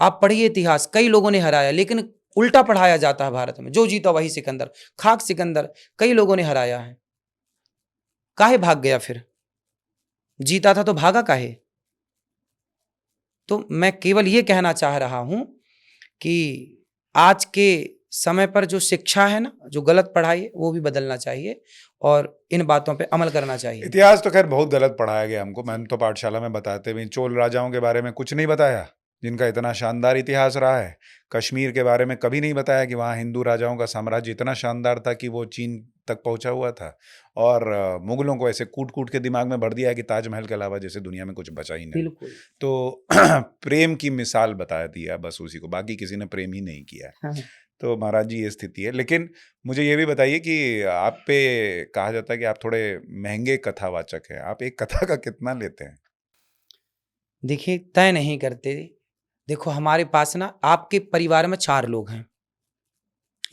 आप पढ़िए इतिहास, कई लोगों ने हराया, लेकिन उल्टा पढ़ाया जाता है भारत में, जो जीता वही सिकंदर। खाक सिकंदर कई लोगों ने हराया है। काहे भाग गया फिर? जीता था तो भागा काहे? तो मैं केवल ये कहना चाह रहा हूं कि आज के समय पर जो शिक्षा है ना, जो गलत पढ़ाई है, वो भी बदलना चाहिए और इन बातों पे अमल करना चाहिए। इतिहास तो खैर बहुत गलत पढ़ाया गया हमको। मैंने तो पाठशाला में बताते हुए चोल राजाओं के बारे में कुछ नहीं बताया, जिनका इतना शानदार इतिहास रहा है। कश्मीर के बारे में कभी नहीं बताया कि वहाँ हिंदू राजाओं का साम्राज्य इतना शानदार था कि वो चीन तक पहुंचा हुआ था। और मुगलों को ऐसे कूट कूट के दिमाग में भर दिया है कि ताजमहल के अलावा जैसे दुनिया में कुछ बचा ही नहीं। बिल्कुल। तो प्रेम की मिसाल बता दिया बस उसी को, बाकी किसी ने प्रेम ही नहीं किया। हाँ। तो महाराज जी ये स्थिति है। लेकिन मुझे ये भी बताइए कि आप पे कहा जाता है कि आप थोड़े महंगे कथावाचक हैं। आप एक कथा का कितना लेते हैं? देखिए, तय नहीं करते। देखो हमारे पास ना, आपके परिवार में 4 लोग हैं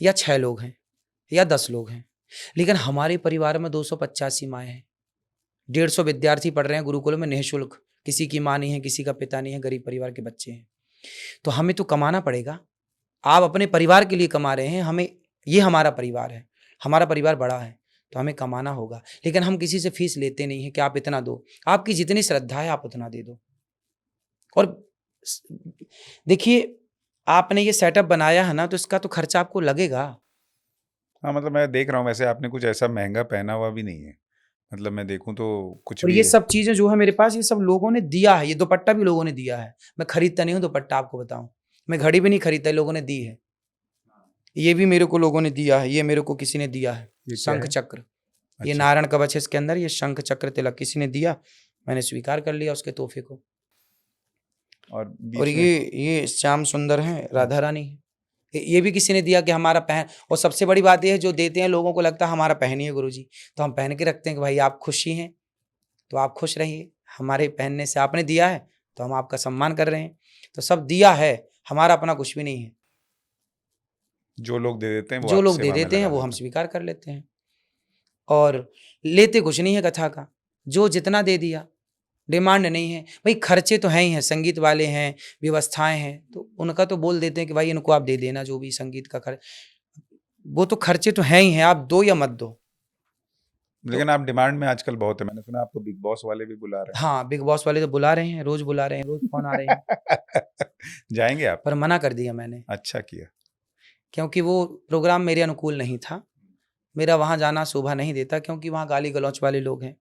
या 6 लोग हैं या 10 लोग हैं, लेकिन हमारे परिवार में 285 माएँ हैं। 150 विद्यार्थी पढ़ रहे हैं गुरुकुल में निःशुल्क। किसी की माँ नहीं है, किसी का पिता नहीं है, गरीब परिवार के बच्चे हैं। तो हमें तो कमाना पड़ेगा। आप अपने परिवार के लिए कमा रहे हैं, हमें, ये हमारा परिवार है, हमारा परिवार बड़ा है, तो हमें कमाना होगा। लेकिन हम किसी से फीस लेते नहीं है कि आप इतना दो, आपकी जितनी श्रद्धा है आप उतना दे दो। और देखिए, आपने ये सेटअप बनाया है ना, तो इसका तो खर्चा आपको लगेगा। हाँ, मतलब मैं देख रहा हूँ वैसे आपने कुछ ऐसा महंगा पहना हुआ भी नहीं है, मतलब मैं देखूं तो कुछ और भी ये है। सब चीजें जो है मेरे पास, ये सब लोगों ने दिया है। ये दुपट्टा भी लोगों ने दिया है, मैं खरीदता नहीं हूँ दुपट्टा, आपको बताऊं। मैं घड़ी भी नहीं खरीदता, लोगों ने दी है। ये भी मेरे को लोगों ने दिया है, ये मेरे को किसी ने दिया है, ये क्या शंख है? चक्र। ये अच्छा, नारायण कवच है इसके अंदर, ये शंख चक्र तिलक किसी ने दिया, मैंने स्वीकार कर लिया उसके तोहफे को। और और बीच में ये श्याम सुंदर है, राधा रानी है, ये भी किसी ने दिया कि हमारा पहन। और सबसे बड़ी बात यह है, जो देते हैं लोगों को लगता है हमारा पहनिए गुरुजी, तो हम पहन के रखते हैं कि भाई आप खुशी हैं तो आप खुश रहिए, हमारे पहनने से आपने दिया है तो हम आपका सम्मान कर रहे हैं। तो सब दिया है, हमारा अपना कुछ भी नहीं है। जो लोग दे देते हैं वो जो आप लोग दे सेवा में देते हैं लगा वो हम देते हैं। स्वीकार कर लेते हैं, और लेते कुछ नहीं है कथा का। जो जितना दे दिया, डिमांड नहीं है भाई। खर्चे तो हैं ही हैं, संगीत वाले हैं, व्यवस्थाएं हैं, तो उनका तो बोल देते हैं कि भाई इनको आप दे देना, जो भी संगीत का खर्च, वो तो खर्चे तो हैं ही हैं, आप दो या मत दो। लेकिन तो आप डिमांड में आजकल बहुत है, मैंने सुना आपको बिग बॉस वाले भी बुला रहे हाँ, बिग बॉस वाले तो बुला रहे हैं, रोज बुला रहे हैं, रोज फोन आ रहे हैं, हैं। जाएंगे आप? पर मना कर दिया मैंने, अच्छा किया। क्योंकि वो प्रोग्राम मेरे अनुकूल नहीं था। मेरा वहां जाना शोभा नहीं देता, क्योंकि वहां गाली गलौच वाले लोग हैं,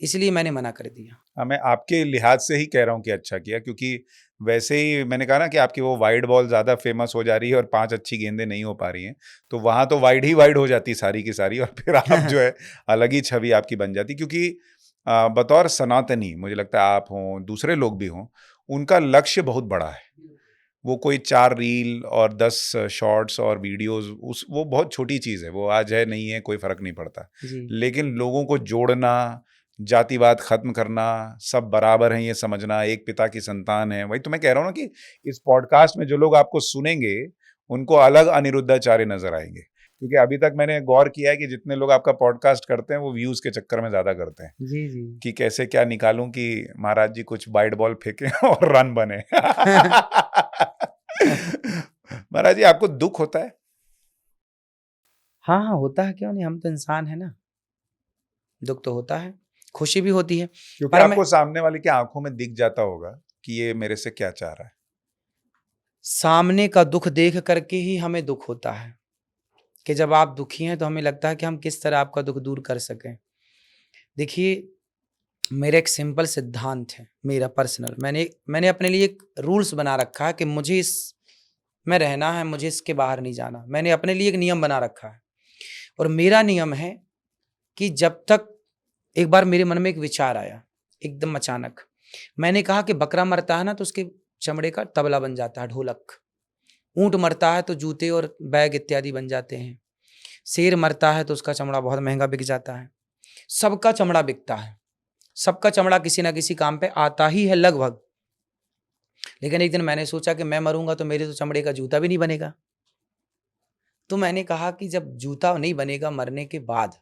इसलिए मैंने मना कर दिया। हाँ, मैं आपके लिहाज से ही कह रहा हूँ कि अच्छा किया, क्योंकि वैसे ही मैंने कहा ना कि आपकी वो वाइड बॉल ज़्यादा फेमस हो जा रही है और 5 अच्छी गेंदें नहीं हो पा रही हैं, तो वहाँ तो वाइड ही वाइड हो जाती सारी की सारी, और फिर आप जो है अलग ही छवि आपकी बन जाती। क्योंकि बतौर सनातनी मुझे लगता है आप हों, दूसरे लोग भी हों, उनका लक्ष्य बहुत बड़ा है। वो कोई 4 रील और 10 शॉर्ट्स और वीडियोज़, उस वो बहुत छोटी चीज़ है, वो आज है नहीं है कोई फ़र्क नहीं पड़ता। जी लेकिन लोगों को जोड़ना, जातिवाद खत्म करना, सब बराबर हैं ये समझना, एक पिता की संतान है। वही तो मैं कह रहा हूँ ना कि इस पॉडकास्ट में जो लोग आपको सुनेंगे, उनको अलग अनिरुद्धाचार्य नज़र आएँगे। क्योंकि अभी तक मैंने गौर किया है कि जितने लोग आपका पॉडकास्ट करते हैं, वो व्यूज़ के चक्कर में ज़्यादा करते हैं, जी जी। कि कैसे क्या निकालूँ कि महाराज जी कुछ वाइड बॉल फेंकें और रन बने। महाराज जी, आपको दुःख होता है? हाँ हाँ, होता है, क्यों नहीं, हम तो इंसान है ना। दुख तो होता है, खुशी भी होती है, क्योंकि पर मैं आपको सामने वाले की आँखों में दिख जाता होगा कि ये मेरे से क्या चाह रहा है। सामने का दुख देख करके ही हमें दुख होता है, कि जब आप दुखी हैं तो हमें लगता है कि हम किस तरह आपका दुख दूर कर सकें। देखिए, मेरा एक सिंपल सिद्धांत है, मेरा पर्सनल, मैंने अपने लिए एक रूल्स बना रखा है कि मुझे इस में रहना है, मुझे इसके बाहर नहीं जाना। मैंने अपने लिए एक नियम बना रखा है, और मेरा नियम है कि जब तक, एक बार मेरे मन में एक विचार आया एकदम अचानक, मैंने कहा कि बकरा मरता है ना तो उसके चमड़े का तबला बन जाता है, ढोलक। ऊंट मरता है तो जूते और बैग इत्यादि बन जाते हैं। शेर मरता है तो उसका चमड़ा बहुत महंगा बिक जाता है। सबका चमड़ा बिकता है, सबका चमड़ा किसी ना किसी काम पे आता ही है लगभग। लेकिन एक दिन मैंने सोचा कि मैं मरूंगा तो मेरे तो चमड़े का जूता भी नहीं बनेगा। तो मैंने कहा कि जब जूता नहीं बनेगा मरने के बाद,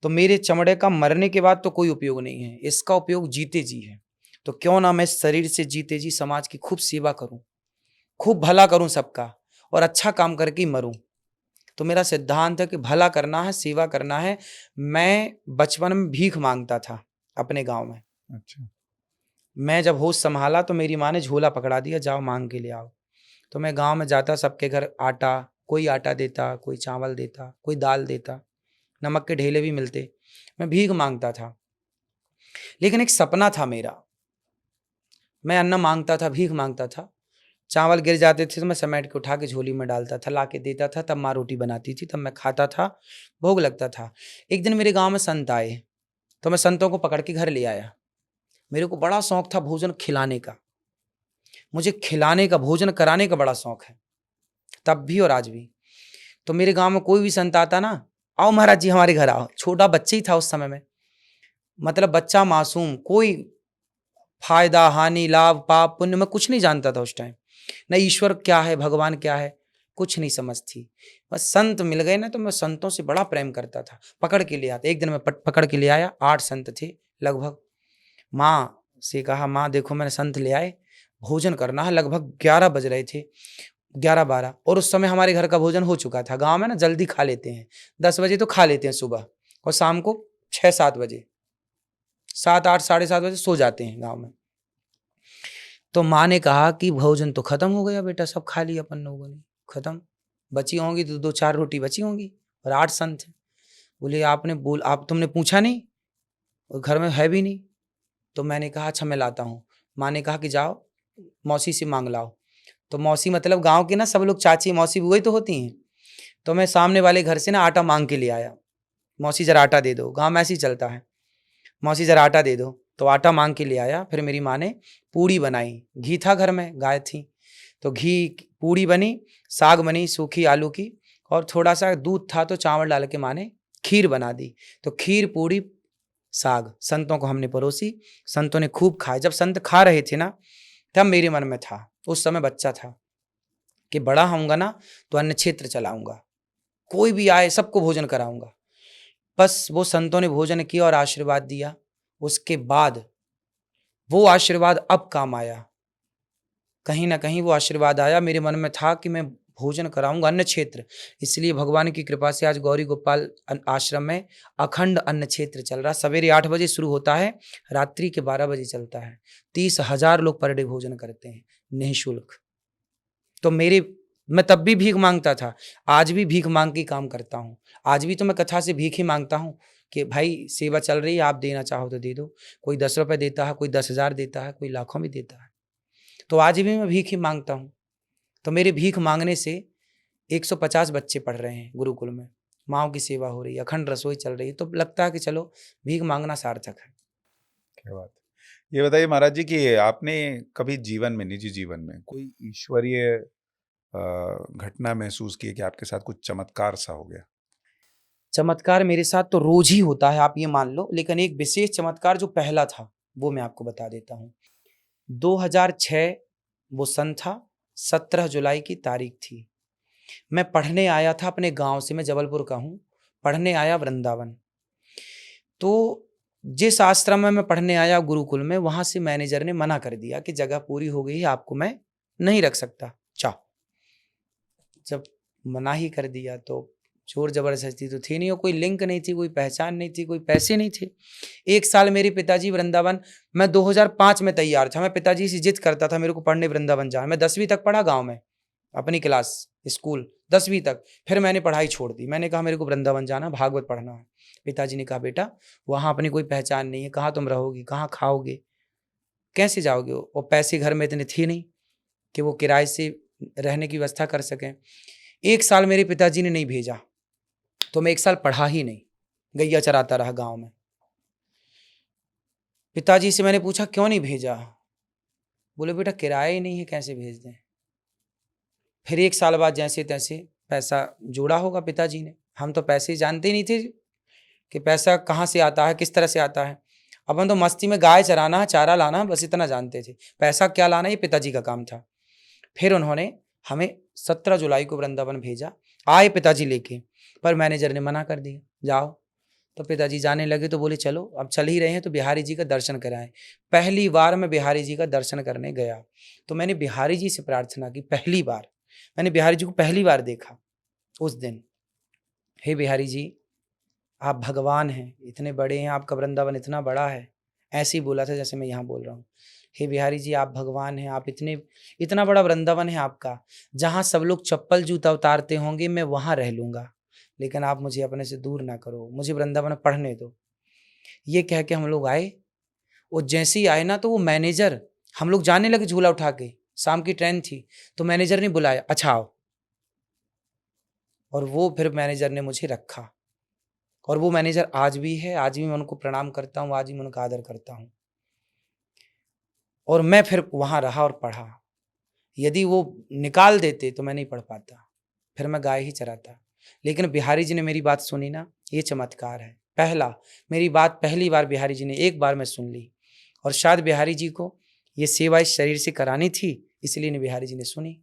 तो मेरे चमड़े का मरने के बाद तो कोई उपयोग नहीं है, इसका उपयोग जीते जी है। तो क्यों ना मैं शरीर से जीते जी समाज की खूब सेवा करूं, खूब भला करूं सबका, और अच्छा काम करके ही मरूं। तो मेरा सिद्धांत है कि भला करना है, सेवा करना है। मैं बचपन में भीख मांगता था अपने गांव में। अच्छा। मैं जब होश संभाला तो मेरी माँ ने झोला पकड़ा दिया, जाओ मांग के ले आओ। तो मैं गांव में जाता, सबके घर आटा, कोई आटा देता, कोई चावल देता, कोई दाल देता, नमक के ढेले भी मिलते। मैं भीख मांगता था, लेकिन एक सपना था मेरा। मैं अन्न मांगता था, भीख मांगता था, चावल गिर जाते थे तो मैं समेट के उठा के झोली में डालता था, ला के देता था, तब माँ रोटी बनाती थी, तब मैं खाता था, भोग लगता था। एक दिन मेरे गांव में संत आए, तो मैं संतों को पकड़ के घर ले आया। मेरे को बड़ा शौक था भोजन खिलाने का, मुझे खिलाने का, भोजन कराने का बड़ा शौक है, तब भी और आज भी। तो मेरे गांव में कोई भी संत आता ना, आओ महाराज जी हमारे घर आओ। छोटा बच्चा ही था उस समय में, मतलब बच्चा मासूम, कोई फायदा हानि लाभ पाप पुण्य में कुछ नहीं जानता था उस टाइम, न ईश्वर क्या है भगवान क्या है कुछ नहीं समझ थी। बस संत मिल गए ना तो मैं संतों से बड़ा प्रेम करता था, पकड़ के ले आता। एक दिन मैं पकड़ के ले आया, 8 संत थे लगभग। माँ से कहा, माँ देखो मैंने संत ले आए, भोजन करना है। लगभग 11 बज रहे थे, 11-12, और उस समय हमारे घर का भोजन हो चुका था। गाँव में ना जल्दी खा लेते हैं, 10 बजे तो खा लेते हैं सुबह, और शाम को 6-7 बजे, 7-8, साढ़े 7 बजे सो जाते हैं गाँव में। तो माँ ने कहा कि भोजन तो खत्म हो गया बेटा, सब खा लिया अपन लोगों ने, खत्म, बची होंगी तो 2-4 रोटी बची होंगी, और 8 सन थे। बोले आप तुमने पूछा नहीं, और घर में है भी नहीं। तो मैंने कहा अच्छा मैं लाता हूँ। माँ ने कहा कि जाओ मौसी से मांग लाओ। तो मौसी मतलब गाँव के ना सब लोग चाची मौसी वही तो होती हैं। तो मैं सामने वाले घर से ना आटा मांग के ले आया, मौसी जरा आटा दे दो, गाँव में ऐसे ही चलता है, मौसी जरा आटा दे दो। तो आटा मांग के ले आया। फिर मेरी माँ ने पूड़ी बनाई, घी था घर में, गाय थी, तो घी पूड़ी बनी, साग बनी सूखी आलू की, और थोड़ा सा दूध था तो चावल डाल के माँ ने खीर बना दी। तो खीर पूड़ी साग संतों को हमने परोसी, संतों ने खूब खाए। जब संत खा रहे थे ना, तब मेरे मन में था, उस समय बच्चा था, कि बड़ा होऊंगा ना तो अन्न क्षेत्र चलाऊंगा, कोई भी आए सबको भोजन कराऊंगा। बस वो संतों ने भोजन किया और आशीर्वाद दिया। उसके बाद वो आशीर्वाद अब काम आया, कहीं ना कहीं वो आशीर्वाद आया। मेरे मन में था कि मैं भोजन कराऊंगा अन्न क्षेत्र, इसलिए भगवान की कृपा से आज गौरी गोपाल आश्रम में अखंड अन्न क्षेत्र चल रहा। सवेरे 8 बजे शुरू होता है, रात्रि के 12 बजे चलता है। 30,000 लोग पर डे भोजन करते हैं निःशुल्क। तो मैं तब भी भीख मांगता था, आज भी भीख मांग के काम करता हूँ। आज भी तो मैं कथा से भीख ही मांगता हूँ कि भाई सेवा चल रही है, आप देना चाहो तो दे दो। कोई 10 रुपए देता है, कोई 10,000 देता है, कोई लाखों में देता है। तो आज भी मैं भीख ही मांगता हूँ। तो मेरे भीख मांगने से 150 बच्चे पढ़ रहे हैं गुरुकुल में, माँओं की सेवा हो रही है, अखंड रसोई चल रही है। तो लगता है कि चलो भीख मांगना सार्थक है। क्या बात है। ये बताइए महाराज जी कि आपने कभी जीवन में, निजी जीवन में कोई ईश्वरीय घटना महसूस की है कि आपके साथ कुछ चमत्कार सा हो गया? चमत्कार मेरे साथ तो रोज ही होता है, आप ये मान लो, लेकिन एक विशेष चमत्कार जो पहला था वो मैं आपको बता देता हूँ। 2006 वो सन था, 17 जुलाई की तारीख थी। मैं पढ़ने आया था अपने गांव से, मैं जबलपुर का हूँ, पढ़ने आया वृंदावन। तो जिस आश्रम में मैं पढ़ने आया गुरुकुल में, वहां से मैनेजर ने मना कर दिया कि जगह पूरी हो गई है, आपको मैं नहीं रख सकता, चाहो। जब मना ही कर दिया तो जोर जबरदस्ती तो थी नहीं, और कोई लिंक नहीं थी, कोई पहचान नहीं थी, कोई पैसे नहीं थे। 1 साल मेरे पिताजी वृंदावन, मैं 2005 में तैयार था, मैं पिताजी से जिद करता था मेरे को पढ़ने वृंदावन जाना। मैं 10वीं तक पढ़ा गांव में, अपनी क्लास स्कूल 10वीं तक। फिर मैंने पढ़ाई छोड़ दी, मैंने कहा मेरे को वृंदावन जाना, भागवत पढ़ना है। पिताजी ने कहा बेटा वहाँ अपनी कोई पहचान नहीं है, कहाँ तुम रहोगी, कहाँ खाओगे, कैसे जाओगे, और पैसे घर में इतने थे नहीं कि वो किराए से रहने की व्यवस्था कर सकें। 1 साल मेरे पिताजी ने नहीं भेजा, तो मैं 1 साल पढ़ा ही नहीं, गैया चराता रहा गांव में। पिताजी से मैंने पूछा क्यों नहीं भेजा, बोले बेटा किराया ही नहीं है, कैसे भेज दें। फिर 1 साल बाद जैसे तैसे पैसा जोड़ा होगा पिताजी ने, हम तो पैसे जानते ही नहीं थे कि पैसा कहाँ से आता है, किस तरह से आता है। अपन तो मस्ती में गाय चराना, चारा लाना, बस इतना जानते थे, पैसा क्या लाना ये पिताजी का काम था। फिर उन्होंने हमें 17 जुलाई को वृंदावन भेजा, आए पिताजी लेके, पर मैनेजर ने मना कर दिया जाओ। तो पिताजी जाने लगे तो बोले चलो अब चल ही रहे हैं तो बिहारी जी का दर्शन कराएं। पहली बार मैं बिहारी जी का दर्शन करने गया, तो मैंने बिहारी जी से प्रार्थना की। पहली बार मैंने बिहारी जी को पहली बार देखा उस दिन। हे बिहारी जी, आप भगवान हैं, इतने बड़े हैं, आपका वृंदावन इतना बड़ा है, ऐसे ही बोला था जैसे मैं यहाँ बोल रहा हूँ। हे बिहारी जी, आप भगवान हैं, आप इतना बड़ा वृंदावन है आपका, जहाँ सब लोग चप्पल जूता उतारते होंगे मैं वहाँ रह लूँगा, लेकिन आप मुझे अपने से दूर ना करो, मुझे वृंदावन पढ़ने दो। ये कह के हम लोग आए, और जैसे ही आए ना तो वो मैनेजर, हम लोग जाने लगे झूला उठा के, शाम की ट्रेन थी, तो मैनेजर ने बुलाया अच्छा आओ, और वो फिर मैनेजर ने मुझे रखा। और वो मैनेजर आज भी है, आज भी मैं उनको प्रणाम करता हूँ, आज भी मैं उनका आदर करता हूँ। और मैं फिर वहाँ रहा और पढ़ा। यदि वो निकाल देते तो मैं नहीं पढ़ पाता, फिर मैं गाय ही चराता। लेकिन बिहारी जी ने मेरी बात सुनी ना, ये चमत्कार है। पहला, मेरी बात पहली बार बिहारी जी ने एक बार में सुन ली, और शायद बिहारी जी को ये सेवा इस शरीर से करानी थी, इसलिए ने बिहारी जी ने सुनी।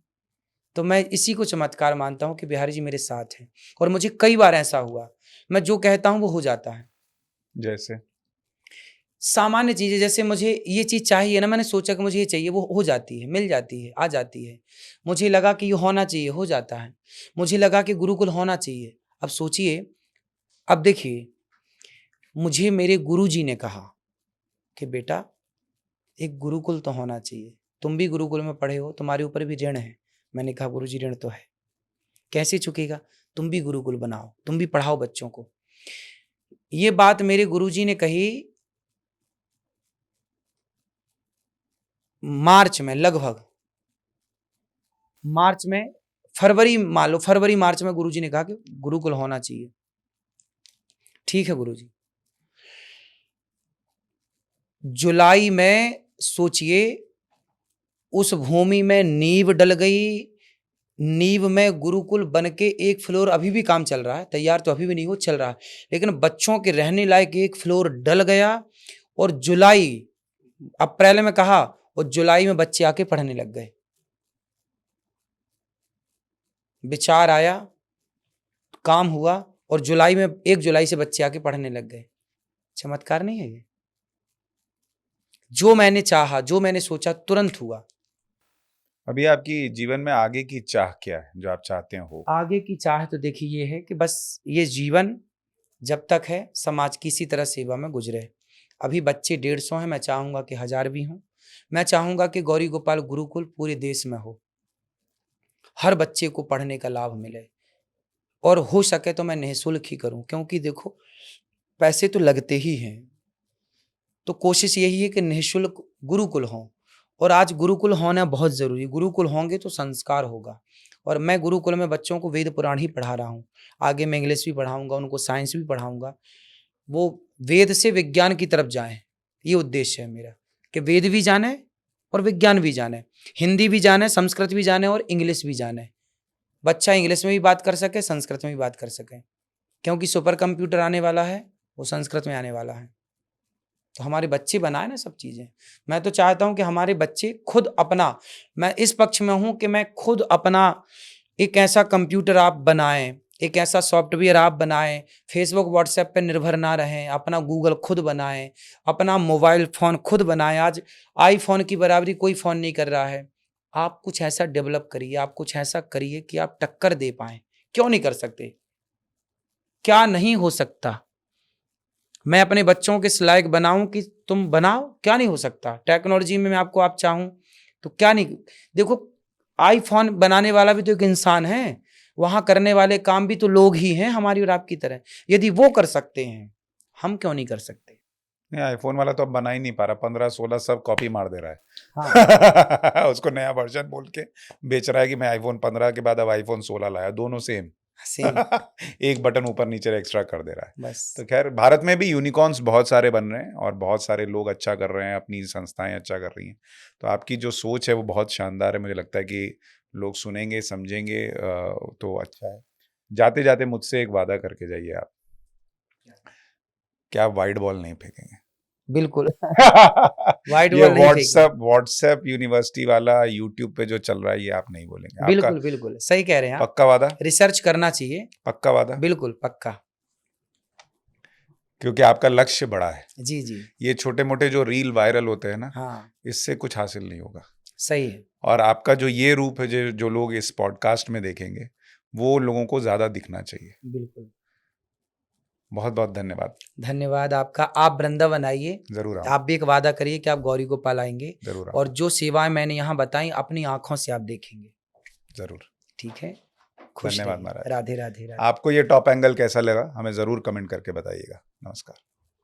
तो मैं इसी को चमत्कार मानता हूँ कि बिहारी जी मेरे साथ हैं। और मुझे कई बार ऐसा हुआ, मैं जो कहता हूँ वो हो जाता है। जैसे सामान्य चीज़ें, जैसे मुझे ये चीज़ चाहिए ना, मैंने सोचा कि मुझे ये चाहिए, वो हो जाती है, मिल जाती है, आ जाती है। मुझे लगा कि ये होना चाहिए, हो जाता है। मुझे लगा कि गुरुकुल होना चाहिए। अब सोचिए, अब देखिए, मुझे मेरे गुरुजी ने कहा कि बेटा एक गुरुकुल तो होना चाहिए, तुम भी गुरुकुल में पढ़े हो, तुम्हारे ऊपर भी ऋण है। मैंने कहा गुरुजी ऋण तो है, कैसे चुकेगा? तुम भी गुरुकुल बनाओ, तुम भी पढ़ाओ बच्चों को। ये बात मेरे गुरुजी ने कही मार्च में, लगभग मार्च में, फरवरी मान लो, फरवरी मार्च में गुरुजी ने कहा कि गुरुकुल होना चाहिए। ठीक है गुरुजी। जुलाई में सोचिए, उस भूमि में नींव डल गई। नींव में गुरुकुल बन के एक फ्लोर अभी भी काम चल रहा है, तैयार तो अभी भी नहीं हो, चल रहा है, लेकिन बच्चों के रहने लायक एक फ्लोर डल गया। और जुलाई, अप्रैल में कहा और जुलाई में बच्चे आके पढ़ने लग गए। विचार आया, काम हुआ, और जुलाई में 1 जुलाई से बच्चे आके पढ़ने लग गए। चमत्कार नहीं है ये? जो मैंने चाहा, जो मैंने सोचा, तुरंत हुआ। अभी आपकी जीवन में आगे की चाह क्या है, जो आप चाहते हो? आगे की चाह तो देखिए ये है कि बस ये जीवन जब तक है, समाज की इसी तरह सेवा में गुजरे। अभी बच्चे 150 हैं, मैं चाहूँगा कि 1000 भी हों। मैं चाहूँगा कि गौरी गोपाल गुरुकुल पूरे देश में हो, हर बच्चे को पढ़ने का लाभ मिले, और हो सके तो मैं निःशुल्क ही करूँ, क्योंकि देखो पैसे तो लगते ही हैं। तो कोशिश यही है कि निःशुल्क गुरुकुल हों, और आज गुरुकुल होना बहुत ज़रूरी है। गुरुकुल होंगे तो संस्कार होगा, और मैं गुरुकुल में बच्चों को वेद पुराण ही पढ़ा रहा हूँ। आगे मैं इंग्लिश भी पढ़ाऊँगा, उनको साइंस भी पढ़ाऊँगा। वो वेद से विज्ञान की तरफ जाएँ, ये उद्देश्य है मेरा, कि वेद भी जाने और विज्ञान भी जाने, हिंदी भी जाने, संस्कृत भी जाने और इंग्लिश भी जाने। बच्चा इंग्लिश में भी बात कर सके, संस्कृत में भी बात कर सके, क्योंकि सुपर कंप्यूटर आने वाला है, वो संस्कृत में आने वाला है। तो हमारे बच्चे बनाए ना सब चीज़ें। मैं तो चाहता हूँ कि हमारे बच्चे खुद अपना, मैं इस पक्ष में हूँ कि मैं खुद अपना एक ऐसा कंप्यूटर आप बनाएं, एक ऐसा सॉफ्टवेयर आप बनाएं, फेसबुक व्हाट्सएप पे निर्भर ना रहें, अपना गूगल खुद बनाएं, अपना मोबाइल फ़ोन खुद बनाएं। आज आईफोन की बराबरी कोई फ़ोन नहीं कर रहा है। आप कुछ ऐसा डेवलप करिए, आप कुछ ऐसा करिए कि आप टक्कर दे पाएँ। क्यों नहीं कर सकते? क्या नहीं हो सकता? मैं अपने बच्चों के इस लायक बनाऊं कि तुम बनाओ, क्या नहीं हो सकता? टेक्नोलॉजी में मैं आपको आप चाहूं तो क्या नहीं। देखो, आईफोन बनाने वाला भी तो एक इंसान है, वहां करने वाले काम भी तो लोग ही हैं, हमारी और आपकी तरह। यदि वो कर सकते हैं, हम क्यों नहीं कर सकते? नहीं, आईफोन वाला तो अब बना ही नहीं पा रहा, 15-16 सब कॉपी मार दे रहा है। हाँ। उसको नया वर्जन बोल के बेच रहा है कि मैं आईफोन 15 के बाद अब आईफोन 16 लाया, दोनों सेम। सेम। एक बटन ऊपर नीचे एक्स्ट्रा कर दे रहा है। बस। तो खैर, भारत में भी यूनिकॉर्न्स बहुत सारे बन रहे हैं और बहुत सारे लोग अच्छा कर रहे हैं, अपनी संस्थाएं अच्छा कर रही हैं। तो आपकी जो सोच है वो बहुत शानदार है। मुझे लगता है कि लोग सुनेंगे, समझेंगे, तो अच्छा है। जाते जाते मुझसे एक वादा करके जाइए आप, क्या आप वाइट बॉल नहीं फेंकेंगे? बिल्कुल। वाइट ये बॉल नहीं फेंकेंगे। व्हाट्सएप यूनिवर्सिटी वाला यूट्यूब पे जो चल रहा है, ये आप नहीं बोलेंगे? आपका बिल्कुल बिल्कुल सही कह रहे हैं आप। पक्का वादा? रिसर्च करना चाहिए। पक्का वादा? बिल्कुल पक्का। क्योंकि आपका लक्ष्य बड़ा है। जी जी। ये छोटे मोटे जो रील वायरल होते हैं ना, हाँ, इससे कुछ हासिल नहीं होगा। सही है। और आपका जो ये रूप है, जो लोग इस पॉडकास्ट में देखेंगे, वो लोगों को ज्यादा दिखना चाहिए। बिल्कुल। बहुत बहुत धन्यवाद। धन्यवाद आपका। आप वृंदावन आइए, जरूर आप भी एक वादा करिए कि आप गौरी गोपाल आएंगे, जरूर और जो सेवाएं मैंने यहाँ बताई अपनी आंखों से आप देखेंगे। जरूर। ठीक है, खुश धन्यवाद रहिए। महाराज। राधे राधे राधे। आपको ये टॉप एंगल कैसा लगा, हमें जरूर कमेंट करके बताइएगा। नमस्कार।